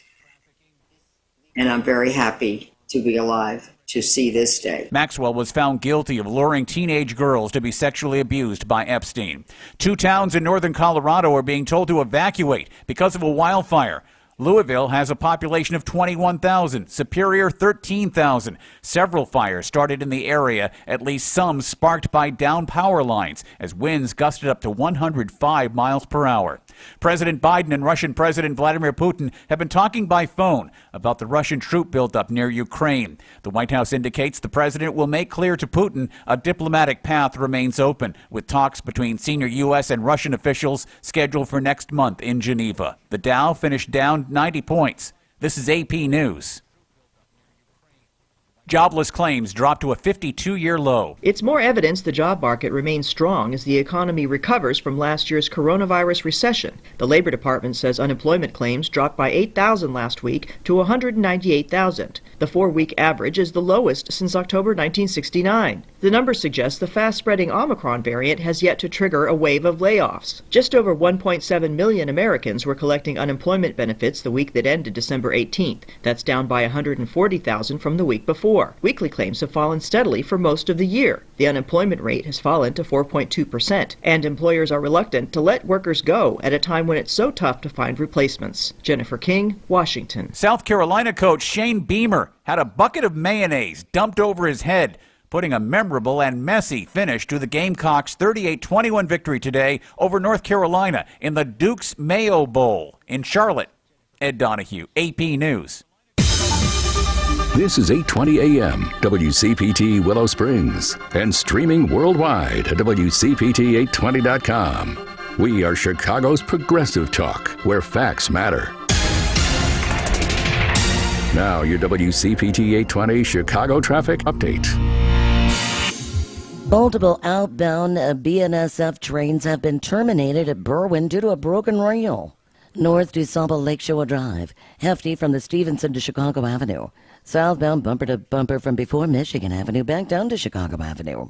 And I'm very happy to be alive to see this day. Maxwell was found guilty of luring teenage girls to be sexually abused by Epstein. 2 towns in northern Colorado are being told to evacuate because of a wildfire. Louisville has a population of 21,000, Superior 13,000. Several fires started in the area, at least some sparked by downed power lines as winds gusted up to 105 miles per hour. President Biden and Russian President Vladimir Putin have been talking by phone about the Russian troop buildup near Ukraine. The White House indicates the president will make clear to Putin a diplomatic path remains open, with talks between senior U.S. and Russian officials scheduled for next month in Geneva. The Dow finished down 90 points. This is AP News. Jobless claims dropped to a 52-year low. It's more evidence the job market remains strong as the economy recovers from last year's coronavirus recession. The Labor Department says unemployment claims dropped by 8,000 last week to 198,000. The 4-week average is the lowest since October 1969. The number suggests the fast-spreading Omicron variant has yet to trigger a wave of layoffs. Just over 1.7 million Americans were collecting unemployment benefits the week that ended December 18th. That's down by 140,000 from the week before. Weekly claims have fallen steadily for most of the year. The unemployment rate has fallen to 4.2%, and employers are reluctant to let workers go at a time when it's so tough to find replacements. Jennifer King, Washington. South Carolina coach Shane Beamer had a bucket of mayonnaise dumped over his head, putting a memorable and messy finish to the Gamecocks' 38-21 victory today over North Carolina in the Duke's Mayo Bowl in Charlotte. Ed Donahue, AP News. This is 8:20 a.m. WCPT Willow Springs and streaming worldwide at WCPT820.com. We are Chicago's progressive talk, where facts matter. Now your WCPT 820 Chicago traffic update. Multiple outbound BNSF trains have been terminated at Berwyn due to a broken rail. North to Sapa Lakeshore Drive, hefty from the Stevenson to Chicago Avenue. Southbound bumper to bumper from before Michigan Avenue back down to Chicago Avenue.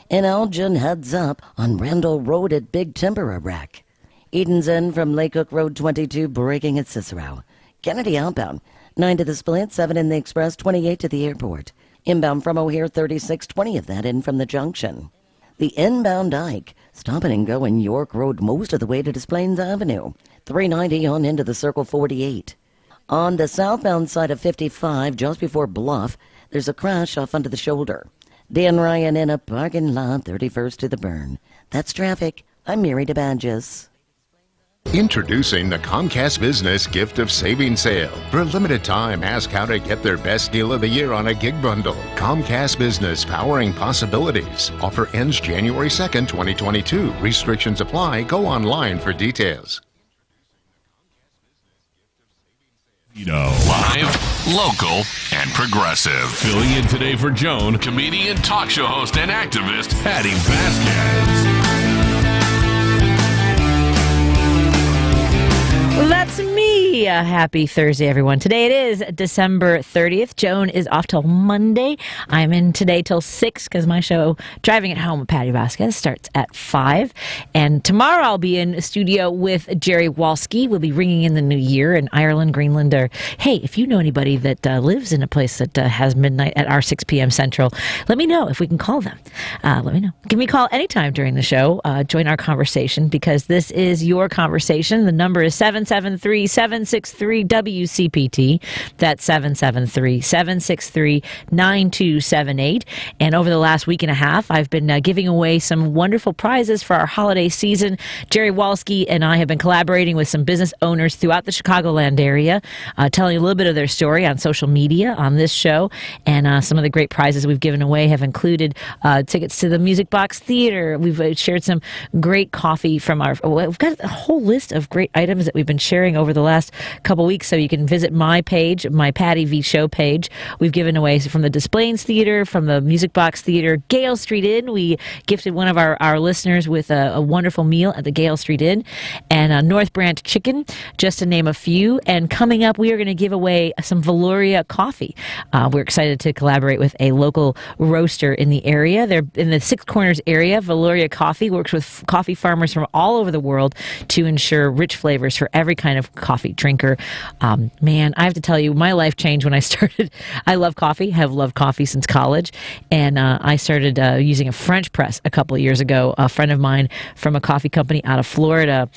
In Elgin, heads up on Randall Road at Big Timber wreck. Eden's End from Lake Hook Road 22 breaking at Cicero. Kennedy outbound, 9 to the Split, 7 in the Express, 28 to the airport. Inbound from O'Hare 36, 20 of that in from the junction. The inbound Ike, stopping and going York Road most of the way to Des Plaines Avenue. 390 on into the Circle 48. On the southbound side of 55, just before Bluff, there's a crash off under the shoulder. Dan Ryan in a parking lot, 31st to the Burn. That's traffic. I'm Mary DeBadges. Introducing the Comcast Business Gift of Savings Sale. For a limited time, ask how to get their best deal of the year on a gig bundle. Comcast Business, powering possibilities. Offer ends January 2nd, 2022. Restrictions apply. Go online for details. Live, local, and progressive. Filling in today for Joan, comedian, talk show host, and activist Patti Vasquez. Well, that's me. Happy Thursday, everyone. Today it is December 30th. Joan is off till Monday. I'm in today till 6 because my show, Driving It Home with Patti Vasquez, starts at 5. And tomorrow I'll be in a studio with Jerry Walski. We'll be ringing in the new year in Ireland, Greenland. Or, hey, if you know anybody that lives in a place that has midnight at our 6 p.m. Central, let me know if we can call them. Let me know. Give me a call anytime during the show. Join our conversation because this is your conversation. The number is 773-763-WCPT. That's 773-763-9278. And over the last week and a half, I've been giving away some wonderful prizes for our holiday season. Jerry Walski and I have been collaborating with some business owners throughout the Chicagoland area, telling a little bit of their story on social media on this show. And some of the great prizes we've given away have included tickets to the Music Box Theater. We've shared some great coffee from we've got a whole list of great items that we've been sharing over the last couple weeks, so you can visit my page, my Patti V Show page. We've given away from the Des Plaines Theater, from the Music Box Theater, Gale Street Inn. We gifted one of our listeners with a wonderful meal at the Gale Street Inn, and North Branch Chicken, just to name a few. And coming up, we are going to give away some Valoria coffee. We're excited to collaborate with a local roaster in the area. They're in the Six Corners area. Valoria Coffee works with coffee farmers from all over the world to ensure rich flavors for every kind of coffee drinker. Man, I have to tell you, my life changed when I started. I love coffee, have loved coffee since college, and I started using a French press a couple of years ago. A friend of mine from a coffee company out of Florida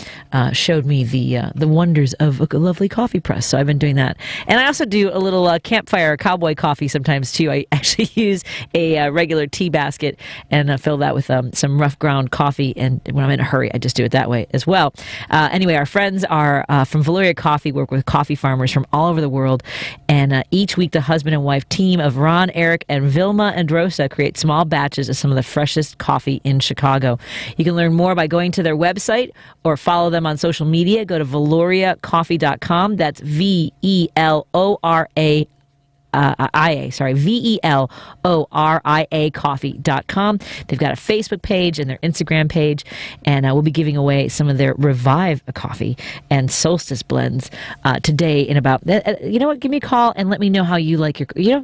showed me the wonders of a lovely coffee press, so I've been doing that. And I also do a little campfire cowboy coffee sometimes too. I actually use a regular tea basket and fill that with some rough ground coffee, and when I'm in a hurry, I just do it that way as well. Anyway, our friends are from Valoria Coffee, work with coffee farmers from all over the world, and each week the husband and wife team of Ron, Eric, and Vilma Androsa create small batches of some of the freshest coffee in Chicago. You can learn more by going to their website or follow them on social media. Go to valoriacoffee.com. That's VELORIA coffee.com. They've got a Facebook page and their Instagram page, and we'll be giving away some of their Revive coffee and Solstice blends today in about, you know what, give me a call and let me know how you like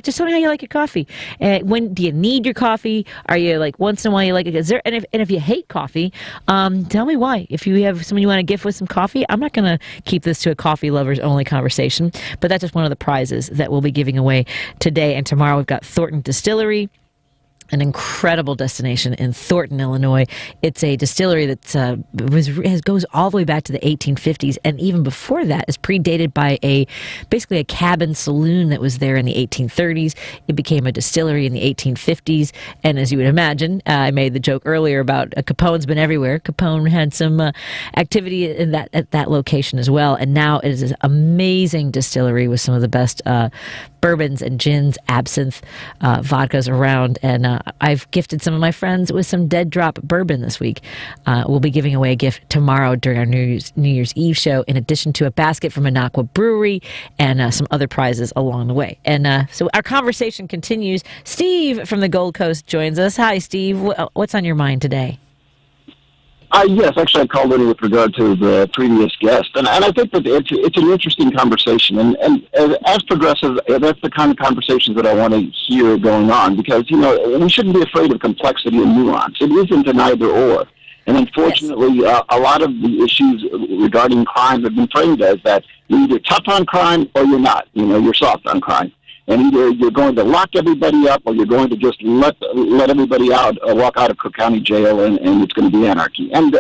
just tell me how you like your coffee. When do you need your coffee? Are you like once in a while you like it? And if you hate coffee, tell me why. If you have someone you want to gift with some coffee, I'm not going to keep this to a coffee lovers only conversation, but that's just one of the prizes that we'll be giving away today and tomorrow. We've got Thornton Distillery, an incredible destination in Thornton, Illinois. It's a distillery that goes all the way back to the 1850s, and even before that is predated by basically a cabin saloon that was there in the 1830s. It became a distillery in the 1850s, and as you would imagine, I made the joke earlier about Capone's been everywhere. Capone had some activity at that location as well, and now it is an amazing distillery with some of the best bourbons and gins, absinthe, vodkas around, and I've gifted some of my friends with some Dead Drop bourbon this week. We'll be giving away a gift tomorrow during our New Year's Eve show, in addition to a basket from Minocqua Brewery and some other prizes along the way. And so our conversation continues. Steve from the Gold Coast joins us. Hi, Steve. What's on your mind today? Yes, actually, I called in with regard to the previous guest, and I think that it's an interesting conversation, and as progressives, that's the kind of conversations that I want to hear going on, because, we shouldn't be afraid of complexity and nuance. It isn't an either or, and unfortunately, a lot of the issues regarding crime have been framed as that you're either tough on crime or you're not, you're soft on crime. And either you're going to lock everybody up or you're going to just let everybody out, walk out of Cook County Jail, and it's going to be anarchy. And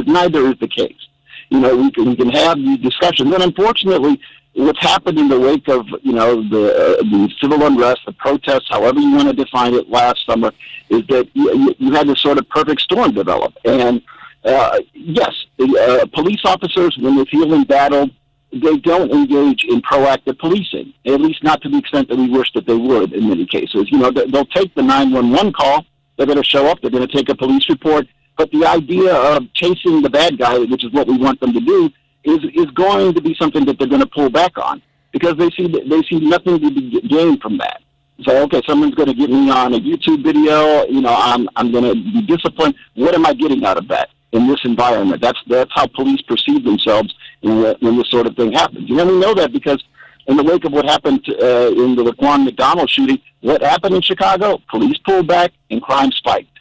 neither is the case. We can have these discussions. And unfortunately, what's happened in the wake of the civil unrest, the protests, however you want to define it, last summer, is that you had this sort of perfect storm develop. And yes, police officers, when they feel embattled, they don't engage in proactive policing, at least not to the extent that we wish that they would in many cases. You know, they'll take the 911 call, they're going to show up, they're going to take a police report, but the idea of chasing the bad guy, which is what we want them to do, is going to be something that they're going to pull back on, because they see nothing to be gained from that. So, okay, someone's going to get me on a YouTube video, you know, I'm going to be disciplined. What am I getting out of that in this environment? That's how police perceive themselves when this sort of thing happens. And we know that because in the wake of what happened in the Laquan McDonald shooting, what happened in Chicago? Police pulled back and crime spiked.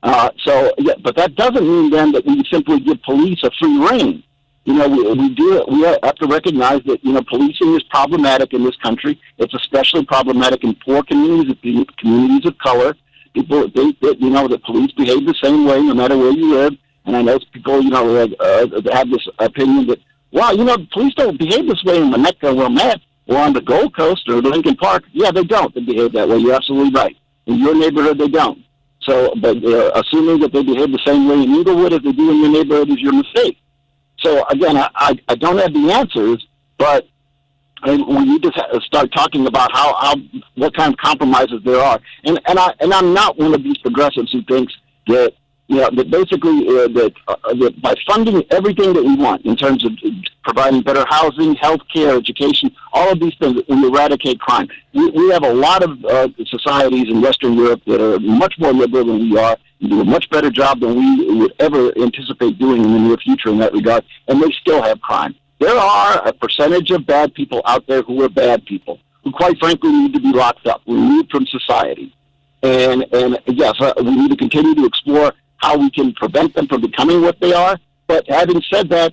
But that doesn't mean then that we simply give police a free rein. You know, we have to recognize that, you know, policing is problematic in this country. It's especially problematic in poor communities, communities of color. People think that, you know, that police behave the same way no matter where you live. And I know people, you know, have this opinion that, wow, you know, police don't behave this way in Winnetka, Wilmette, or on the Gold Coast or Lincoln Park. Yeah, they don't. They behave that way. You're absolutely right. In your neighborhood, they don't. So, but assuming that they behave the same way in Inglewood as they do in your neighborhood is your mistake. So again, I don't have the answers, but we need to start talking about what kind of compromises there are. And I'm not one of these progressives who thinks that, you know, that basically that by funding everything that we want in terms of providing better housing, health care, education, all of these things, we eradicate crime. We have a lot of societies in Western Europe that are much more liberal than we are, and do a much better job than we would ever anticipate doing in the near future in that regard, and they still have crime. There are a percentage of bad people out there who are bad people, who quite frankly need to be locked up, removed from society. And yes, we need to continue to explore how we can prevent them from becoming what they are. But having said that,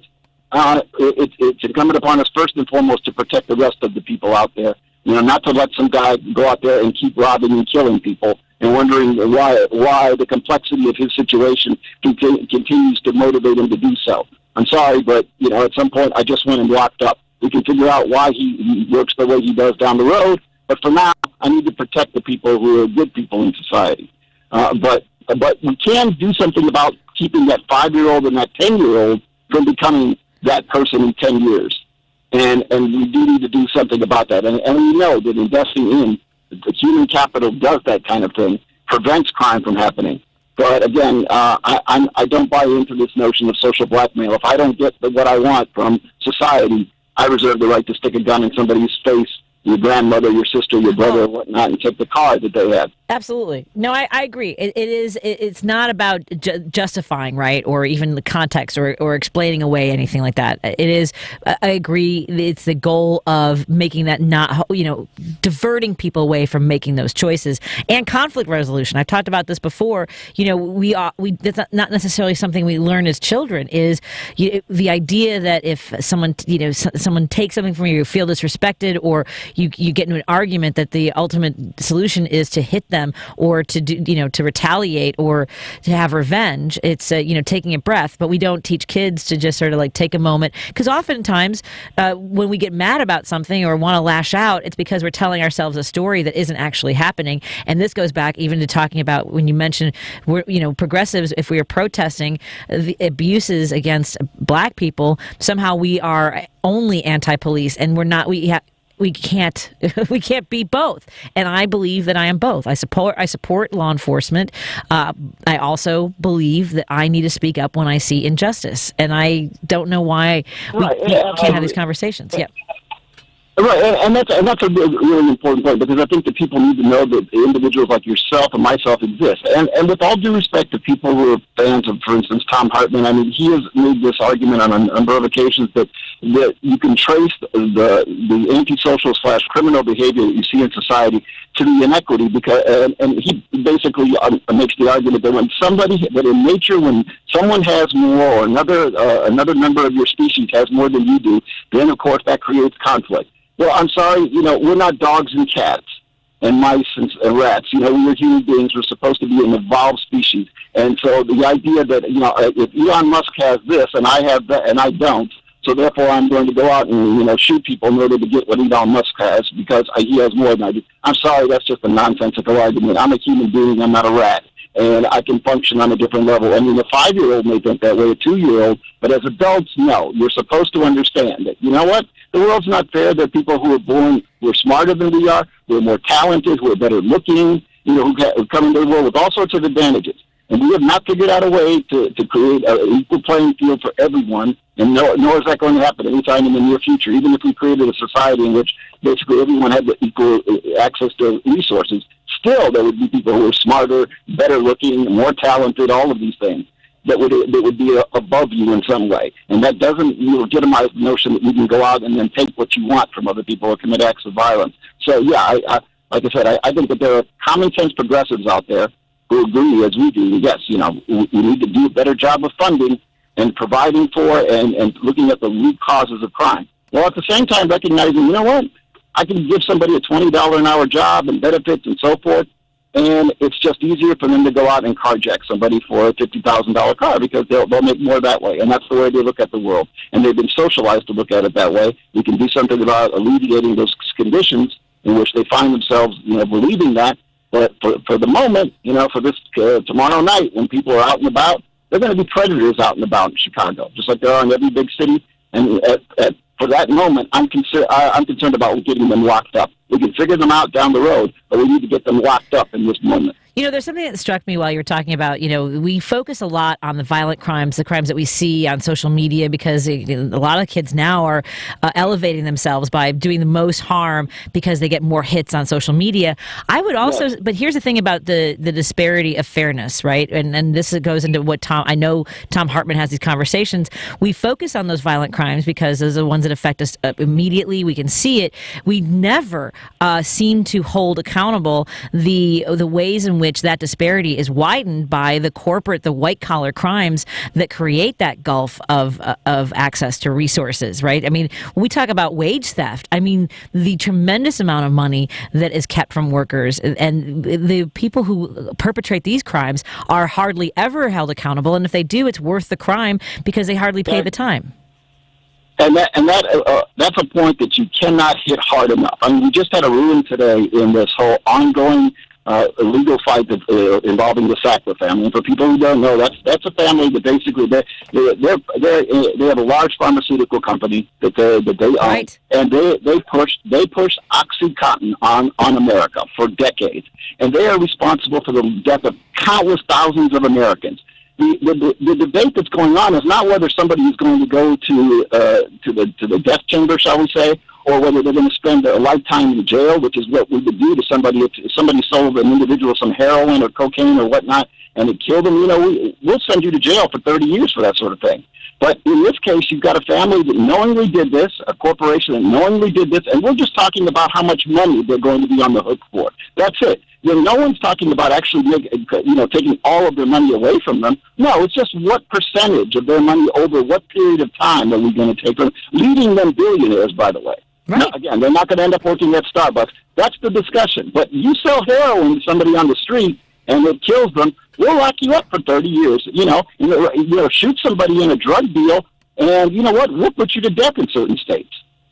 it's incumbent upon us first and foremost to protect the rest of the people out there. You know, not to let some guy go out there and keep robbing and killing people and wondering why the complexity of his situation continues to motivate him to do so. I'm sorry, but, you know, at some point I just want him locked up. We can figure out why he works the way he does down the road, but for now, I need to protect the people who are good people in society. But we can do something about keeping that 5-year-old and that 10-year-old from becoming that person in 10 years. And we do need to do something about that. And we know that investing in the human capital does that kind of thing, prevents crime from happening. But again, I don't buy into this notion of social blackmail. If I don't get what I want from society, I reserve the right to stick a gun in somebody's face, your grandmother, your sister, your brother, or whatnot, and take the car that they have. Absolutely. No, I agree. It's not about justifying, right, or even the context or explaining away anything like that. It is, I agree, it's the goal of making that not, you know, diverting people away from making those choices and conflict resolution. I've talked about this before. You know, that's not necessarily something we learn as children, is the idea that if someone, you know, someone takes something from you, you feel disrespected, or you get into an argument, that the ultimate solution is to hit them or to do, you know, to retaliate or to have revenge. It's you know, taking a breath. But we don't teach kids to just sort of like take a moment, because oftentimes when we get mad about something or want to lash out, it's because we're telling ourselves a story that isn't actually happening. And this goes back even to talking about when you mentioned, you know, progressives, if we are protesting the abuses against black people, somehow we are only anti-police, and we're not. We can't be both. And I believe that I am both. I support law enforcement. I also believe that I need to speak up when I see injustice. And I don't know why we can't have these conversations. Yeah. Right, and that's a really important point, because I think that people need to know that individuals like yourself and myself exist. And with all due respect to people who are fans of, for instance, Thom Hartmann, I mean, he has made this argument on a number of occasions that you can trace the antisocial / criminal behavior that you see in society to the inequity, because and he basically makes the argument that that in nature, when someone has more, or another member of your species has more than you do, then of course that creates conflict. Well, I'm sorry, you know, we're not dogs and cats and mice and rats. You know, we're human beings. We're supposed to be an evolved species. And so the idea that, you know, if Elon Musk has this and I have that and I don't, so therefore I'm going to go out and, you know, shoot people in order to get what Elon Musk has because he has more than I do. I'm sorry, that's just a nonsensical argument. I'm a human being. I'm not a rat. and I can function on a different level. I mean, a 5-year-old may think that way, a 2-year-old, but as adults, no. You're supposed to understand that, you know what? The world's not fair. There are people who are born, who are smarter than we are, who are more talented, who are better looking, you know, who come into the world with all sorts of advantages. And we have not figured out a way to create an equal playing field for everyone, and nor is that going to happen anytime in the near future. Even if we created a society in which basically everyone had the equal access to resources, still there would be people who are smarter, better looking, more talented, all of these things that would be above you in some way. And that doesn't legitimize the notion that you can go out and then take what you want from other people or commit acts of violence. So, yeah, like I said, I think that there are common sense progressives out there who agree, as we do, yes, you know, we need to do a better job of funding and providing for and looking at the root causes of crime. Well, at the same time, recognizing, you know what, I can give somebody a $20 an hour job and benefits and so forth, and it's just easier for them to go out and carjack somebody for a $50,000 car because they'll make more that way. And that's the way they look at the world. And they've been socialized to look at it that way. We can do something about alleviating those conditions in which they find themselves, you know, believing that. But for the moment, you know, for this tomorrow night when people are out and about, they're going to be predators out and about in Chicago, just like there are in every big city. And for that moment, I'm concerned about getting them locked up. We can figure them out down the road, but we need to get them locked up in this moment. You know, there's something that struck me while you were talking about, you know, we focus a lot on the violent crimes, the crimes that we see on social media, because a lot of kids now are elevating themselves by doing the most harm because they get more hits on social media. I would also, but here's the thing about the disparity of fairness, right? And this goes into what I know Tom Hartman has these conversations. We focus on those violent crimes because those are the ones that affect us immediately. We can see it. We never seem to hold accountable the ways in which that disparity is widened by the corporate, the white-collar crimes that create that gulf of access to resources, right? I mean, when we talk about wage theft, I mean, the tremendous amount of money that is kept from workers, and the people who perpetrate these crimes are hardly ever held accountable, and if they do, it's worth the crime because they hardly pay the time. And that's a point that you cannot hit hard enough. I mean, we just had a ruling today in this whole ongoing legal fight involving the Sackler family. And for people who don't know, that's a family that basically they have a large pharmaceutical company that they own, right. And they push OxyContin on America for decades, and they are responsible for the death of countless thousands of Americans. The debate that's going on is not whether somebody is going to go to the death chamber, shall we say, or whether they're going to spend a lifetime in jail, which is what we would do to somebody if somebody sold an individual some heroin or cocaine or whatnot and it killed them. You know, we'll send you to jail for 30 years for that sort of thing. But in this case, you've got a family that knowingly did this, a corporation that knowingly did this, and we're just talking about how much money they're going to be on the hook for. That's it. You know, no one's talking about actually, taking all of their money away from them. No, it's just what percentage of their money over what period of time are we going to take from them, leaving them billionaires, by the way. Right. Now, again, they're not going to end up working at Starbucks. That's the discussion. But you sell heroin to somebody on the street and it kills them, we'll lock you up for 30 years. Shoot somebody in a drug deal, and you know what? We'll put you to death in certain states.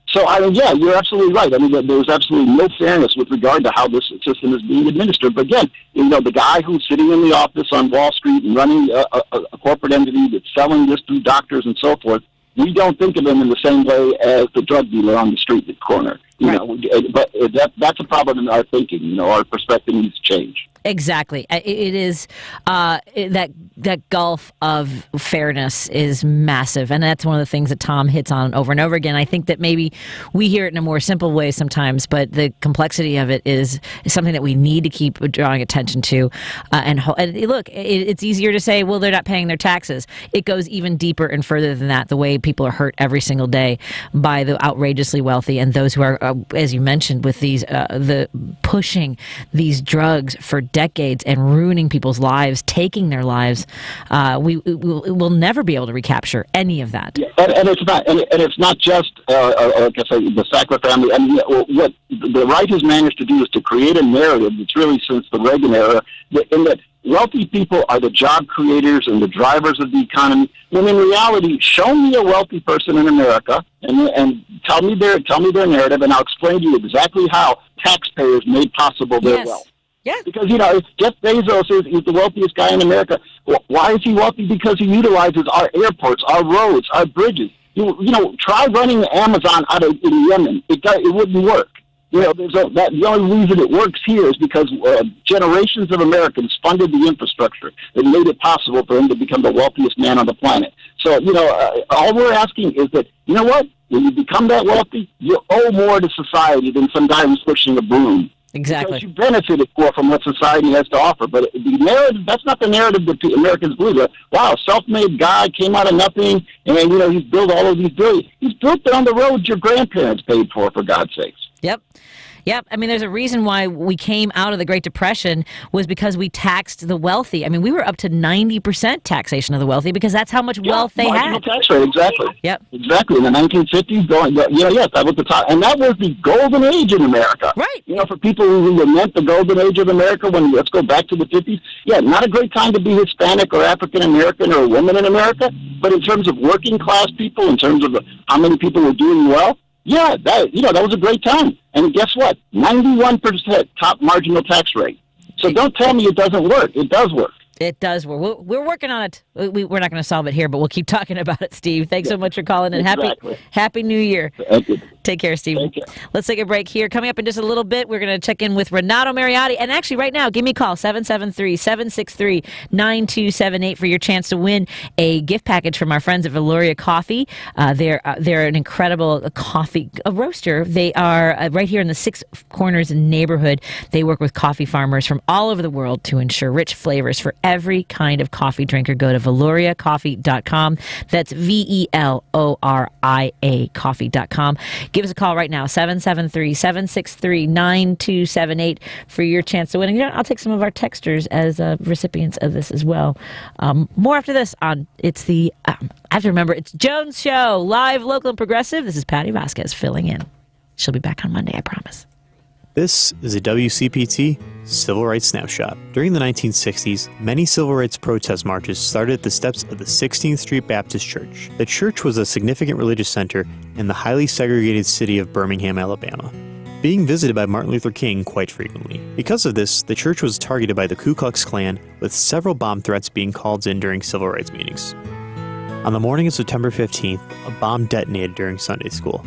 So, yeah, you're absolutely right. I mean, there's absolutely no fairness with regard to how this system is being administered. But again, the guy who's sitting in the office on Wall Street and running a corporate entity that's selling this through doctors and so forth, we don't think of him in the same way as the drug dealer on the street corner. But that's a problem in our thinking. Our perspective needs to change. Exactly. It is that gulf of fairness is massive, and that's one of the things that Tom hits on over and over again. I think that maybe we hear it in a more simple way sometimes, but the complexity of it is something that we need to keep drawing attention to. And look, it's easier to say, well, they're not paying their taxes. It goes even deeper and further than that. The way people are hurt every single day by the outrageously wealthy and those who are, as you mentioned, with these the pushing these drugs for decades and ruining people's lives, taking their lives. We'll never be able to recapture any of that. Yeah, and it's not just like I say, the Sackler family. I mean, what the right has managed to do is to create a narrative that's really since the Reagan era, in that wealthy people are the job creators and the drivers of the economy. When in reality, show me a wealthy person in America and tell me their narrative, and I'll explain to you exactly how taxpayers made possible their wealth. Yeah. Because, if Jeff Bezos is the wealthiest guy in America, why is he wealthy? Because he utilizes our airports, our roads, our bridges. Try running Amazon out of in Yemen. It wouldn't work. The only reason it works here is because generations of Americans funded the infrastructure that made it possible for him to become the wealthiest man on the planet. So, all we're asking is that, you know what? When you become that wealthy, you owe more to society than some guy who's pushing a broom. Exactly. Because you benefited more from what society has to offer. But the narrative, that's not the narrative that Americans believe. Wow, self-made guy, came out of nothing, and, he's built all of these billions. He's built down the road your grandparents paid for God's sakes. Yep. I mean, there's a reason why we came out of the Great Depression was because we taxed the wealthy. I mean, we were up to 90% taxation of the wealthy because that's how much wealth they had. Tax rate, exactly. Yep. Exactly. In the 1950s, that was the top. And that was the golden age in America. Right. For people who lament the golden age of America, let's go back to the 50s. Yeah, not a great time to be Hispanic or African American or a woman in America. But in terms of working class people, in terms of how many people were doing well, yeah, that was a great time. And guess what? 91% top marginal tax rate. So don't tell me it doesn't work. It does work. It does work. We're working on it. We're not going to solve it here, but we'll keep talking about it, Steve. Thanks so much for calling, and happy New Year. Thank you. Take care, Steve. Let's take a break here. Coming up in just a little bit, we're going to check in with Renato Mariotti. And actually, right now, give me a call, 773-763-9278 for your chance to win a gift package from our friends at Valoria Coffee. They're an incredible coffee roaster. They are right here in the Six Corners neighborhood. They work with coffee farmers from all over the world to ensure rich flavors for every kind of coffee drinker. Go to valoriacoffee.com. That's VELORIA coffee.com. Give us a call right now, 773-763-9278 for your chance to win. And I'll take some of our texters as recipients of this as well. More after this on It's the I have to remember, it's Joan's show, live, local, and progressive. This is Patti Vasquez filling in. She'll be back on Monday, I promise. This is a WCPT Civil Rights Snapshot. During the 1960s, many civil rights protest marches started at the steps of the 16th Street Baptist Church. The church was a significant religious center in the highly segregated city of Birmingham, Alabama, being visited by Martin Luther King quite frequently. Because of this, the church was targeted by the Ku Klux Klan, with several bomb threats being called in during civil rights meetings. On the morning of September 15th, a bomb detonated during Sunday school.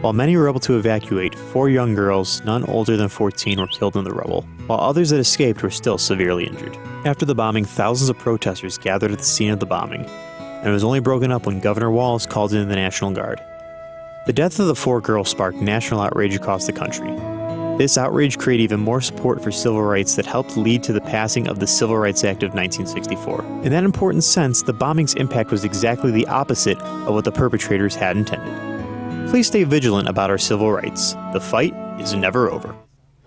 While many were able to evacuate, 4 young girls, none older than 14, were killed in the rubble, while others that escaped were still severely injured. After the bombing, thousands of protesters gathered at the scene of the bombing, and it was only broken up when Governor Walz called in the National Guard. The death of the 4 girls sparked national outrage across the country. This outrage created even more support for civil rights that helped lead to the passing of the Civil Rights Act of 1964. In that important sense, the bombing's impact was exactly the opposite of what the perpetrators had intended. Please stay vigilant about our civil rights. The fight is never over.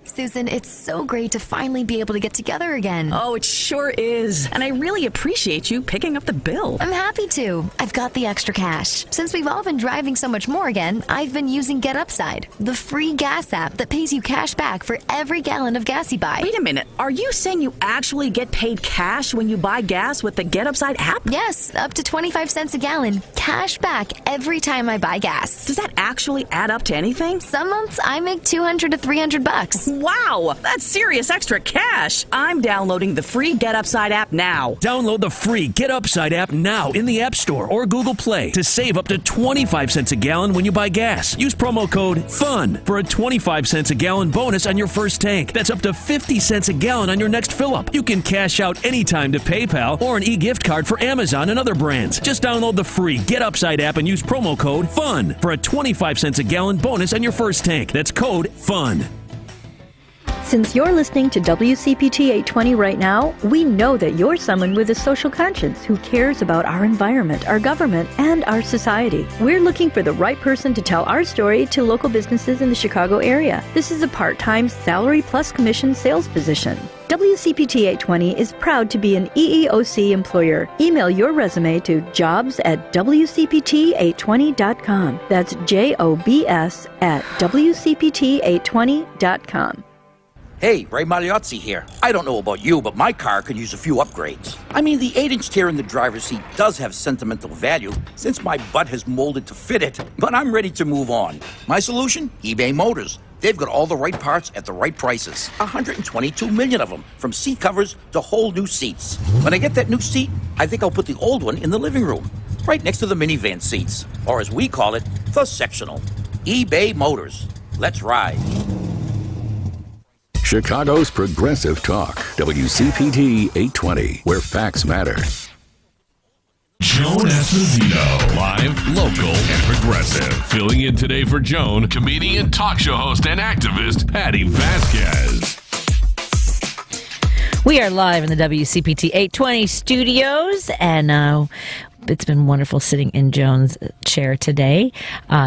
Susan, it's so great to finally be able to get together again. Oh, it sure is. And I really appreciate you picking up the bill. I'm happy to. I've got the extra cash. Since we've all been driving so much more again, I've been using Get Upside, the free gas app that pays you cash back for every gallon of gas you buy. Wait a minute. Are you saying you actually get paid cash when you buy gas with the Get Upside app? Yes, up to 25 cents a gallon. Cash back every time I buy gas. Does that actually add up to anything? Some months I make $200 to $300. Wow, that's serious extra cash. I'm downloading the free Get Upside app now. Download the free Get Upside app now in the App Store or Google Play to save up to 25 cents a gallon when you buy gas. Use promo code FUN for a 25 cents a gallon bonus on your first tank. That's up to 50 cents a gallon on your next fill-up. You can cash out anytime to PayPal or an e-gift card for Amazon and other brands. Just download the free Get Upside app and use promo code FUN for a 25 cents a gallon bonus on your first tank. That's code FUN. Since you're listening to WCPT 820 right now, we know that you're someone with a social conscience who cares about our environment, our government, and our society. We're looking for the right person to tell our story to local businesses in the Chicago area. This is a part-time, salary plus commission sales position. WCPT 820 is proud to be an EEOC employer. Email your resume to jobs@WCPT820.com. That's JOBS@WCPT820.com. Hey, Ray Mariotti here. I don't know about you, but my car could use a few upgrades. I mean, the 8-inch tear in the driver's seat does have sentimental value since my butt has molded to fit it, but I'm ready to move on. My solution? eBay Motors. They've got all the right parts at the right prices. 122 million of them, from seat covers to whole new seats. When I get that new seat, I think I'll put the old one in the living room, right next to the minivan seats, or as we call it, the sectional. eBay Motors. Let's ride. Chicago's Progressive Talk, WCPT 820, where facts matter. Joan Esposito, live, local, and progressive. Filling in today for Joan, comedian, talk show host, and activist, Patti Vasquez. We are live in the WCPT 820 studios, and it's been wonderful sitting in Joan's chair today,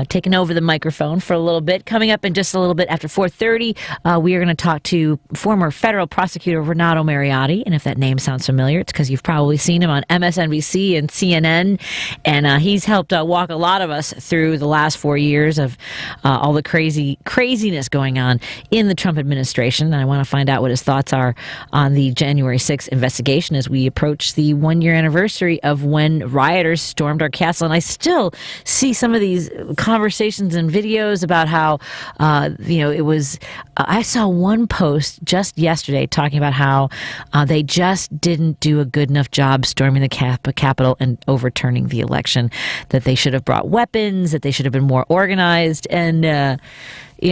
taking over the microphone for a little bit. Coming up in just a little bit after 4:30, we are going to talk to former federal prosecutor Renato Mariotti. And if that name sounds familiar, it's because you've probably seen him on MSNBC and CNN. And he's helped walk a lot of us through the last 4 years of all the craziness going on in the Trump administration. And I want to find out what his thoughts are on the January 6th investigation as we approach the 1-year anniversary of when rioters stormed our castle. And I still see some of these conversations and videos about how, it was, I saw one post just yesterday talking about how they just didn't do a good enough job storming the Capitol and overturning the election, that they should have brought weapons, that they should have been more organized. And,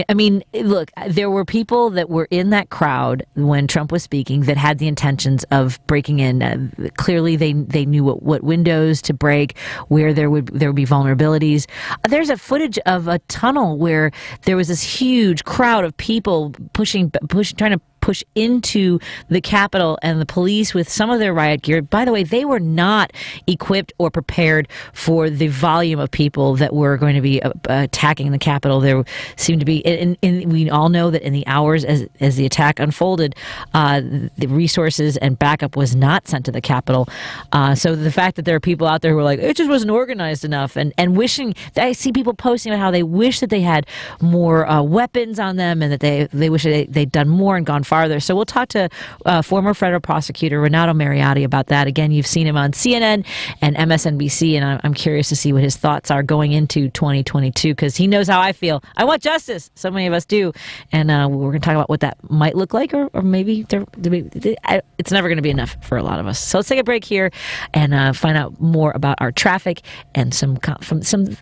I mean, look, there were people that were in that crowd when Trump was speaking that had the intentions of breaking in. Clearly, they knew what windows to break, where there would be vulnerabilities. There's a footage of a tunnel where there was this huge crowd of people trying to push into the Capitol, and the police with some of their riot gear. By the way, they were not equipped or prepared for the volume of people that were going to be attacking the Capitol. There seemed to be, and we all know that in the hours as the attack unfolded, the resources and backup was not sent to the Capitol. So the fact that there are people out there who are like, it just wasn't organized enough, and wishing, I see people posting about how they wish that they had more weapons on them, and that they wish they'd done more and gone farther. So we'll talk to former federal prosecutor Renato Mariotti about that. Again, you've seen him on CNN and MSNBC, and I'm curious to see what his thoughts are going into 2022, because he knows how I feel. I want justice. So many of us do. And we're going to talk about what that might look like, or maybe it's never going to be enough for a lot of us. So let's take a break here and find out more about our traffic and some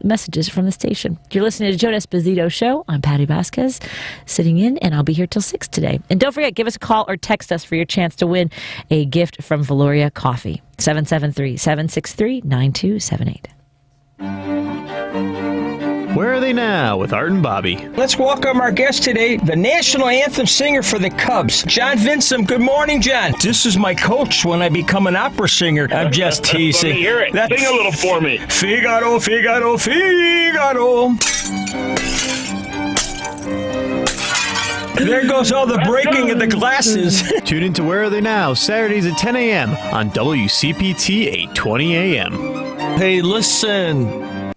messages from the station. You're listening to Joan Esposito Show. I'm Patti Vasquez, sitting in, and I'll be here till 6 today. And don't forget, give us a call or text us for your chance to win a gift from Valoria Coffee. 773-763-9278. Where are they now with Art and Bobby? Let's welcome our guest today, the national anthem singer for the Cubs, John Vincent. Good morning, John. This is my coach when I become an opera singer. I'm just teasing. Let me hear it. Sing a little for me. Figaro, Figaro, Figaro. There goes all the breaking of the glasses. Tune in to Where Are They Now, Saturdays at 10 a.m. on WCPT 820 a.m. Hey, listen.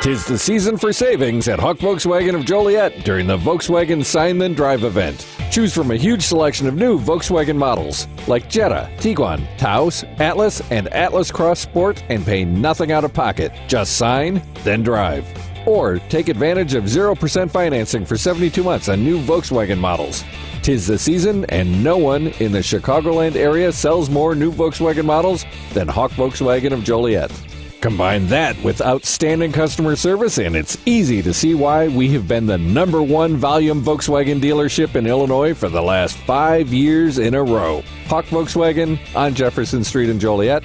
'Tis the season for savings at Huck Volkswagen of Joliet during the Volkswagen Sign Then Drive event. Choose from a huge selection of new Volkswagen models like Jetta, Tiguan, Taos, Atlas, and Atlas Cross Sport, and pay nothing out of pocket. Just sign, then drive. Or take advantage of 0% financing for 72 months on new Volkswagen models. 'Tis the season, and no one in the Chicagoland area sells more new Volkswagen models than Hawk Volkswagen of Joliet. Combine that with outstanding customer service, and it's easy to see why we have been the #1 volume Volkswagen dealership in Illinois for the last 5 years in a row. Hawk Volkswagen on Jefferson Street in Joliet.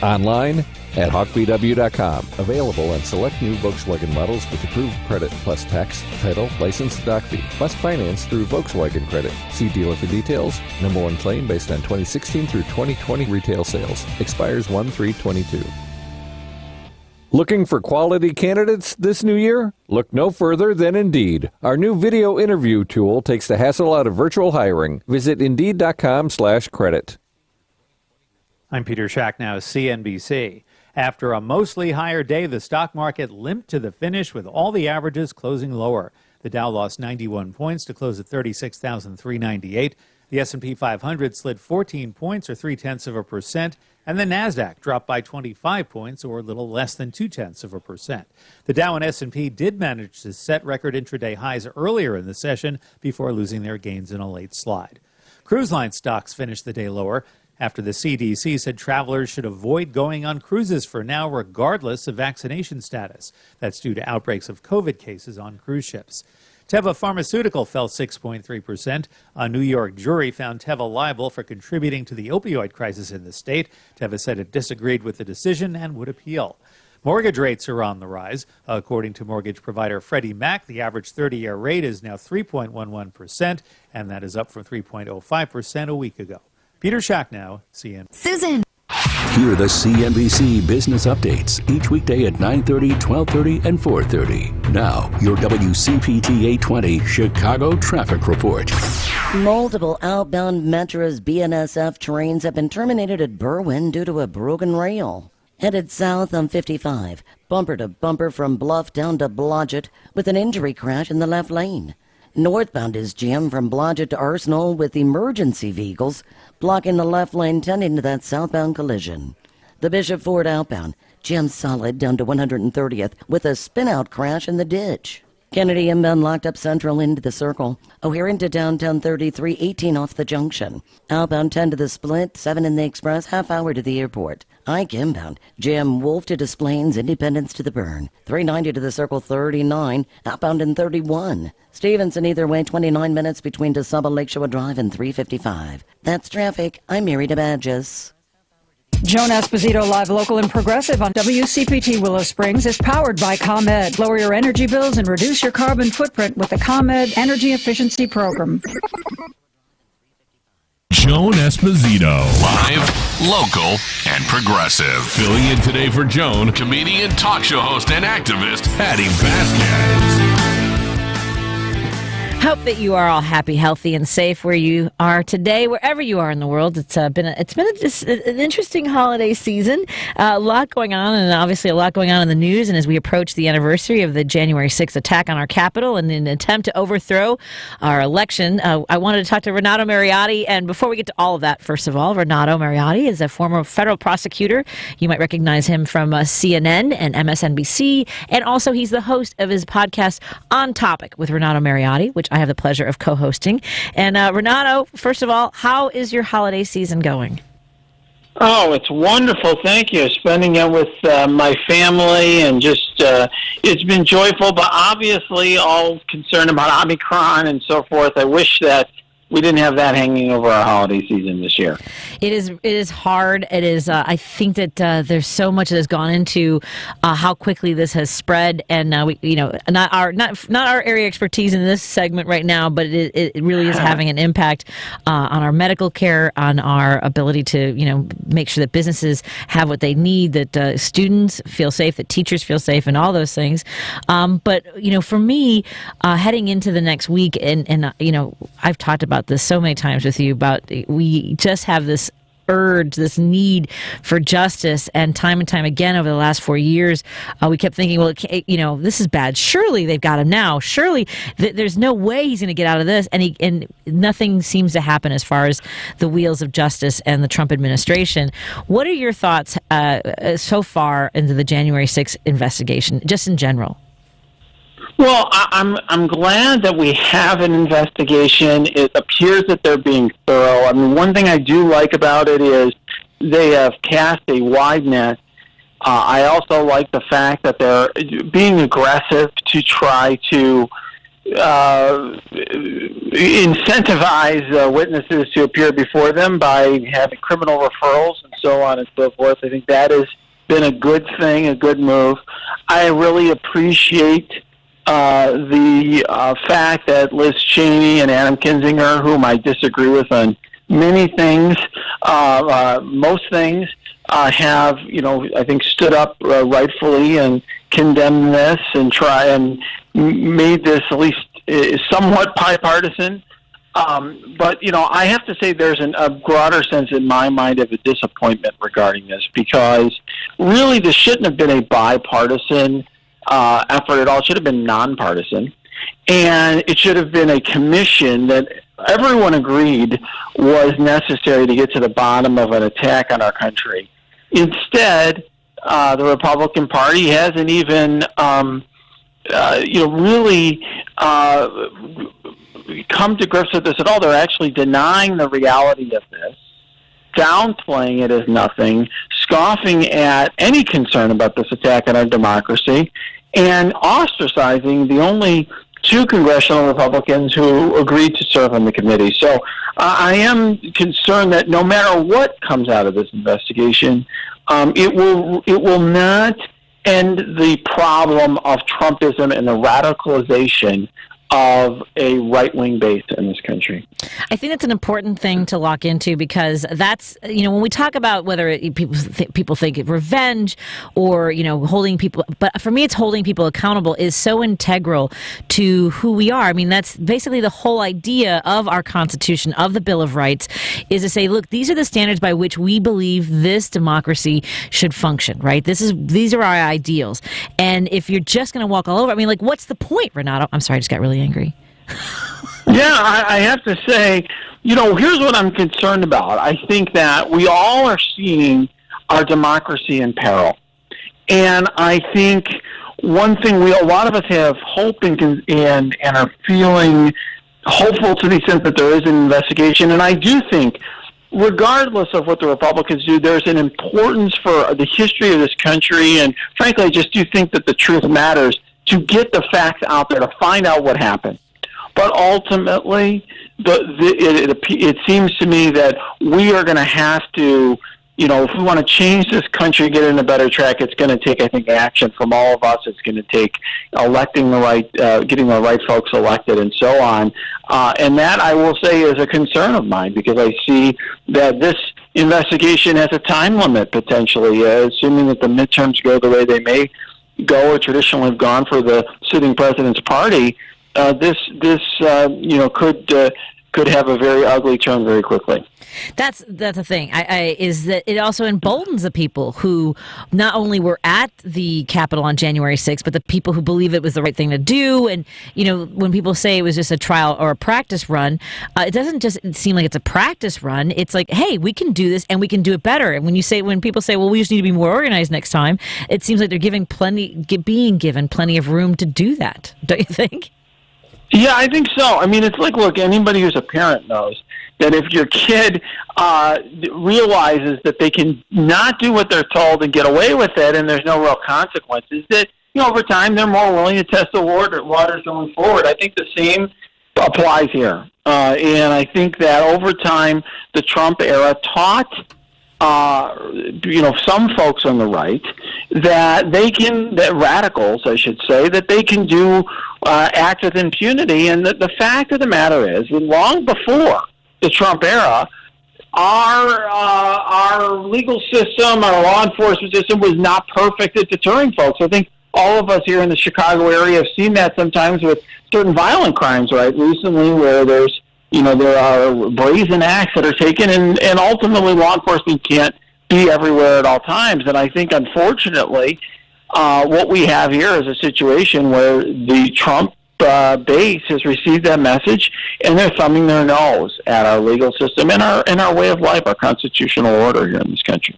Online at hawkvw.com. Available on select new Volkswagen models with approved credit plus tax, title, license, doc fee, plus finance through Volkswagen Credit. See dealer for details. #1 claim based on 2016 through 2020 retail sales. Expires 1/3/22. Looking for quality candidates this new year? Look no further than Indeed. Our new video interview tool takes the hassle out of virtual hiring. Visit Indeed.com/credit. I'm Peter Schacknow, CNBC. After a mostly higher day, the stock market limped to the finish with all the averages closing lower. The Dow lost 91 points to close at 36,398. The S&P 500 slid 14 points, or 0.3%, and the NASDAQ dropped by 25 points, or a little less than 0.2%. The Dow and S&P did manage to set record intraday highs earlier in the session before losing their gains in a late slide. Cruise line stocks finished the day lower after the CDC said travelers should avoid going on cruises for now, regardless of vaccination status. That's due to outbreaks of COVID cases on cruise ships. Teva Pharmaceutical fell 6.3%. A New York jury found Teva liable for contributing to the opioid crisis in the state. Teva said it disagreed with the decision and would appeal. Mortgage rates are on the rise. According to mortgage provider Freddie Mac, the average 30-year rate is now 3.11%, and that is up from 3.05% a week ago. Peter Schacknow, CNN. Susan. Hear the CNBC business updates each weekday at 9:30, 12:30, and 4:30. Now, your WCPT 820 Chicago Traffic Report. Multiple outbound Metra's BNSF trains have been terminated at Berwyn due to a broken rail. Headed south on 55, bumper to bumper from Bluff down to Blodgett with an injury crash in the left lane. Northbound is jammed from Blodgett to Arsenal with emergency vehicles blocking the left lane tending to that southbound collision. The Bishop Ford outbound jammed solid down to 130th with a spin-out crash in the ditch. Kennedy inbound locked up central into the circle. O'Hare into downtown 33, 18 off the junction. Outbound 10 to the split, 7 in the express, half hour to the airport. Ike inbound, jam Wolf to Des Plaines, Independence to the Burn. 390 to the circle 39, outbound in 31. Stevenson either way, 29 minutes between DeSaba Lakeshore Drive and 355. That's traffic. I'm Mary DeBadges. Joan Esposito, live, local, and progressive on WCPT Willow Springs is powered by ComEd. Lower your energy bills and reduce your carbon footprint with the ComEd Energy Efficiency Program. Joan Esposito, live, local, and progressive. Filling in today for Joan, comedian, talk show host, and activist Patti Vasquez. Hope that you are all happy, healthy, and safe where you are today, wherever you are in the world. It's been an interesting holiday season. A lot going on, and obviously a lot going on in the news. And as we approach the anniversary of the January 6th attack on our Capitol and in an attempt to overthrow our election, I wanted to talk to Renato Mariotti. And before we get to all of that, first of all, Renato Mariotti is a former federal prosecutor. You might recognize him from CNN and MSNBC, and also he's the host of his podcast On Topic with Renato Mariotti, which I have the pleasure of co-hosting. And Renato, first of all, how is your holiday season going? Oh, it's wonderful. Thank you. Spending it with my family and just, it's been joyful, but obviously all concerned about Omicron and so forth. I wish that we didn't have that hanging over our holiday season this year. It is hard. It is. I think that there's so much that has gone into how quickly this has spread, and not our area of expertise in this segment right now, but it really is having an impact on our medical care, on our ability to make sure that businesses have what they need, that students feel safe, that teachers feel safe, and all those things. But for me, heading into the next week, and I've talked about this so many times with you about we just have this urge, this need for justice, and time again over the last 4 years, we kept thinking, well, this is bad. Surely they've got him now. Surely there's no way he's going to get out of this, and nothing seems to happen as far as the wheels of justice and the Trump administration. What are your thoughts so far into the January 6th investigation, just in general? Well, I'm glad that we have an investigation. It appears that they're being thorough. I mean, one thing I do like about it is they have cast a wide net. I also like the fact that they're being aggressive to try to incentivize witnesses to appear before them by having criminal referrals and so on and so forth. I think that has been a good thing, a good move. I really appreciate the fact that Liz Cheney and Adam Kinzinger, whom I disagree with on many things, most things, have, I think, stood up rightfully and condemned this and made this at least somewhat bipartisan. But, I have to say there's a broader sense in my mind of a disappointment regarding this, because really this shouldn't have been a bipartisan effort at all. It should have been nonpartisan, and it should have been a commission that everyone agreed was necessary to get to the bottom of an attack on our country. Instead, the Republican Party hasn't even, really come to grips with this at all. They're actually denying the reality of this, downplaying it as nothing, scoffing at any concern about this attack on our democracy, and ostracizing the only two congressional Republicans who agreed to serve on the committee. So I am concerned that no matter what comes out of this investigation, it will not end the problem of Trumpism and the radicalization of a right-wing base in this country. I think that's an important thing to lock into, because that's, when we talk about whether people think revenge or, holding people, but for me it's holding people accountable is so integral to who we are. I mean, that's basically the whole idea of our Constitution, of the Bill of Rights, is to say, look, these are the standards by which we believe this democracy should function, right? These are our ideals. And if you're just going to walk all over, I mean, like, what's the point, Renato? I'm sorry, I just got really angry. Yeah, I have to say, here's what I'm concerned about. I think that we all are seeing our democracy in peril. And I think one thing a lot of us have hope and are feeling hopeful to the extent that there is an investigation. And I do think, regardless of what the Republicans do, there's an importance for the history of this country. And frankly, I just do think that the truth matters, to get the facts out there, to find out what happened. But ultimately, it seems to me that we are going to have to, if we want to change this country, get in a better track, it's going to take, I think, action from all of us. It's going to take getting the right folks elected, and so on. And that, I will say, is a concern of mine, because I see that this investigation has a time limit, potentially, assuming that the midterms go the way they may go or traditionally have gone for the sitting president's party. This could have a very ugly turn very quickly. That's the thing. Is that it also emboldens the people who not only were at the Capitol on January 6th, but the people who believe it was the right thing to do. And when people say it was just a trial or a practice run, it doesn't just seem like it's a practice run. It's like, hey, we can do this and we can do it better. And when people say, well, we just need to be more organized next time, it seems like they're being given plenty of room to do that. Don't you think? Yeah, I think so. I mean, it's like, look, anybody who's a parent knows that if your kid realizes that they can not do what they're told and get away with it, and there's no real consequences, that over time they're more willing to test the waters going forward. I think the same applies here, and I think that over time the Trump era taught some folks on the right that radicals, I should say, that they can act with impunity. And the fact of the matter is that long before the Trump era, our legal system, our law enforcement system was not perfect at deterring folks. I think all of us here in the Chicago area have seen that sometimes with certain violent crimes, right, recently, where there are brazen acts that are taken, and ultimately law enforcement can't be everywhere at all times. And I think, unfortunately, what we have here is a situation where the Trump base has received that message, and they're thumbing their nose at our legal system and our way of life, our constitutional order here in this country.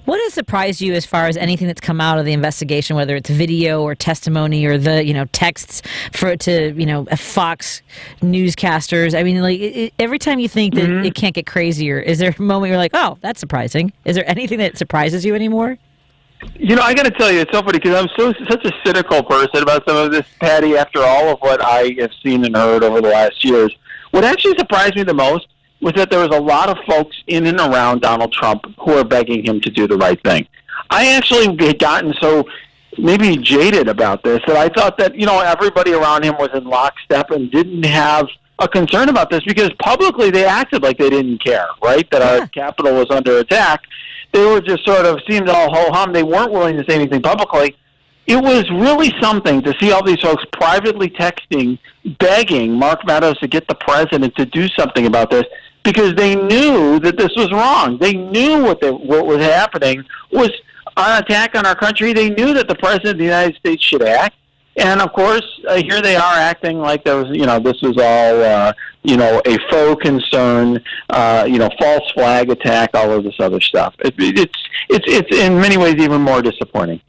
What has surprised you as far as anything that's come out of the investigation, whether it's video or testimony or the texts to Fox newscasters? I mean, every time you think that it can't get crazier, is there a moment you're like, oh, that's surprising? Is there anything that surprises you anymore? I got to tell you, it's so funny, because I'm such a cynical person about some of this, Patty, after all of what I have seen and heard over the last years. What actually surprised me the most was that there was a lot of folks in and around Donald Trump who are begging him to do the right thing. I actually had gotten so maybe jaded about this that I thought that, everybody around him was in lockstep and didn't have a concern about this, because publicly they acted like they didn't care, right, that our Capitol was under attack. They were just sort of seemed all ho-hum. They weren't willing to say anything publicly. It was really something to see all these folks privately texting, begging Mark Meadows to get the president to do something about this, because they knew that this was wrong. They knew what was happening was an attack on our country. They knew that the president of the United States should act. And of course, here they are acting like there was, this was all, a faux concern, false flag attack, all of this other stuff. It's in many ways even more disappointing.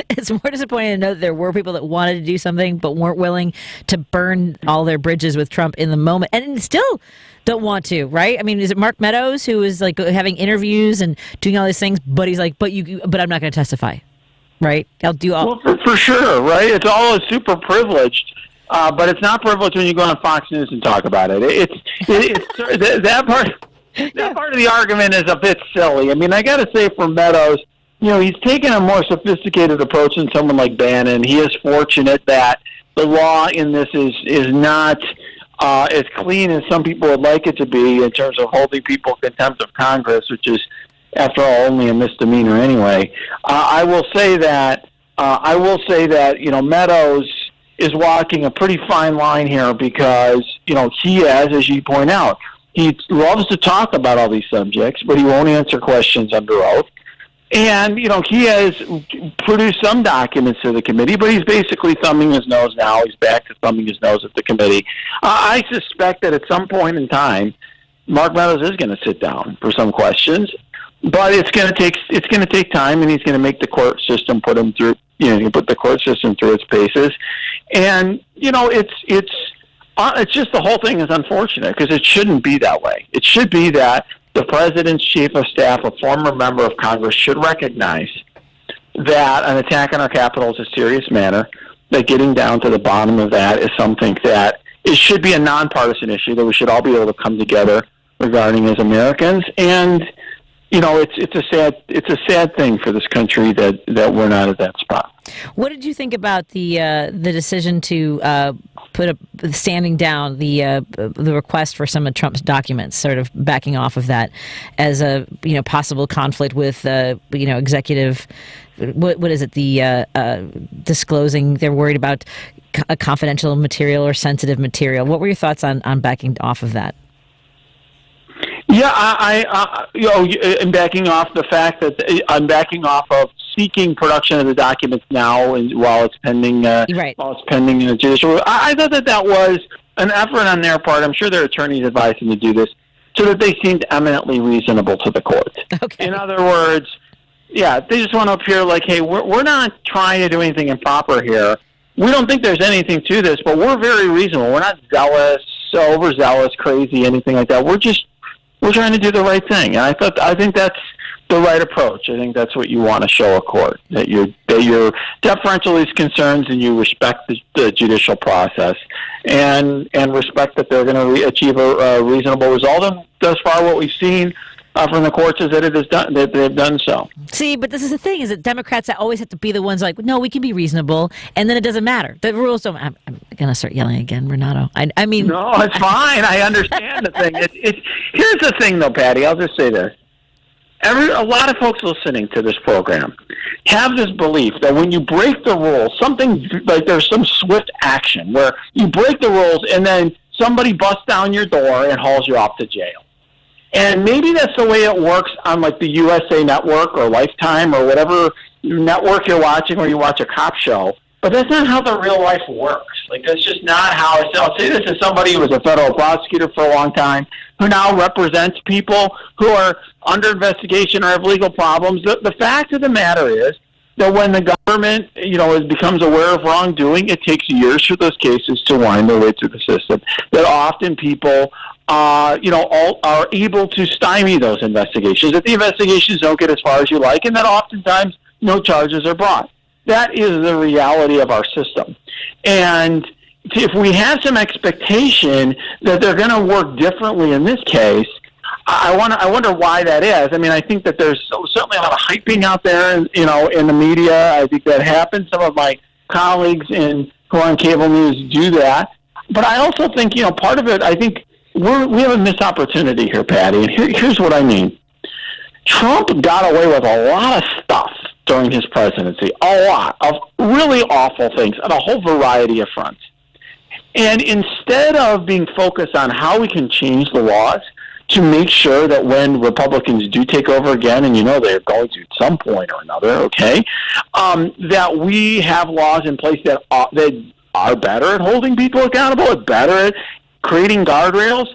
It's more disappointing to know that there were people that wanted to do something but weren't willing to burn all their bridges with Trump in the moment, and still don't want to, right? I mean, is it Mark Meadows who is like having interviews and doing all these things, but he's like, but I'm not going to testify, right? I'll do all. Well, for sure, right? It's all super privileged, but it's not privileged when you go on Fox News and talk about it. That part of the argument is a bit silly. I mean, I got to say for Meadows, he's taken a more sophisticated approach than someone like Bannon. He is fortunate that the law in this is not as clean as some people would like it to be in terms of holding people in contempt of Congress, which is, after all, only a misdemeanor anyway. I will say that Meadows is walking a pretty fine line here because he has, as you point out, he loves to talk about all these subjects, but he won't answer questions under oath. And, he has produced some documents to the committee, but he's basically thumbing his nose now. He's back to thumbing his nose at the committee. I suspect that at some point in time, Mark Meadows is going to sit down for some questions, but it's going to take time, and he's going to make the court system put him through, put the court system through its paces. And, it's just the whole thing is unfortunate because it shouldn't be that way. It should be that the president's chief of staff, a former member of Congress, should recognize that an attack on our Capitol is a serious matter, that getting down to the bottom of that is something that it should be a nonpartisan issue that we should all be able to come together regarding as Americans. And, it's a sad thing for this country that we're not at that spot. What did you think about the decision to standing down the request for some of Trump's documents, sort of backing off of that as a possible conflict with executive? What is it? The disclosing they're worried about a confidential material or sensitive material. What were your thoughts on backing off of that? Yeah, I'm backing off the fact that I'm backing off of seeking production of the documents now, and while it's pending, while it's pending in the judicial. I thought that was an effort on their part. I'm sure their attorneys advised them to do this so that they seemed eminently reasonable to the court. Okay. In other words, they just want to appear like, hey, we're not trying to do anything improper here. We don't think there's anything to this, but we're very reasonable. We're not zealous, overzealous, crazy, anything like that. We're trying to do the right thing. And I think that's the right approach. I think that's what you want to show a court, that you're deferential to these concerns and you respect the judicial process and respect that they're going to achieve a reasonable result. And thus far, what we've seen from the courts is that they've done so. See, but this is the thing: is that Democrats always have to be the ones like, no, we can be reasonable, and then it doesn't matter. The rules don't. I'm gonna start yelling again, Renato. I mean, no, it's fine. I understand the thing. Here's the thing, though, Patty. I'll just say this: a lot of folks listening to this program have this belief that when you break the rules, something like there's some swift action where you break the rules and then somebody busts down your door and hauls you off to jail. And maybe that's the way it works on like the USA Network or Lifetime or whatever network you're watching where you watch a cop show. But that's not how the real life works. Like, that's just not how I'll say this as somebody who was a federal prosecutor for a long time, who now represents people who are under investigation or have legal problems. The fact of the matter is that when the government, becomes aware of wrongdoing, it takes years for those cases to wind their way through the system. That often people are able to stymie those investigations, that the investigations don't get as far as you like, and that oftentimes no charges are brought. That is the reality of our system. And if we have some expectation that they're going to work differently in this case, I wonder why that is. I mean, I think that there's certainly a lot of hyping out there, in the media. I think that happens. Some of my colleagues who are on cable news do that. But I also think, part of it, I think we have a missed opportunity here, Patty. And here's what I mean. Trump got away with a lot of stuff during his presidency, a lot of really awful things on a whole variety of fronts. And instead of being focused on how we can change the laws, to make sure that when Republicans do take over again, and they're going to at some point or another, okay, that we have laws in place that are better at holding people accountable, better at creating guardrails.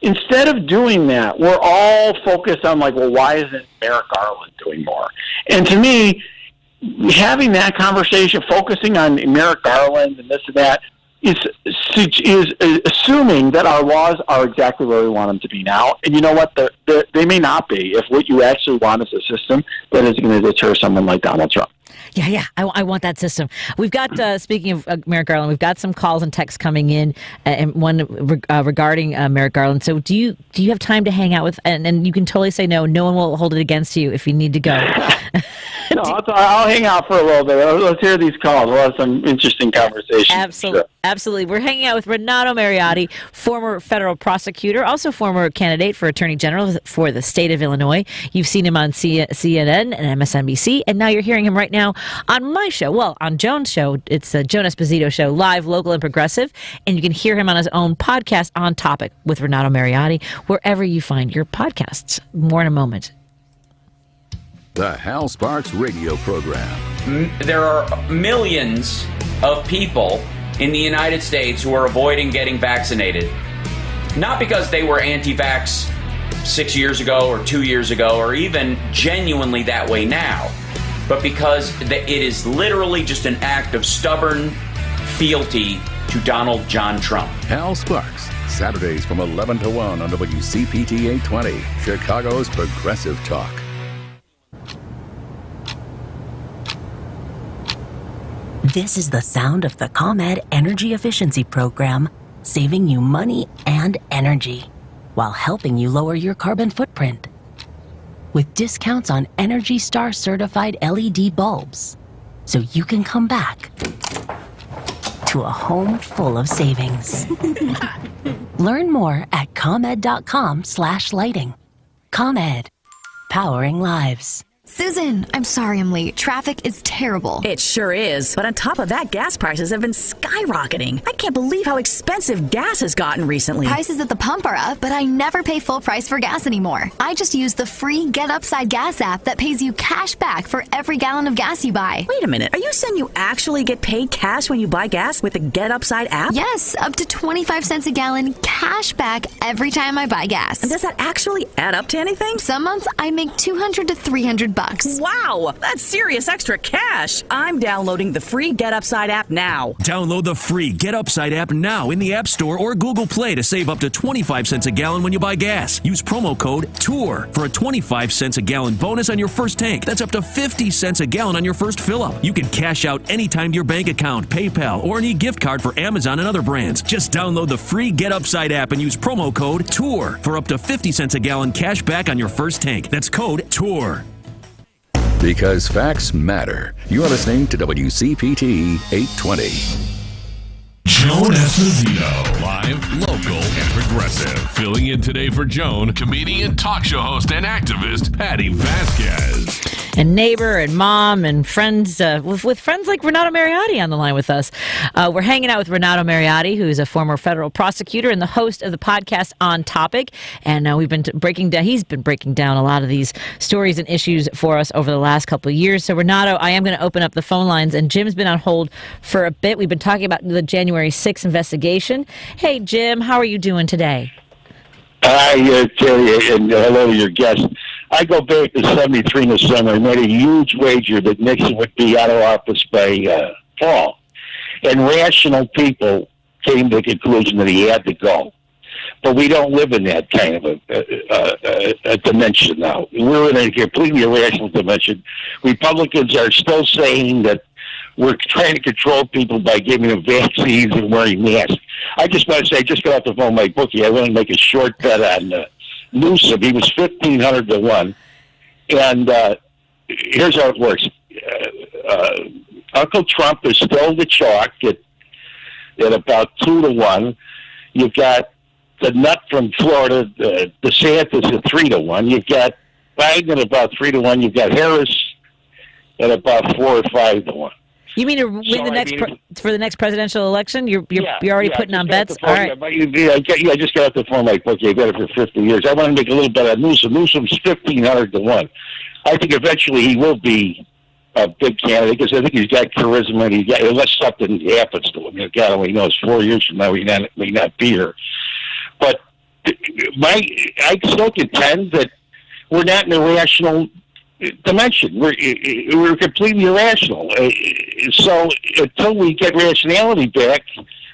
Instead of doing that, we're all focused on why isn't Merrick Garland doing more? And to me, having that conversation, focusing on Merrick Garland and this and that, is assuming that our laws are exactly where we want them to be now. And you know what? They may not be if what you actually want is a system that is going to deter someone like Donald Trump. Yeah. I want that system. We've got, speaking of Merrick Garland, we've got some calls and texts coming in, and one regarding Merrick Garland. So do you have time to hang out with, and you can totally say no. No one will hold it against you if you need to go. No, I'll hang out for a little bit. Let's hear these calls. We'll have some interesting conversations. Absolutely. Sure. Absolutely. We're hanging out with Renato Mariotti, former federal prosecutor, also former candidate for Attorney General for the state of Illinois. You've seen him on CNN and MSNBC, and now you're hearing him right now on my show. Well, on Joan's show. It's the Joan Esposito Show, live, local, and progressive. And you can hear him on his own podcast, On Topic, with Renato Mariotti, wherever you find your podcasts. More in a moment. The Hal Sparks radio program. There are millions of people in the United States who are avoiding getting vaccinated, not because they were anti-vax 6 years ago or 2 years ago or even genuinely that way now, but because it is literally just an act of stubborn fealty to Donald John Trump. Hal Sparks, Saturdays from 11 to 1 on WCPT 820, Chicago's Progressive Talk. This is the sound of the ComEd Energy Efficiency Program, saving you money and energy while helping you lower your carbon footprint. With discounts on Energy Star certified LED bulbs, so you can come back to a home full of savings. Learn more at ComEd.com/lighting. ComEd, powering lives. Susan, I'm sorry I'm late. Traffic is terrible. It sure is. But on top of that, gas prices have been skyrocketing. I can't believe how expensive gas has gotten recently. Prices at the pump are up, but I never pay full price for gas anymore. I just use the free Get Upside gas app that pays you cash back for every gallon of gas you buy. Wait a minute. Are you saying you actually get paid cash when you buy gas with the Get Upside app? Yes, up to 25 cents a gallon cash back every time I buy gas. And does that actually add up to anything? Some months I make $200 to $300. Wow, that's serious extra cash. I'm downloading the free Get Upside app now. Download the free Get Upside app now in the App Store or Google Play to save up to 25 cents a gallon when you buy gas. Use promo code TOUR for a 25 cents a gallon bonus on your first tank. That's up to 50 cents a gallon on your first fill-up. You can cash out anytime to your bank account, PayPal, or an e-gift card for Amazon and other brands. Just download the free Get Upside app and use promo code TOUR for up to 50 cents a gallon cash back on your first tank. That's code TOUR. Because facts matter. You're listening to WCPT 820. Joan Esposito, live, local, and progressive. Filling in today for Joan, comedian, talk show host, and activist, Patti Vasquez. And neighbor and mom and friends, with friends like Renato Mariotti on the line with us. We're hanging out with Renato Mariotti, who's a former federal prosecutor and the host of the podcast On Topic. And he's been breaking down a lot of these stories and issues for us over the last couple of years. So Renato, I am going to open up the phone lines, and Jim's been on hold for a bit. We've been talking about the January 6th investigation. Hey, Jim, how are you doing today? Hi, Terry, and hello to your guest. I go back to 73 in the summer and made a huge wager that Nixon would be out of office by fall. And rational people came to the conclusion that he had to go. But we don't live in that kind of a dimension now. We're in a completely irrational dimension. Republicans are still saying that we're trying to control people by giving them vaccines and wearing masks. I just want to say, I just got off the phone with my bookie. I want to make a short bet on Newsom. He was 1,500 to 1. And here's how it works. Uncle Trump is still the chalk at about 2 to 1. You've got the nut from Florida, DeSantis at 3 to 1. You've got Biden at about 3 to 1. You've got Harris at about 4 or 5 to 1. You mean to win for the next presidential election? You're already putting on bets? All right. I just got off the phone like, okay, I've got it for 50 years. I want to make a little bet on Newsom. Newsom's 1,500 to 1. I think eventually he will be a big candidate because I think he's got charisma. And unless something happens to him, God only knows. 4 years from now, he may not be here. But I still contend that we're not in a rational dimension. We're completely irrational. So until we get rationality back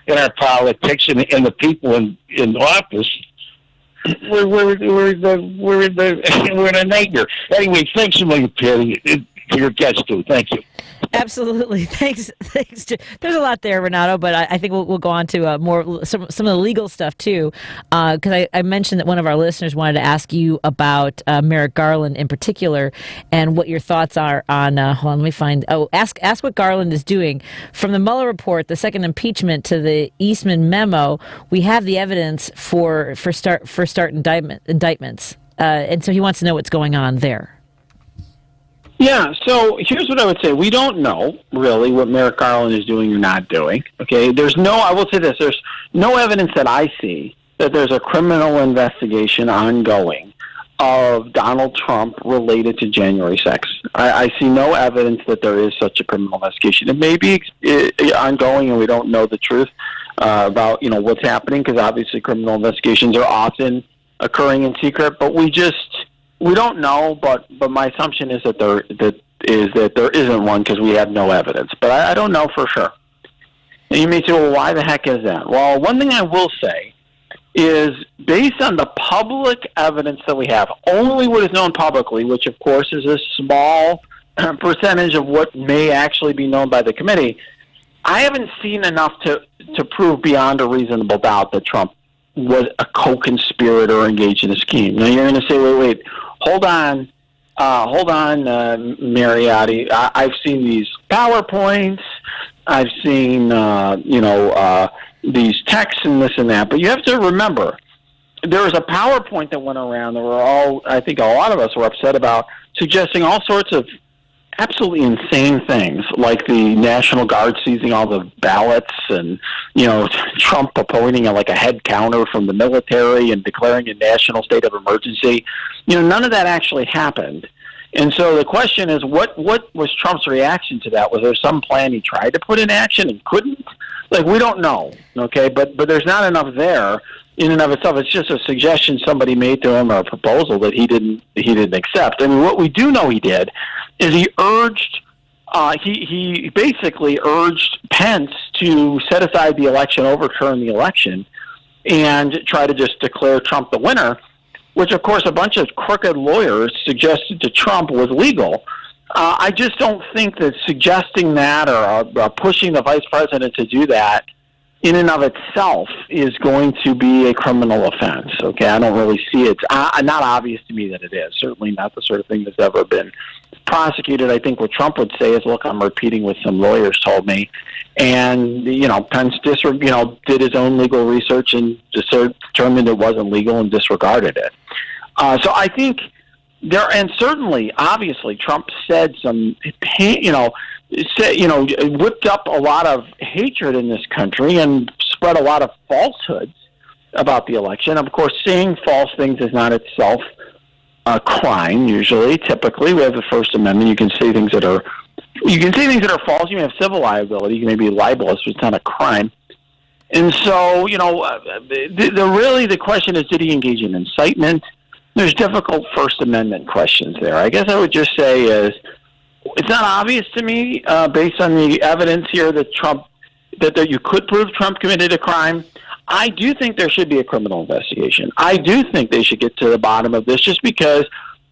in our politics and the people in office, we're in a nightmare. Anyway, thanks a million, Patty, for your guest too. Thank you. Absolutely. Thanks. There's a lot there, Renato, but I think we'll go on to some of the legal stuff too, because I mentioned that one of our listeners wanted to ask you about Merrick Garland in particular, and what your thoughts are on. Hold on, let me find. Ask what Garland is doing. From the Mueller report, the second impeachment, to the Eastman memo, we have the evidence for start indictments, and so he wants to know what's going on there. Yeah, so here's what I would say. We don't know, really, what Merrick Garland is doing or not doing. Okay, I will say this, there's no evidence that I see that there's a criminal investigation ongoing of Donald Trump related to January 6th. I see no evidence that there is such a criminal investigation. It may be ongoing and we don't know the truth about what's happening, because obviously criminal investigations are often occurring in secret, but we don't know, but my assumption is that there isn't one, because we have no evidence. But I don't know for sure. And you may say, well, why the heck is that? Well, one thing I will say is, based on the public evidence that we have, only what is known publicly, which of course is a small percentage of what may actually be known by the committee, I haven't seen enough to prove beyond a reasonable doubt that Trump was a co-conspirator engaged in a scheme. Now you're going to say, wait, hold on, Mariotti. I've seen these PowerPoints. I've seen, these texts and this and that. But you have to remember, there was a PowerPoint that went around that I think a lot of us were upset about, suggesting all sorts of absolutely insane things, like the National Guard seizing all the ballots, and Trump appointing a head counter from the military and declaring a national state of emergency. None of that actually happened. And so the question is, what was Trump's reaction to that? Was there some plan he tried to put in action and couldn't? We don't know, okay? But there's not enough there in and of itself. It's just a suggestion somebody made to him, or a proposal that he didn't accept. I mean, what we do know he did is he basically urged Pence to set aside the election, overturn the election, and try to just declare Trump the winner, which, of course, a bunch of crooked lawyers suggested to Trump was legal. I just don't think that suggesting that or pushing the vice president to do that in and of itself is going to be a criminal offense. Okay, I don't really see it. Not obvious to me that it is. Certainly not the sort of thing that's ever been prosecuted. I think what Trump would say is, look, I'm repeating what some lawyers told me. And, Pence did his own legal research and determined it wasn't legal and disregarded it. So I think and certainly, obviously, Trump said whipped up a lot of hatred in this country and spread a lot of falsehoods about the election. Of course, saying false things is not itself a crime. Typically, we have the First Amendment. You can say things that are false. You may have civil liability. You may be libelous, but it's not a crime. And so, the question is, did he engage in incitement? There's difficult First Amendment questions there. I guess I would just say is, it's not obvious to me, based on the evidence here, that you could prove Trump committed a crime. I do think there should be a criminal investigation. I do think they should get to the bottom of this, just because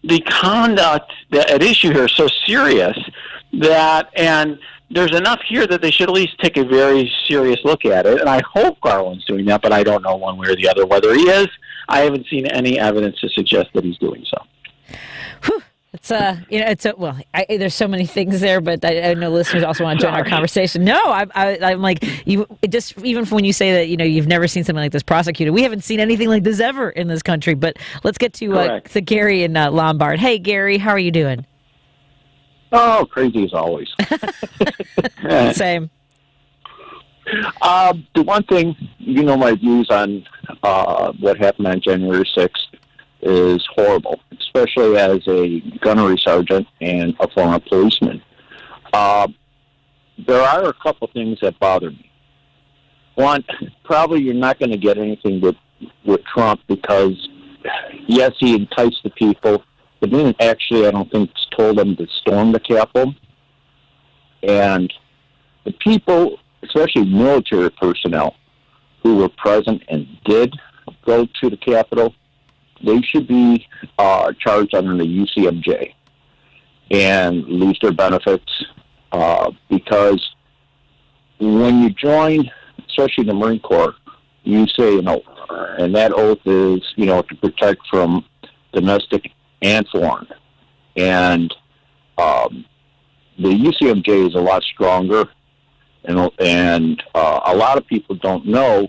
the conduct at issue here is so serious and there's enough here that they should at least take a very serious look at it. And I hope Garland's doing that, but I don't know one way or the other whether he is. I haven't seen any evidence to suggest that he's doing so. Whew. There's so many things there, but I know listeners also want to join our conversation. No, I'm like, even when you say that, you've never seen something like this prosecuted, we haven't seen anything like this ever in this country. But let's get to Gary in Lombard. Hey, Gary, how are you doing? Oh, crazy as always. Same. The one thing, you know, my views on what happened on January 6th is horrible, especially as a gunnery sergeant and a former policeman. There are a couple things that bother me. One, probably you're not going to get anything with Trump because, yes, he enticed the people, but then actually I don't think told them to storm the Capitol. And the people, especially military personnel, who were present and did go to the Capitol, they should be charged under the UCMJ and lose their benefits because when you join, especially the Marine Corps, you say an oath, and that oath is, you know, to protect from domestic and foreign. And the UCMJ is a lot stronger, and a lot of people don't know,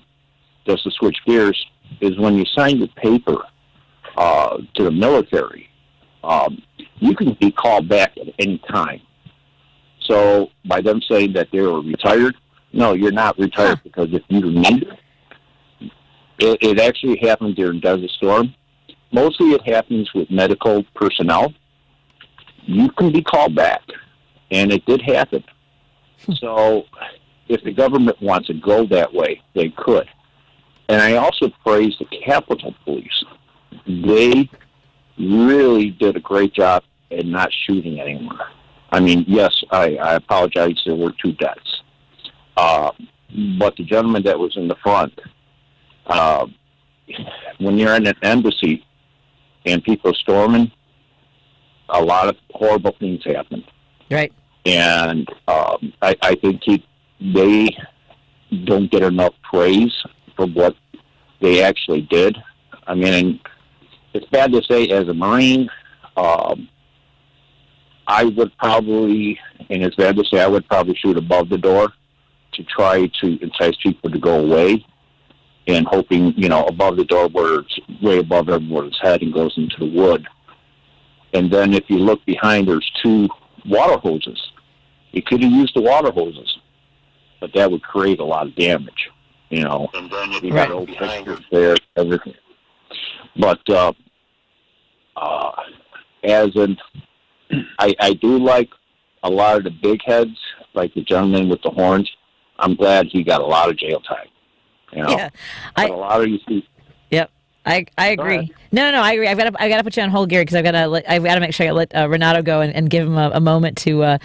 just to switch gears, is when you sign the paper to the military, you can be called back at any time. So by them saying that they were retired, no, you're not retired, because if you need it actually happened during Desert Storm. Mostly it happens with medical personnel. You can be called back, and it did happen. So if the government wants to go that way, they could. And I also praise the Capitol Police. They really did a great job in not shooting anyone. I mean, yes, I apologize, there were 2 deaths. But the gentleman that was in the front, when you're in an embassy and people storming, a lot of horrible things happen. Right. And I think they don't get enough praise for what they actually did. I mean, it's bad to say, as a Marine, I would probably, and it's bad to say, I would probably shoot above the door to try to entice people to go away, and hoping, you know, above the door where it's way above everyone's head and goes into the wood. And then if you look behind, there's 2 water hoses. You could have used the water hoses, but that would create a lot of damage, you know. And then you got old pictures there, everything. But I do like a lot of the big heads, like the gentleman with the horns. I'm glad he got a lot of jail time. You know? Yeah, a lot of these people. Yep, I agree. No, I agree. I've got to put you on hold, Gary, because I've got to make sure I let Renato go and give him a moment to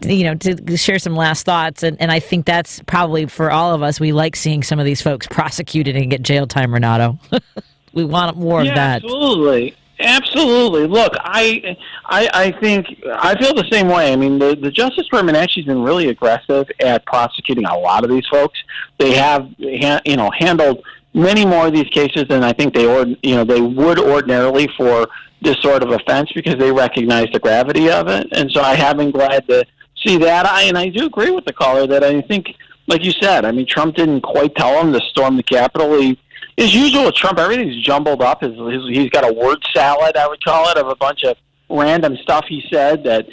to share some last thoughts. And I think that's probably for all of us. We like seeing some of these folks prosecuted and get jail time, Renato. We want more of that. Absolutely. Look, I think I feel the same way. I mean, the Justice Department actually has been really aggressive at prosecuting a lot of these folks. They have, handled many more of these cases than I think they would ordinarily for this sort of offense, because they recognize the gravity of it. And so I have been glad to see that. I do agree with the caller that I think, like you said, I mean, Trump didn't quite tell him to storm the Capitol. As usual with Trump, everything's jumbled up. He's got a word salad, I would call it, of a bunch of random stuff he said that,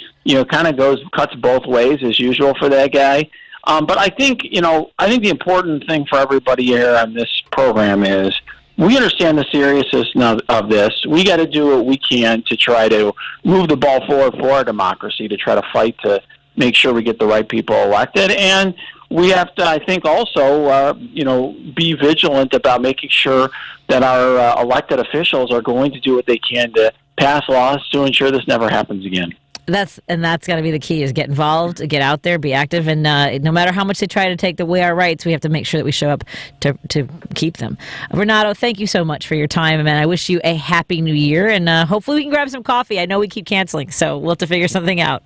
kind of cuts both ways as usual for that guy. But I think, the important thing for everybody here on this program is we understand the seriousness of this. We got to do what we can to try to move the ball forward for our democracy, to try to fight to make sure we get the right people elected. And we have to, I think, also, be vigilant about making sure that our elected officials are going to do what they can to pass laws to ensure this never happens again. That's got to be the key: is get involved, get out there, be active, and no matter how much they try to take away our rights, we have to make sure that we show up to keep them. Renato, thank you so much for your time, and I wish you a happy New Year, and hopefully we can grab some coffee. I know we keep canceling, so we'll have to figure something out.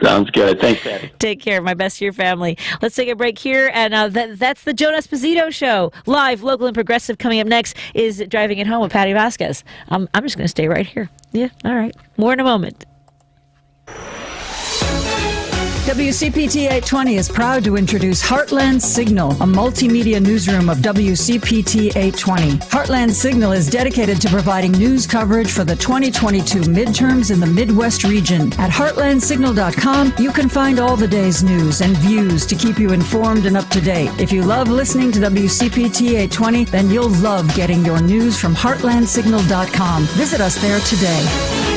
Sounds good. Thanks, Patty. Take care. My best to your family. Let's take a break here. And that's the Joan Esposito Show. Live, local, and progressive. Coming up next is Driving It Home with Patti Vasquez. I'm just going to stay right here. Yeah, all right. More in a moment. WCPT 820 is proud to introduce Heartland Signal, a multimedia newsroom of WCPT 820. Heartland Signal is dedicated to providing news coverage for the 2022 midterms in the Midwest region. At heartlandsignal.com, you can find all the day's news and views to keep you informed and up to date. If you love listening to WCPT 820, then you'll love getting your news from heartlandsignal.com. Visit us there today.